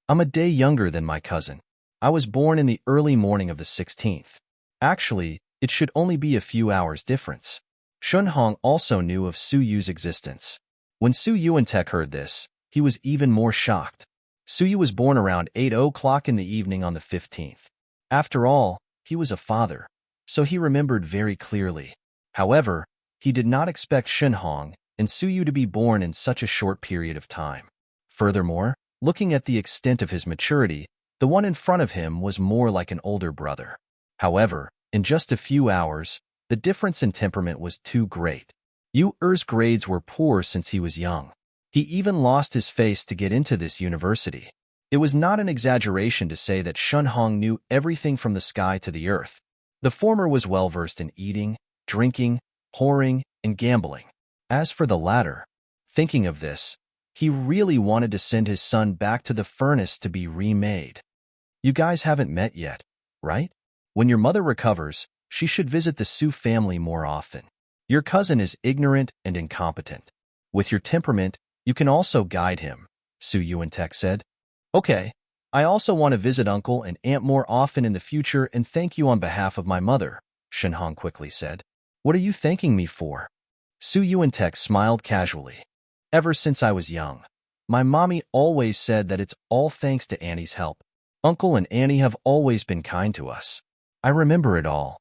I'm a day younger than my cousin. I was born in the early morning of the 16th. Actually, it should only be a few hours difference. Shen Hong also knew of Su Yu's existence. When Su Yuantek heard this, he was even more shocked. Su Yu was born around 8 o'clock in the evening on the 15th. After all, he was a father, so he remembered very clearly. However, he did not expect Shen Hong and Su Yu to be born in such a short period of time. Furthermore, Looking at the extent of his maturity, the one in front of him was more like an older brother. However, in just a few hours, the difference in temperament was too great. Yu's grades were poor since he was young. He even lost his face to get into this university. It was not an exaggeration to say that Shunhong knew everything from the sky to the earth. The former was well-versed in eating, drinking, whoring, and gambling. As for the latter, thinking of this, he really wanted to send his son back to the furnace to be remade. You guys haven't met yet, right? When your mother recovers, she should visit the Su family more often. Your cousin is ignorant and incompetent. With your temperament, you can also guide him, Su Yuantek said. Okay, I also want to visit uncle and aunt more often in the future and thank you on behalf of my mother, Shenhong quickly said. What are you thanking me for? Su Yuantek smiled casually. Ever since I was young, my mommy always said that it's all thanks to Annie's help. Uncle and Annie have always been kind to us. I remember it all.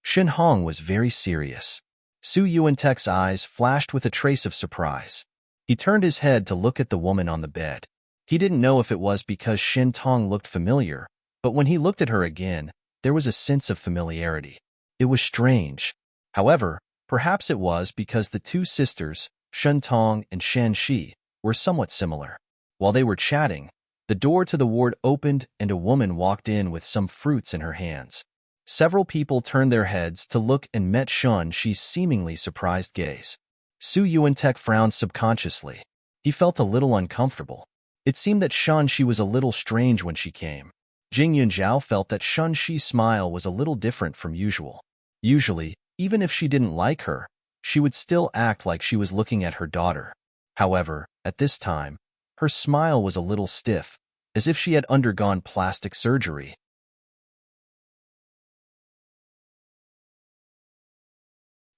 Shenhong was very serious. Su Yuantek's eyes flashed with a trace of surprise. He turned his head to look at the woman on the bed. He didn't know if it was because Shen Tong looked familiar, but when he looked at her again, there was a sense of familiarity. It was strange. However, perhaps it was because the two sisters, Shen Tong and Shan Shi, were somewhat similar. While they were chatting, the door to the ward opened and a woman walked in with some fruits in her hands. Several people turned their heads to look and met Shan Shi's seemingly surprised gaze. Su Yuantek frowned subconsciously. He felt a little uncomfortable. It seemed that Shan Shi was a little strange when she came. Jing Yunjiao felt that Shan Shi's smile was a little different from usual. Usually, even if she didn't like her, she would still act like she was looking at her daughter. However, at this time, her smile was a little stiff, as if she had undergone plastic surgery.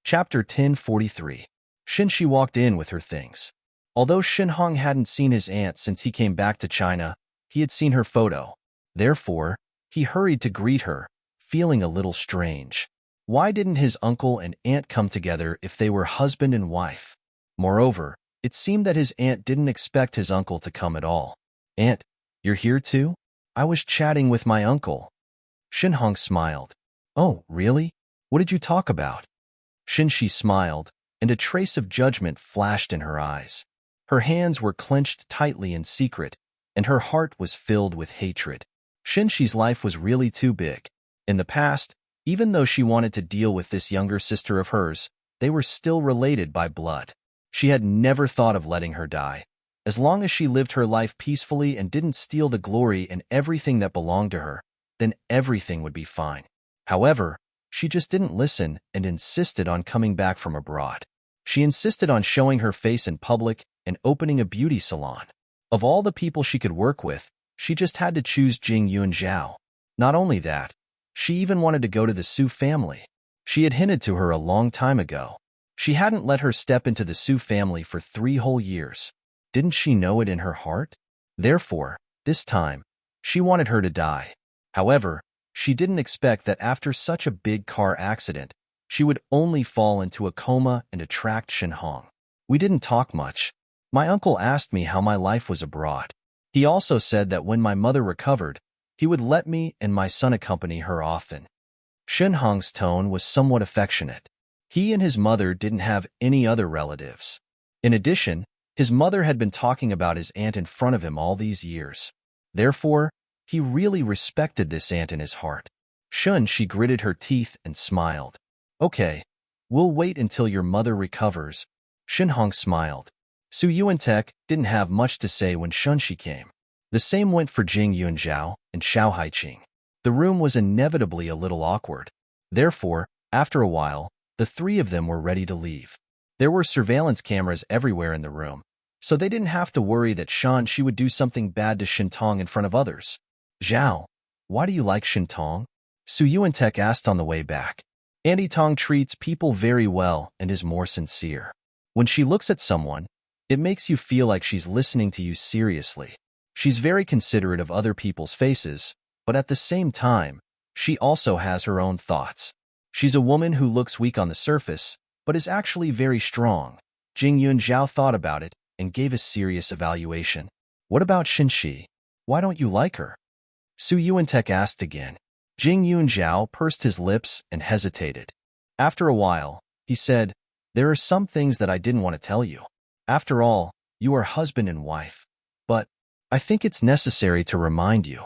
Chapter 1043. Shinshi walked in with her things. Although Shenhong hadn't seen his aunt since he came back to China, he had seen her photo. Therefore, he hurried to greet her, feeling a little strange. Why didn't his uncle and aunt come together if they were husband and wife? Moreover, it seemed that his aunt didn't expect his uncle to come at all. Aunt, you're here too? I was chatting with my uncle. Shenhong smiled. Oh, really? What did you talk about? Shinshi smiled, and a trace of judgment flashed in her eyes. Her hands were clenched tightly in secret, and her heart was filled with hatred. Shinshi's life was really too big. In the past, even though she wanted to deal with this younger sister of hers, they were still related by blood. She had never thought of letting her die. As long as she lived her life peacefully and didn't steal the glory and everything that belonged to her, then everything would be fine. However, she just didn't listen and insisted on coming back from abroad. She insisted on showing her face in public and opening a beauty salon. Of all the people she could work with, she just had to choose Jing Yunjiao. Not only that, she even wanted to go to the Su family. She had hinted to her a long time ago. She hadn't let her step into the Su family for 3 whole years. Didn't she know it in her heart? Therefore, this time, she wanted her to die. However, she didn't expect that after such a big car accident, she would only fall into a coma and attract Shenhong. We didn't talk much. My uncle asked me how my life was abroad. He also said that when my mother recovered, he would let me and my son accompany her often. Shenhong's tone was somewhat affectionate. He and his mother didn't have any other relatives. In addition, his mother had been talking about his aunt in front of him all these years. Therefore, he really respected this aunt in his heart. She gritted her teeth and smiled. Okay, we'll wait until your mother recovers. Shenhong smiled. Su Yuantek didn't have much to say when Shunshi came. The same went for Jing Yunjiao and Xiao Haiqing. The room was inevitably a little awkward. Therefore, after a while, the 3 of them were ready to leave. There were surveillance cameras everywhere in the room, so they didn't have to worry that Shi would do something bad to Shintong in front of others. Zhao, why do you like Shintong? Su Yuantek asked on the way back. Auntie Tong treats people very well and is more sincere. When she looks at someone, it makes you feel like she's listening to you seriously. She's very considerate of other people's faces, but at the same time, she also has her own thoughts. She's a woman who looks weak on the surface, but is actually very strong. Jing Yunjiao thought about it and gave a serious evaluation. What about Shinshi? Why don't you like her? Su Yuantek asked again. Jing Yunzhao pursed his lips and hesitated. After a while, he said, there are some things that I didn't want to tell you. After all, you are husband and wife. But I think it's necessary to remind you.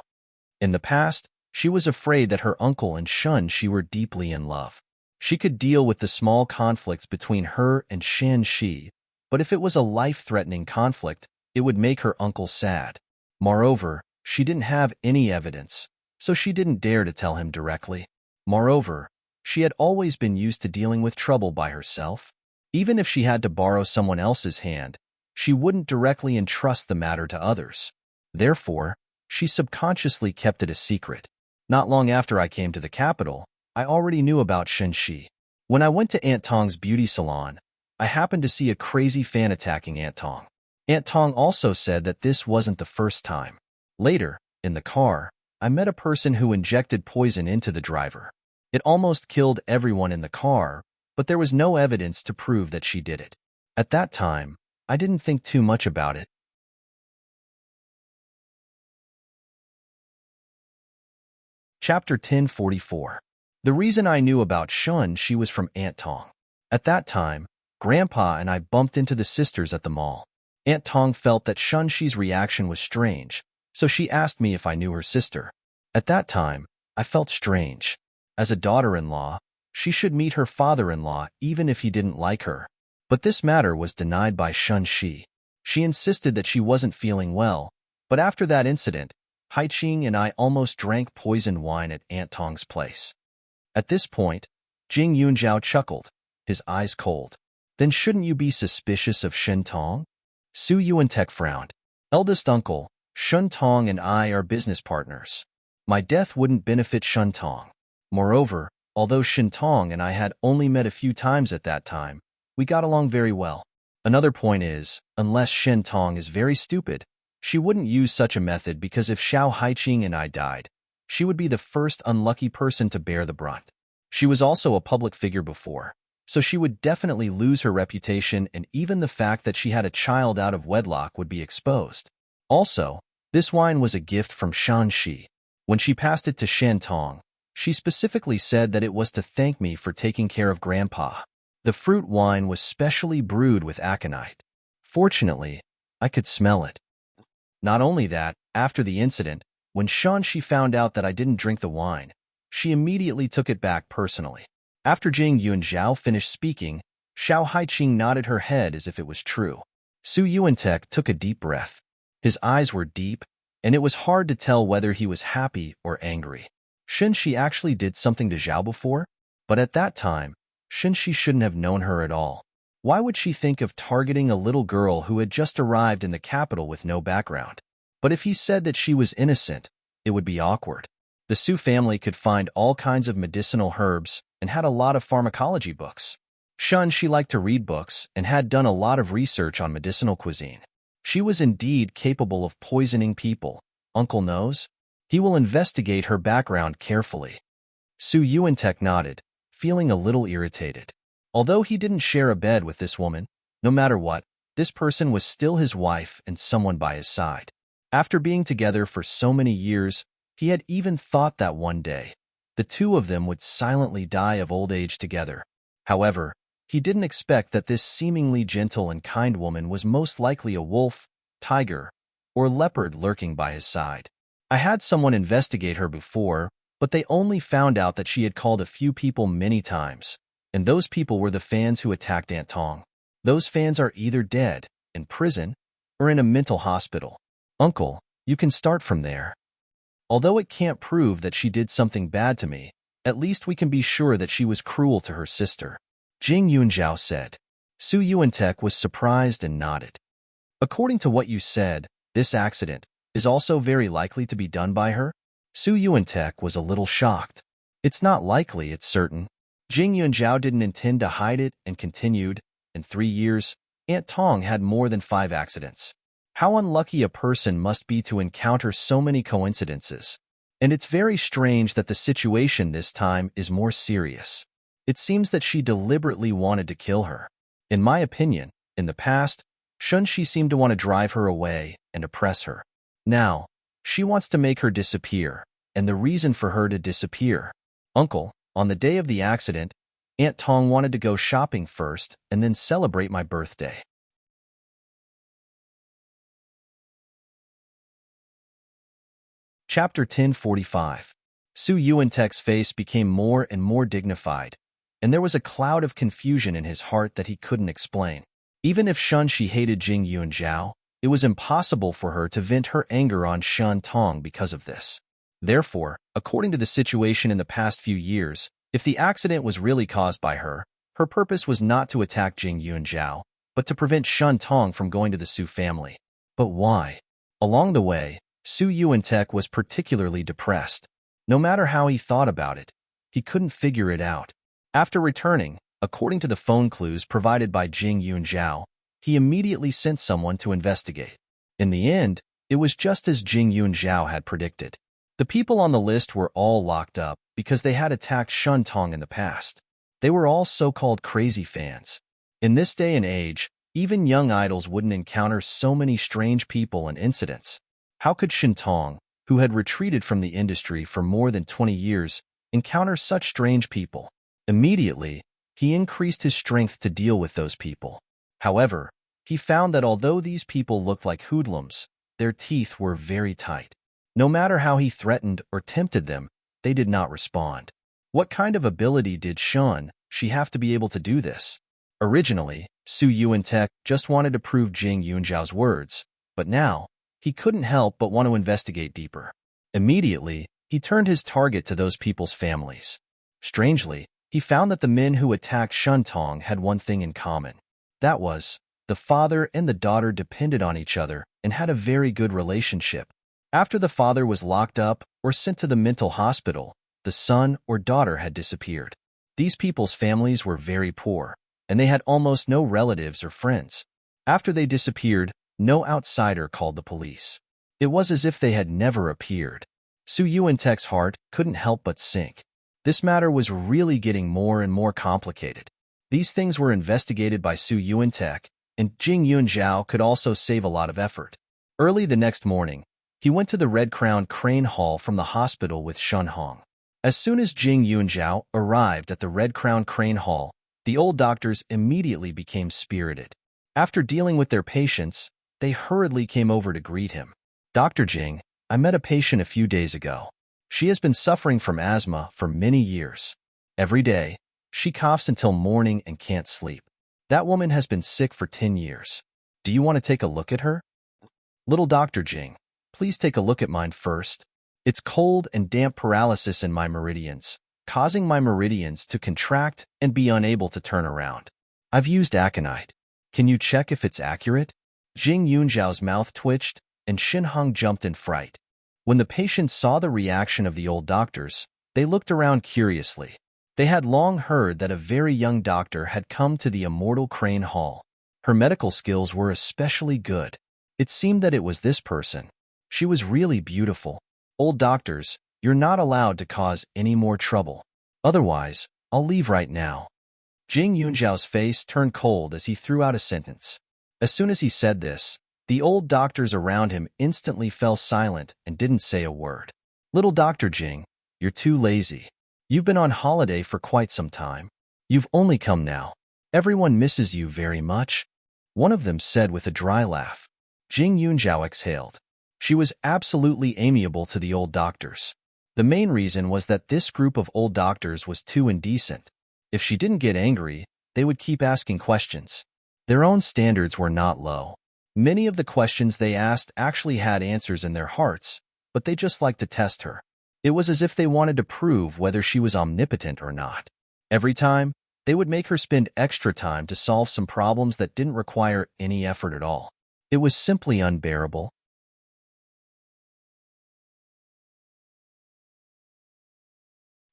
In the past, she was afraid that her uncle and Shunshi were deeply in love. She could deal with the small conflicts between her and Shanxi, but if it was a life-threatening conflict, it would make her uncle sad. Moreover, she didn't have any evidence, so she didn't dare to tell him directly. Moreover, she had always been used to dealing with trouble by herself. Even if she had to borrow someone else's hand, she wouldn't directly entrust the matter to others. Therefore, she subconsciously kept it a secret. Not long after I came to the capital, I already knew about Shenxi. When I went to Aunt Tong's beauty salon, I happened to see a crazy fan attacking Aunt Tong. Aunt Tong also said that this wasn't the first time. Later, in the car, I met a person who injected poison into the driver. It almost killed everyone in the car, but there was no evidence to prove that she did it. At that time, I didn't think too much about it. Chapter 1044. The reason I knew about Shun, she was from Aunt Tong. At that time, Grandpa and I bumped into the sisters at the mall. Aunt Tong felt that Shun-Shi's reaction was strange, so she asked me if I knew her sister. At that time, I felt strange. As a daughter-in-law, she should meet her father-in-law even if he didn't like her. But this matter was denied by Shun-Shi. She insisted that she wasn't feeling well, but after that incident, Haiqing and I almost drank poisoned wine at Aunt Tong's place. At this point, Jing Yunzhao chuckled, his eyes cold. Then shouldn't you be suspicious of Shen Tong? Su Yuantek frowned. Eldest uncle, Shun Tong and I are business partners. My death wouldn't benefit Shun Tong. Moreover, although Shen Tong and I had only met a few times at that time, we got along very well. Another point is, unless Shen Tong is very stupid, she wouldn't use such a method because if Xiao Haiqing and I died, she would be the first unlucky person to bear the brunt. She was also a public figure before, so she would definitely lose her reputation, and even the fact that she had a child out of wedlock would be exposed. Also, this wine was a gift from Shanxi. When she passed it to Shen Tong, she specifically said that it was to thank me for taking care of Grandpa. The fruit wine was specially brewed with aconite. Fortunately, I could smell it. Not only that, after the incident, when Shanxi found out that I didn't drink the wine, she immediately took it back personally. After Jing Yunzhao finished speaking, Xiao Haiqing nodded her head as if it was true. Su Yuantek took a deep breath. His eyes were deep, and it was hard to tell whether he was happy or angry. Shenxi actually did something to Zhao before, but at that time, Shenxi shouldn't have known her at all. Why would she think of targeting a little girl who had just arrived in the capital with no background? But if he said that she was innocent, it would be awkward. The Su family could find all kinds of medicinal herbs and had a lot of pharmacology books. She liked to read books and had done a lot of research on medicinal cuisine. She was indeed capable of poisoning people. Uncle knows? He will investigate her background carefully. Su Yuantek nodded, feeling a little irritated. Although he didn't share a bed with this woman, no matter what, this person was still his wife and someone by his side. After being together for so many years, he had even thought that one day, the two of them would silently die of old age together. However, he didn't expect that this seemingly gentle and kind woman was most likely a wolf, tiger, or leopard lurking by his side. I had someone investigate her before, but they only found out that she had called a few people many times, and those people were the fans who attacked Aunt Tong. Those fans are either dead, in prison, or in a mental hospital. Uncle, you can start from there. Although it can't prove that she did something bad to me, at least we can be sure that she was cruel to her sister. Jing Yunzhao said. Su Yuantek was surprised and nodded. According to what you said, this accident is also very likely to be done by her? Su Yuantek was a little shocked. It's not likely, it's certain. Jing Yunzhao didn't intend to hide it and continued, in 3 years, Aunt Tong had more than 5 accidents. How unlucky a person must be to encounter so many coincidences. And it's very strange that the situation this time is more serious. It seems that she deliberately wanted to kill her. In my opinion, in the past, Shunxi seemed to want to drive her away, and oppress her. Now, she wants to make her disappear, and the reason for her to disappear. Uncle, on the day of the accident, Aunt Tong wanted to go shopping first and then celebrate my birthday. Chapter 1045. Su Yuantek's face became more and more dignified, and there was a cloud of confusion in his heart that he couldn't explain. Even if Shunshi hated Jing Yunjiao, it was impossible for her to vent her anger on Shan Tong because of this. Therefore, according to the situation in the past few years, if the accident was really caused by her, her purpose was not to attack Jing Yunjiao, but to prevent Shan Tong from going to the Su family. But why? Along the way, Su Yuantek was particularly depressed. No matter how he thought about it, he couldn't figure it out. After returning, according to the phone clues provided by Jing Yunjiao, he immediately sent someone to investigate. In the end, it was just as Jing Yunjiao had predicted. The people on the list were all locked up because they had attacked Shun Tong in the past. They were all so-called crazy fans. In this day and age, even young idols wouldn't encounter so many strange people and incidents. How could Shin Tong, who had retreated from the industry for more than 20 years, encounter such strange people? Immediately, he increased his strength to deal with those people. However, he found that although these people looked like hoodlums, their teeth were very tight. No matter how he threatened or tempted them, they did not respond. What kind of ability did she have to be able to do this? Originally, Su Yuantek just wanted to prove Jing Yunjiao's words, but now, he couldn't help but want to investigate deeper. Immediately, he turned his target to those people's families. Strangely, he found that the men who attacked Shun Tong had one thing in common. That was, the father and the daughter depended on each other and had a very good relationship. After the father was locked up or sent to the mental hospital, the son or daughter had disappeared. These people's families were very poor, and they had almost no relatives or friends. After they disappeared, no outsider called the police. It was as if they had never appeared. Su Yuantek's heart couldn't help but sink. This matter was really getting more and more complicated. These things were investigated by Su Yuantek, and Jing Yunjiao could also save a lot of effort. Early the next morning, he went to the Red Crown Crane Hall from the hospital with Shun Hong. As soon as Jing Yunjiao arrived at the Red Crown Crane Hall, the old doctors immediately became spirited. After dealing with their patients, they hurriedly came over to greet him. Dr. Jing, I met a patient a few days ago. She has been suffering from asthma for many years. Every day, she coughs until morning and can't sleep. That woman has been sick for 10 years. Do you want to take a look at her? Little Dr. Jing, please take a look at mine first. It's cold and damp paralysis in my meridians, causing my meridians to contract and be unable to turn around. I've used aconite. Can you check if it's accurate? Jing Yunjiao's mouth twitched, and Shin Hong jumped in fright. When the patients saw the reaction of the old doctors, they looked around curiously. They had long heard that a very young doctor had come to the Immortal Crane Hall. Her medical skills were especially good. It seemed that it was this person. She was really beautiful. Old doctors, you're not allowed to cause any more trouble. Otherwise, I'll leave right now. Jing Yunjiao's face turned cold as he threw out a sentence. As soon as he said this, the old doctors around him instantly fell silent and didn't say a word. Little Dr. Jing, you're too lazy. You've been on holiday for quite some time. You've only come now. Everyone misses you very much. One of them said with a dry laugh. Jing Yunjiao exhaled. She was absolutely amiable to the old doctors. The main reason was that this group of old doctors was too indecent. If she didn't get angry, they would keep asking questions. Their own standards were not low. Many of the questions they asked actually had answers in their hearts, but they just liked to test her. It was as if they wanted to prove whether she was omnipotent or not. Every time, they would make her spend extra time to solve some problems that didn't require any effort at all. It was simply unbearable.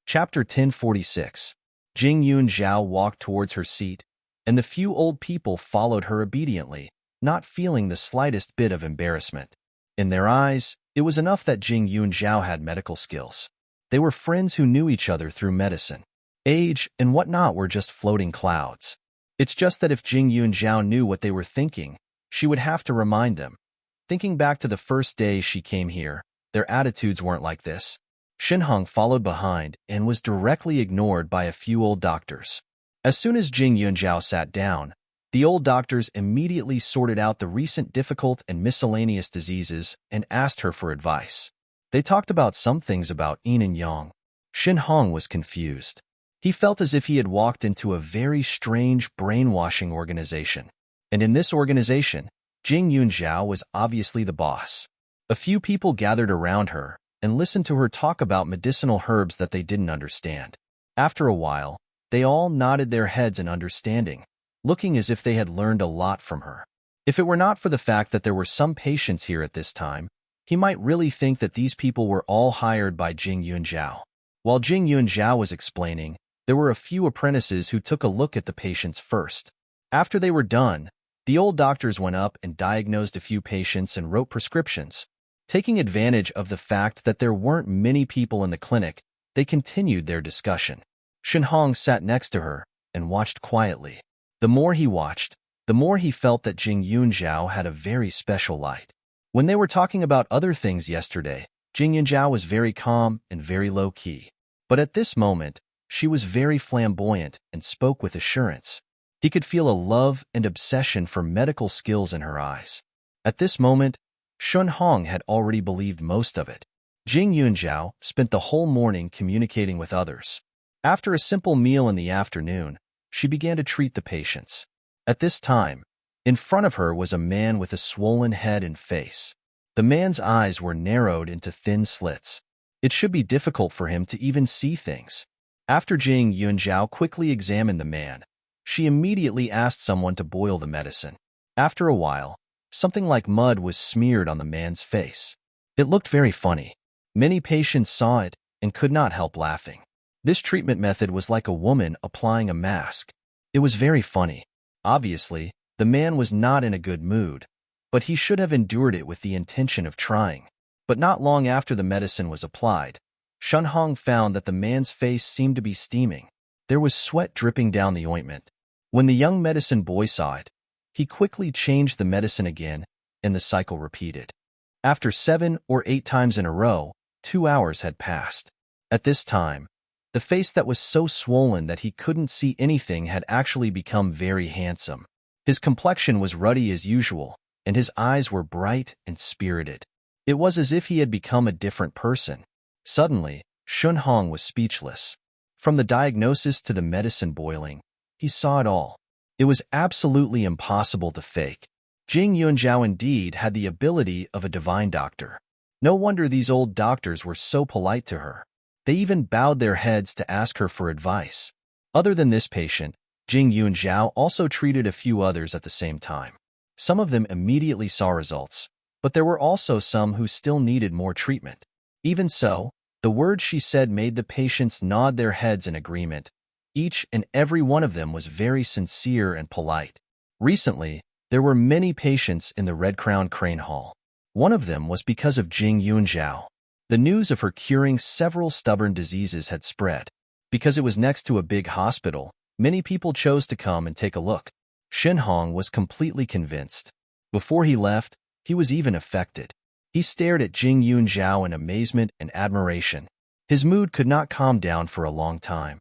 Chapter 1046. Jing Yunjiao walked towards her seat, and the few old people followed her obediently, not feeling the slightest bit of embarrassment. In their eyes, it was enough that Jing Yunjiao had medical skills. They were friends who knew each other through medicine. Age and whatnot were just floating clouds. It's just that if Jing Yunjiao knew what they were thinking, she would have to remind them. Thinking back to the first day she came here, their attitudes weren't like this. Shinhong followed behind and was directly ignored by a few old doctors. As soon as Jing Yunjiao sat down, the old doctors immediately sorted out the recent difficult and miscellaneous diseases and asked her for advice. They talked about some things about yin and yang. Shinhong was confused. He felt as if he had walked into a very strange brainwashing organization. And in this organization, Jing Yunjiao was obviously the boss. A few people gathered around her and listened to her talk about medicinal herbs that they didn't understand. After a while, they all nodded their heads in understanding, looking as if they had learned a lot from her. If it were not for the fact that there were some patients here at this time, he might really think that these people were all hired by Jing Yunjiao. While Jing Yunjiao was explaining, there were a few apprentices who took a look at the patients first. After they were done, the old doctors went up and diagnosed a few patients and wrote prescriptions. Taking advantage of the fact that there weren't many people in the clinic, they continued their discussion. Shinhong sat next to her and watched quietly. The more he watched, the more he felt that Jing Yunjiao had a very special light. When they were talking about other things yesterday, Jing Yunjiao was very calm and very low-key. But at this moment, she was very flamboyant and spoke with assurance. He could feel a love and obsession for medical skills in her eyes. At this moment, Shinhong had already believed most of it. Jing Yunjiao spent the whole morning communicating with others. After a simple meal in the afternoon, she began to treat the patients. At this time, in front of her was a man with a swollen head and face. The man's eyes were narrowed into thin slits. It should be difficult for him to even see things. After Jing Yunjiao quickly examined the man, she immediately asked someone to boil the medicine. After a while, something like mud was smeared on the man's face. It looked very funny. Many patients saw it and could not help laughing. This treatment method was like a woman applying a mask. It was very funny. Obviously, the man was not in a good mood, but he should have endured it with the intention of trying. But not long after the medicine was applied, Shinhong found that the man's face seemed to be steaming. There was sweat dripping down the ointment. When the young medicine boy saw it, he quickly changed the medicine again, and the cycle repeated. After 7 or 8 times in a row, 2 hours had passed. At this time, the face that was so swollen that he couldn't see anything had actually become very handsome. His complexion was ruddy as usual, and his eyes were bright and spirited. It was as if he had become a different person. Suddenly, Shinhong was speechless. From the diagnosis to the medicine boiling, he saw it all. It was absolutely impossible to fake. Jing Yunjiao indeed had the ability of a divine doctor. No wonder these old doctors were so polite to her. They even bowed their heads to ask her for advice. Other than this patient, Jing Yunjiao also treated a few others at the same time. Some of them immediately saw results, but there were also some who still needed more treatment. Even so, the words she said made the patients nod their heads in agreement. Each and every one of them was very sincere and polite. Recently, there were many patients in the Red Crown Crane Hall. One of them was because of Jing Yunjiao. The news of her curing several stubborn diseases had spread. Because it was next to a big hospital, many people chose to come and take a look. Shinhong was completely convinced. Before he left, he was even affected. He stared at Jing Yunjiao in amazement and admiration. His mood could not calm down for a long time.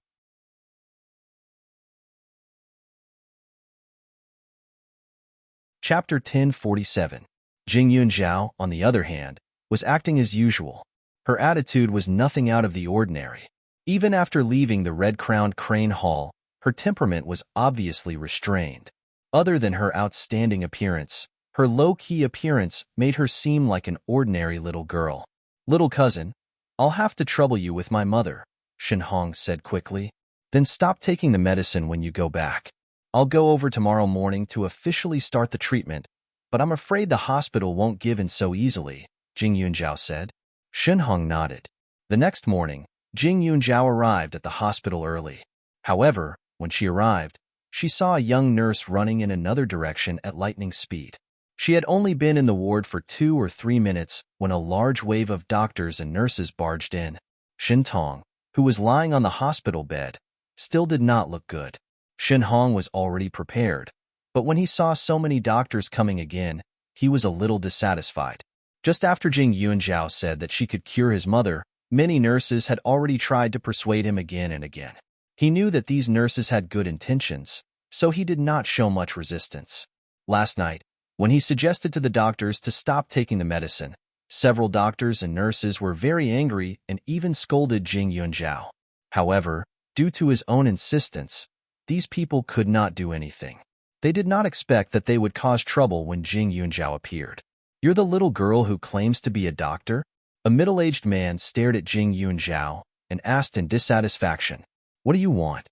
Chapter 1047. Jing Yunjiao, on the other hand, was acting as usual. Her attitude was nothing out of the ordinary. Even after leaving the red-crowned Crane Hall, her temperament was obviously restrained. Other than her outstanding appearance, her low-key appearance made her seem like an ordinary little girl. "Little cousin, I'll have to trouble you with my mother," Shinhong said quickly. "Then stop taking the medicine when you go back. I'll go over tomorrow morning to officially start the treatment, but I'm afraid the hospital won't give in so easily," Jing Yunjiao said. Shinhong nodded. The next morning, Jing Yunjiao arrived at the hospital early. However, when she arrived, she saw a young nurse running in another direction at lightning speed. She had only been in the ward for 2 or 3 minutes when a large wave of doctors and nurses barged in. Shintong, who was lying on the hospital bed, still did not look good. Shinhong was already prepared, but when he saw so many doctors coming again, he was a little dissatisfied. Just after Jing Yuanzhao said that she could cure his mother, many nurses had already tried to persuade him again and again. He knew that these nurses had good intentions, so he did not show much resistance. Last night, when he suggested to the doctors to stop taking the medicine, several doctors and nurses were very angry and even scolded Jing Yuanzhao. However, due to his own insistence, these people could not do anything. They did not expect that they would cause trouble when Jing Yuanzhao appeared. "You're the little girl who claims to be a doctor?" A middle-aged man stared at Jing Yuanzhao and asked in dissatisfaction, "What do you want?"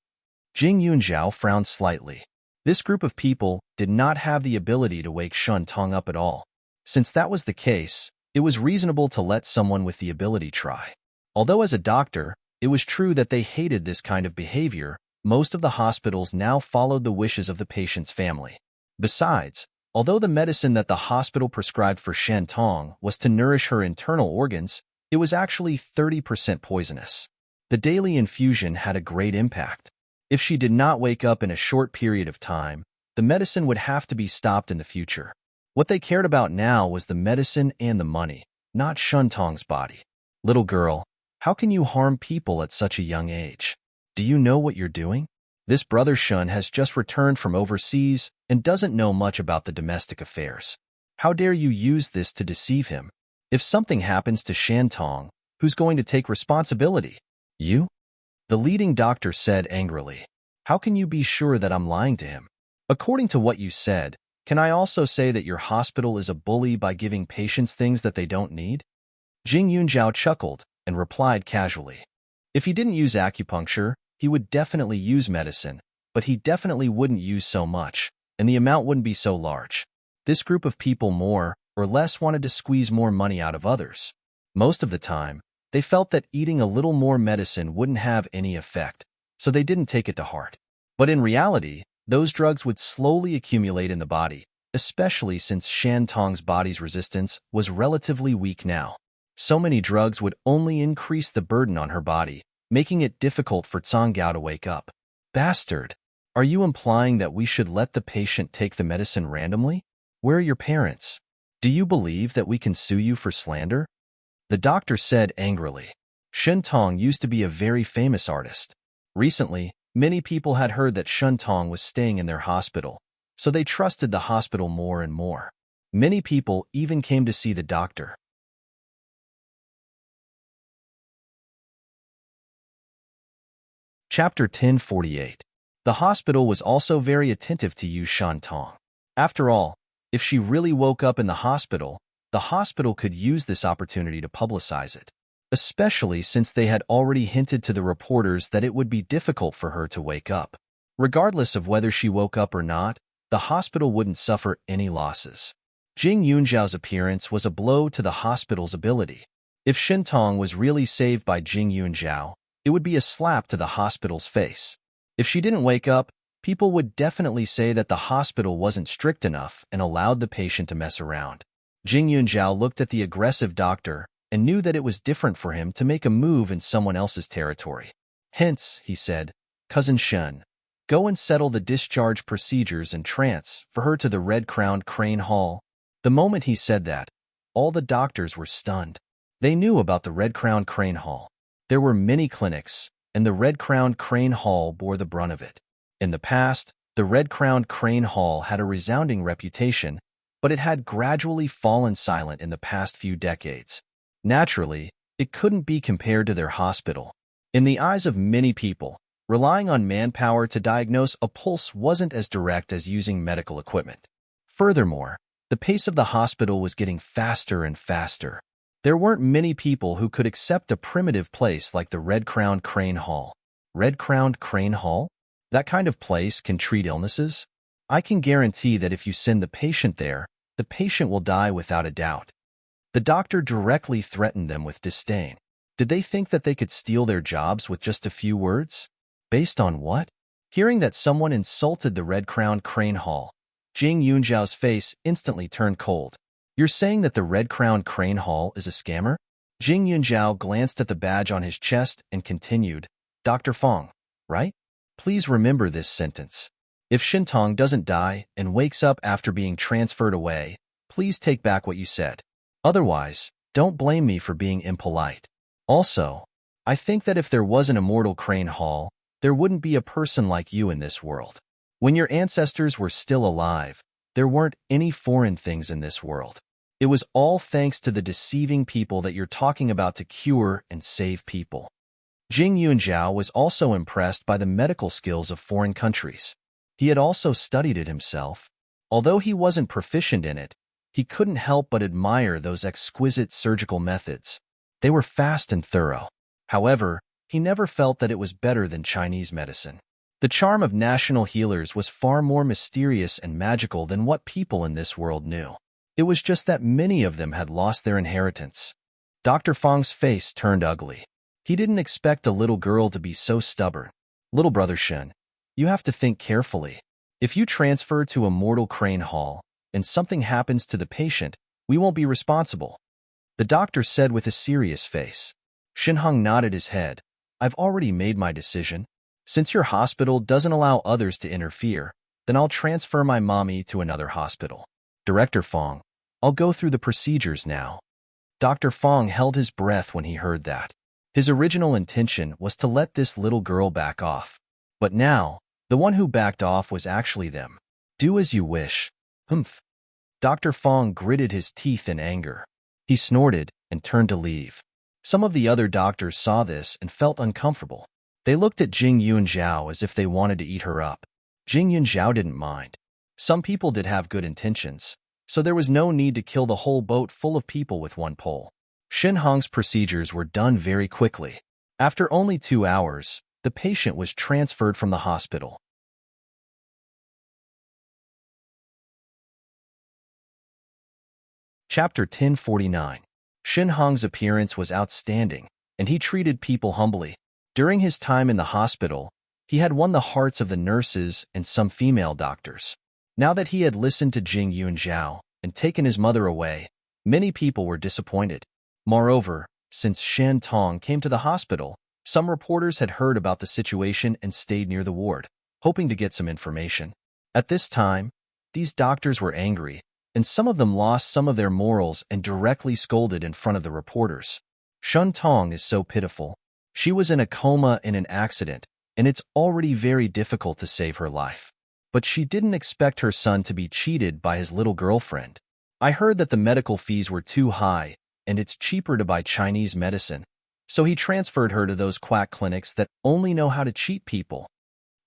Jing Yuanzhao frowned slightly. This group of people did not have the ability to wake Shun Tong up at all. Since that was the case, it was reasonable to let someone with the ability try. Although as a doctor, it was true that they hated this kind of behavior, most of the hospitals now followed the wishes of the patient's family. Besides, although the medicine that the hospital prescribed for Shen Tong was to nourish her internal organs, it was actually 30% poisonous. The daily infusion had a great impact. If she did not wake up in a short period of time, the medicine would have to be stopped in the future. What they cared about now was the medicine and the money, not Shun Tong's body. "Little girl, how can you harm people at such a young age? Do you know what you're doing? This brother Shun has just returned from overseas and doesn't know much about the domestic affairs. How dare you use this to deceive him? If something happens to Shan Tong, who's going to take responsibility? You?" The leading doctor said angrily. "How can you be sure that I'm lying to him? According to what you said, can I also say that your hospital is a bully by giving patients things that they don't need?" Jing Yunzhao chuckled and replied casually. If he didn't use acupuncture, he would definitely use medicine, but he definitely wouldn't use so much, and the amount wouldn't be so large. This group of people more or less wanted to squeeze more money out of others. Most of the time, they felt that eating a little more medicine wouldn't have any effect, so they didn't take it to heart. But in reality, those drugs would slowly accumulate in the body, especially since Shan Tong's body's resistance was relatively weak now. So many drugs would only increase the burden on her body, making it difficult for Cangao to wake up. "Bastard! Are you implying that we should let the patient take the medicine randomly? Where are your parents? Do you believe that we can sue you for slander?" The doctor said angrily. Shun Tong used to be a very famous artist. Recently, many people had heard that Shun Tong was staying in their hospital, so they trusted the hospital more and more. Many people even came to see the doctor. Chapter 1048. The hospital was also very attentive to Yu Shan Tong. After all, if she really woke up in the hospital could use this opportunity to publicize it, especially since they had already hinted to the reporters that it would be difficult for her to wake up. Regardless of whether she woke up or not, the hospital wouldn't suffer any losses. Jing Yunzhao's appearance was a blow to the hospital's ability. If Shen Tong was really saved by Jing Yunzhao, it would be a slap to the hospital's face. If she didn't wake up, people would definitely say that the hospital wasn't strict enough and allowed the patient to mess around. Jing Yunzhao looked at the aggressive doctor and knew that it was different for him to make a move in someone else's territory. "Hence," he said, "Cousin Shen, go and settle the discharge procedures and transfer her to the Red-Crowned Crane Hall." The moment he said that, all the doctors were stunned. They knew about the Red-Crowned Crane Hall. There were many clinics, and the Red-Crowned Crane Hall bore the brunt of it. In the past, the Red-Crowned Crane Hall had a resounding reputation, but it had gradually fallen silent in the past few decades. Naturally, it couldn't be compared to their hospital. In the eyes of many people, relying on manpower to diagnose a pulse wasn't as direct as using medical equipment. Furthermore, the pace of the hospital was getting faster and faster. There weren't many people who could accept a primitive place like the Red-Crowned Crane Hall. Red-Crowned Crane Hall? That kind of place can treat illnesses? I can guarantee that if you send the patient there, the patient will die without a doubt. The doctor directly threatened them with disdain. Did they think that they could steal their jobs with just a few words? Based on what? Hearing that someone insulted the Red-Crowned Crane Hall, Jing Yunzhao's face instantly turned cold. "You're saying that the Red-Crowned Crane Hall is a scammer?" Jing Yunzhao glanced at the badge on his chest and continued, "Dr. Fong, right? Please remember this sentence. If Shintong doesn't die and wakes up after being transferred away, Please take back what you said. Otherwise, don't blame me for being impolite. Also, I think that if there was an immortal crane hall, there wouldn't be a person like you in this world. When your ancestors were still alive, there weren't any foreign things in this world. It was all thanks to the deceiving people that you're talking about to cure and save people. Jing Yunjiao was also impressed by the medical skills of foreign countries. He had also studied it himself. Although he wasn't proficient in it, he couldn't help but admire those exquisite surgical methods. They were fast and thorough. However, he never felt that it was better than Chinese medicine. The charm of national healers was far more mysterious and magical than what people in this world knew. It was just that many of them had lost their inheritance. Dr. Fang's face turned ugly. He didn't expect a little girl to be so stubborn. Little brother Shen, you have to think carefully. If you transfer to a mortal crane hall and something happens to the patient, we won't be responsible. The doctor said with a serious face. Shinhong nodded his head. I've already made my decision. Since your hospital doesn't allow others to interfere, then I'll transfer my mommy to another hospital. Director Fang, I'll go through the procedures now. Dr. Fang held his breath when he heard that. His original intention was to let this little girl back off. But now, the one who backed off was actually them. Do as you wish. Humph. Dr. Fang gritted his teeth in anger. He snorted and turned to leave. Some of the other doctors saw this and felt uncomfortable. They looked at Jing Yunjiao as if they wanted to eat her up. Jing Yunjiao didn't mind. Some people did have good intentions, so there was no need to kill the whole boat full of people with one pole. Shinhong's procedures were done very quickly. After only 2 hours, the patient was transferred from the hospital. Chapter 1049. Shinhong's appearance was outstanding, and he treated people humbly. During his time in the hospital, he had won the hearts of the nurses and some female doctors. Now that he had listened to Jing Yunjiao and taken his mother away, many people were disappointed. Moreover, since Shen Tong came to the hospital, some reporters had heard about the situation and stayed near the ward, hoping to get some information. At this time, these doctors were angry, and some of them lost some of their morals and directly scolded in front of the reporters. Shen Tong is so pitiful. She was in a coma in an accident, and it's already very difficult to save her life. But she didn't expect her son to be cheated by his little girlfriend. I heard that the medical fees were too high, and it's cheaper to buy Chinese medicine, so he transferred her to those quack clinics that only know how to cheat people.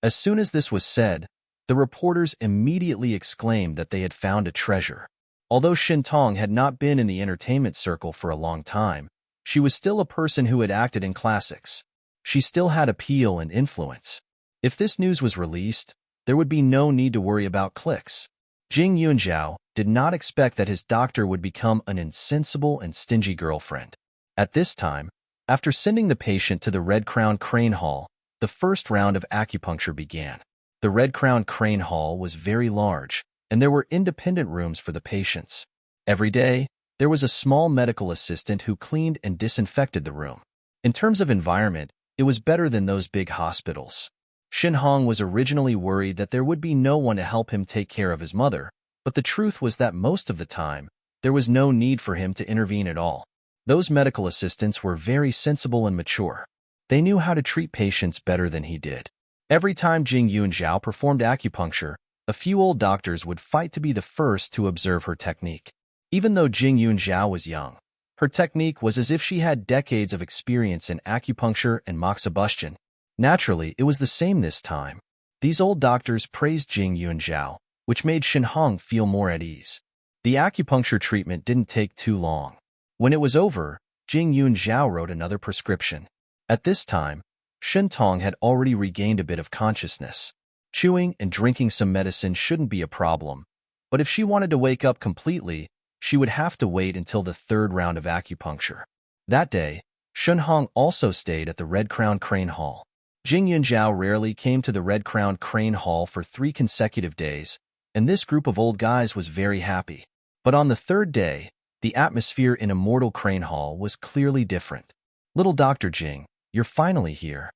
As soon as this was said, the reporters immediately exclaimed that they had found a treasure. Although Shin Tong had not been in the entertainment circle for a long time, she was still a person who had acted in classics. She still had appeal and influence. If this news was released, there would be no need to worry about clicks. Jing Yunjiao did not expect that his doctor would become an insensible and stingy girlfriend. At this time, after sending the patient to the Red Crown Crane Hall, the first round of acupuncture began. The Red Crown Crane Hall was very large, and there were independent rooms for the patients. Every day, there was a small medical assistant who cleaned and disinfected the room. In terms of environment, it was better than those big hospitals. Shinhong was originally worried that there would be no one to help him take care of his mother, but the truth was that most of the time, there was no need for him to intervene at all. Those medical assistants were very sensible and mature. They knew how to treat patients better than he did. Every time Jing Yunjiao performed acupuncture, a few old doctors would fight to be the first to observe her technique. Even though Jing Yunjiao was young, her technique was as if she had decades of experience in acupuncture and moxibustion. Naturally, it was the same this time. These old doctors praised Jing Yunjiao, which made Shinhong feel more at ease. The acupuncture treatment didn't take too long. When it was over, Jing Yunjiao wrote another prescription. At this time, Shen Tong had already regained a bit of consciousness. Chewing and drinking some medicine shouldn't be a problem, but if she wanted to wake up completely, she would have to wait until the third round of acupuncture. That day, Shenhong also stayed at the Red Crown Crane Hall. Jing Yunjiao rarely came to the Red Crown Crane Hall for 3 consecutive days, and this group of old guys was very happy. But on the third day, the atmosphere in Immortal Crane Hall was clearly different. Little Dr. Jing, you're finally here.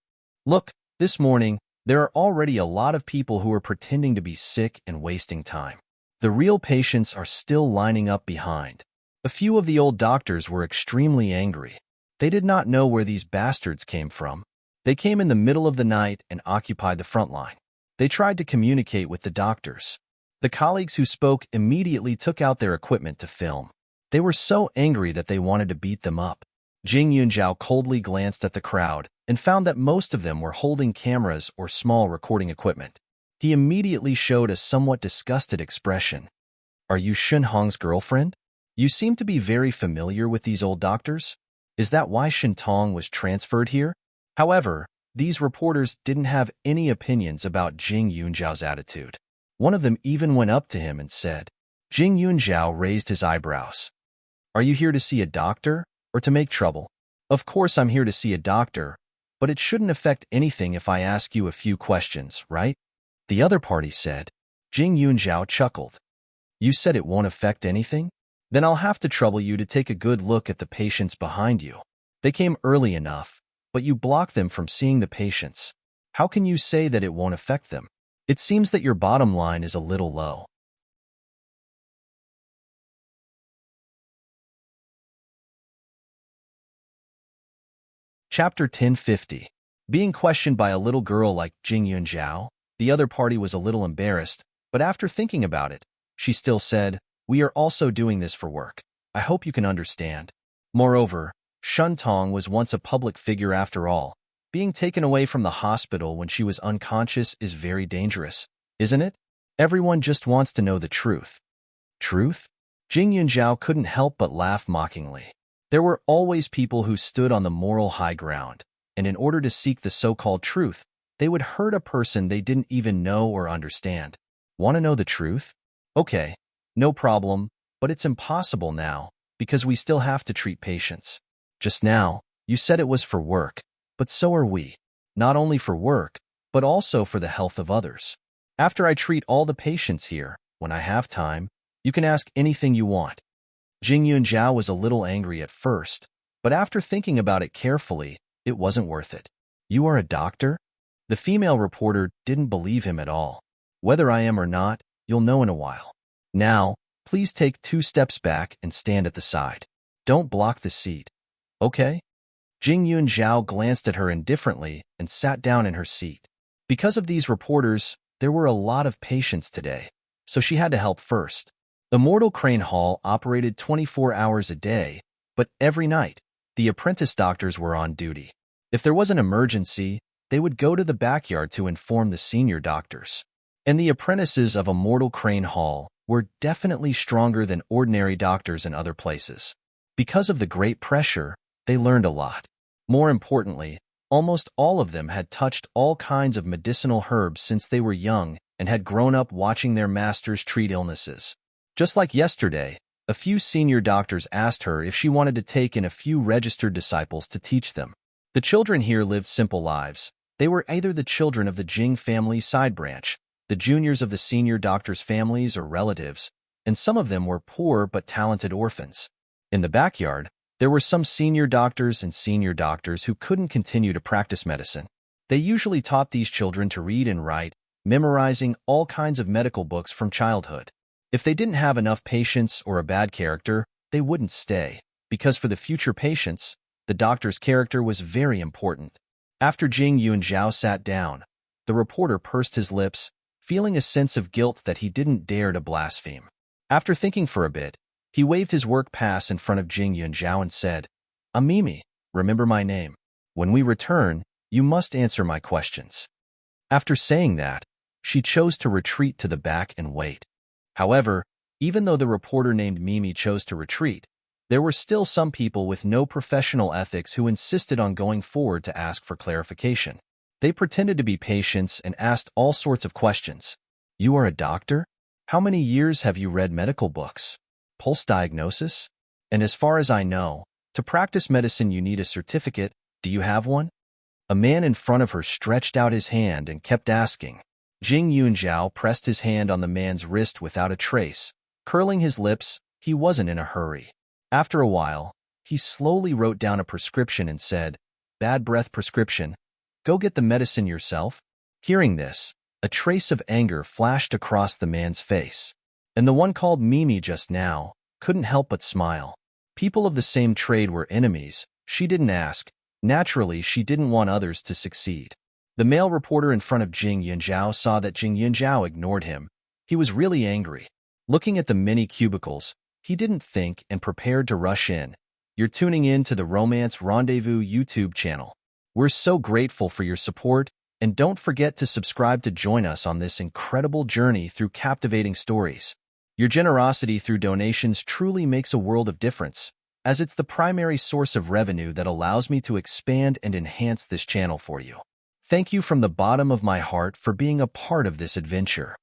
Look, this morning, there are already a lot of people who are pretending to be sick and wasting time. The real patients are still lining up behind. A few of the old doctors were extremely angry. They did not know where these bastards came from. They came in the middle of the night and occupied the front line. They tried to communicate with the doctors. The colleagues who spoke immediately took out their equipment to film. They were so angry that they wanted to beat them up. Jing Yunjiao coldly glanced at the crowd and found that most of them were holding cameras or small recording equipment. He immediately showed a somewhat disgusted expression. Are you Shen Hong's girlfriend? You seem to be very familiar with these old doctors. Is that why Shen Tong was transferred here? However, these reporters didn't have any opinions about Jing Yunjiao's attitude. One of them even went up to him and said, Jing Yunjiao raised his eyebrows. Are you here to see a doctor or to make trouble? Of course I'm here to see a doctor, but it shouldn't affect anything if I ask you a few questions, right? The other party said. Jing Yunjiao chuckled. You said it won't affect anything? Then I'll have to trouble you to take a good look at the patients behind you. They came early enough, but you blocked them from seeing the patients. How can you say that it won't affect them? It seems that your bottom line is a little low. Chapter 1050. Being questioned by a little girl like Jing Yunjiao, the other party was a little embarrassed, but after thinking about it, she still said, We are also doing this for work. I hope you can understand. Moreover, Shen Tong was once a public figure after all. Being taken away from the hospital when she was unconscious is very dangerous, isn't it? Everyone just wants to know the truth. Truth? Jing Yunjiao couldn't help but laugh mockingly. There were always people who stood on the moral high ground, and in order to seek the so-called truth, they would hurt a person they didn't even know or understand. Want to know the truth? Okay, no problem, but it's impossible now, because we still have to treat patients. Just now, you said it was for work, but so are we. Not only for work, but also for the health of others. After I treat all the patients here, when I have time, you can ask anything you want. Jing Yunjiao was a little angry at first, but after thinking about it carefully, it wasn't worth it. You are a doctor? The female reporter didn't believe him at all. Whether I am or not, you'll know in a while. Now, please take 2 steps back and stand at the side. Don't block the seat. Okay? Jing Yunjiao glanced at her indifferently and sat down in her seat. Because of these reporters, there were a lot of patients today, so she had to help first. Immortal Crane Hall operated 24 hours a day, but every night, the apprentice doctors were on duty. If there was an emergency, they would go to the backyard to inform the senior doctors. And the apprentices of Immortal Crane Hall were definitely stronger than ordinary doctors in other places. Because of the great pressure, they learned a lot. More importantly, almost all of them had touched all kinds of medicinal herbs since they were young and had grown up watching their masters treat illnesses. Just like yesterday, a few senior doctors asked her if she wanted to take in a few registered disciples to teach them. The children here lived simple lives. They were either the children of the Jing family side branch, the juniors of the senior doctors' families or relatives, and some of them were poor but talented orphans. In the backyard, there were some senior doctors and senior doctors who couldn't continue to practice medicine. They usually taught these children to read and write, memorizing all kinds of medical books from childhood. If they didn't have enough patience or a bad character, they wouldn't stay, because for the future patients, the doctor's character was very important. After Jing Yunjiao sat down, the reporter pursed his lips, feeling a sense of guilt that he didn't dare to blaspheme. After thinking for a bit, he waved his work pass in front of Jing Yunjiao and said, I'm Mimi, remember my name. When we return, you must answer my questions. After saying that, she chose to retreat to the back and wait. However, even though the reporter named Mimi chose to retreat, there were still some people with no professional ethics who insisted on going forward to ask for clarification. They pretended to be patients and asked all sorts of questions. You are a doctor? How many years have you read medical books? Pulse diagnosis? And as far as I know, to practice medicine you need a certificate. Do you have one? A man in front of her stretched out his hand and kept asking. Jing Yunjiao pressed his hand on the man's wrist without a trace. Curling his lips, he wasn't in a hurry. After a while, he slowly wrote down a prescription and said, Bad breath prescription. Go get the medicine yourself. Hearing this, a trace of anger flashed across the man's face. And the one called Mimi just now couldn't help but smile. People of the same trade were enemies. She didn't ask. Naturally, she didn't want others to succeed. The male reporter in front of Jing Yunjiao saw that Jing Yunjiao ignored him. He was really angry. Looking at the many cubicles, he didn't think and prepared to rush in. You're tuning in to the Romance Rendezvous YouTube channel. We're so grateful for your support, and don't forget to subscribe to join us on this incredible journey through captivating stories. Your generosity through donations truly makes a world of difference, as it's the primary source of revenue that allows me to expand and enhance this channel for you. Thank you from the bottom of my heart for being a part of this adventure.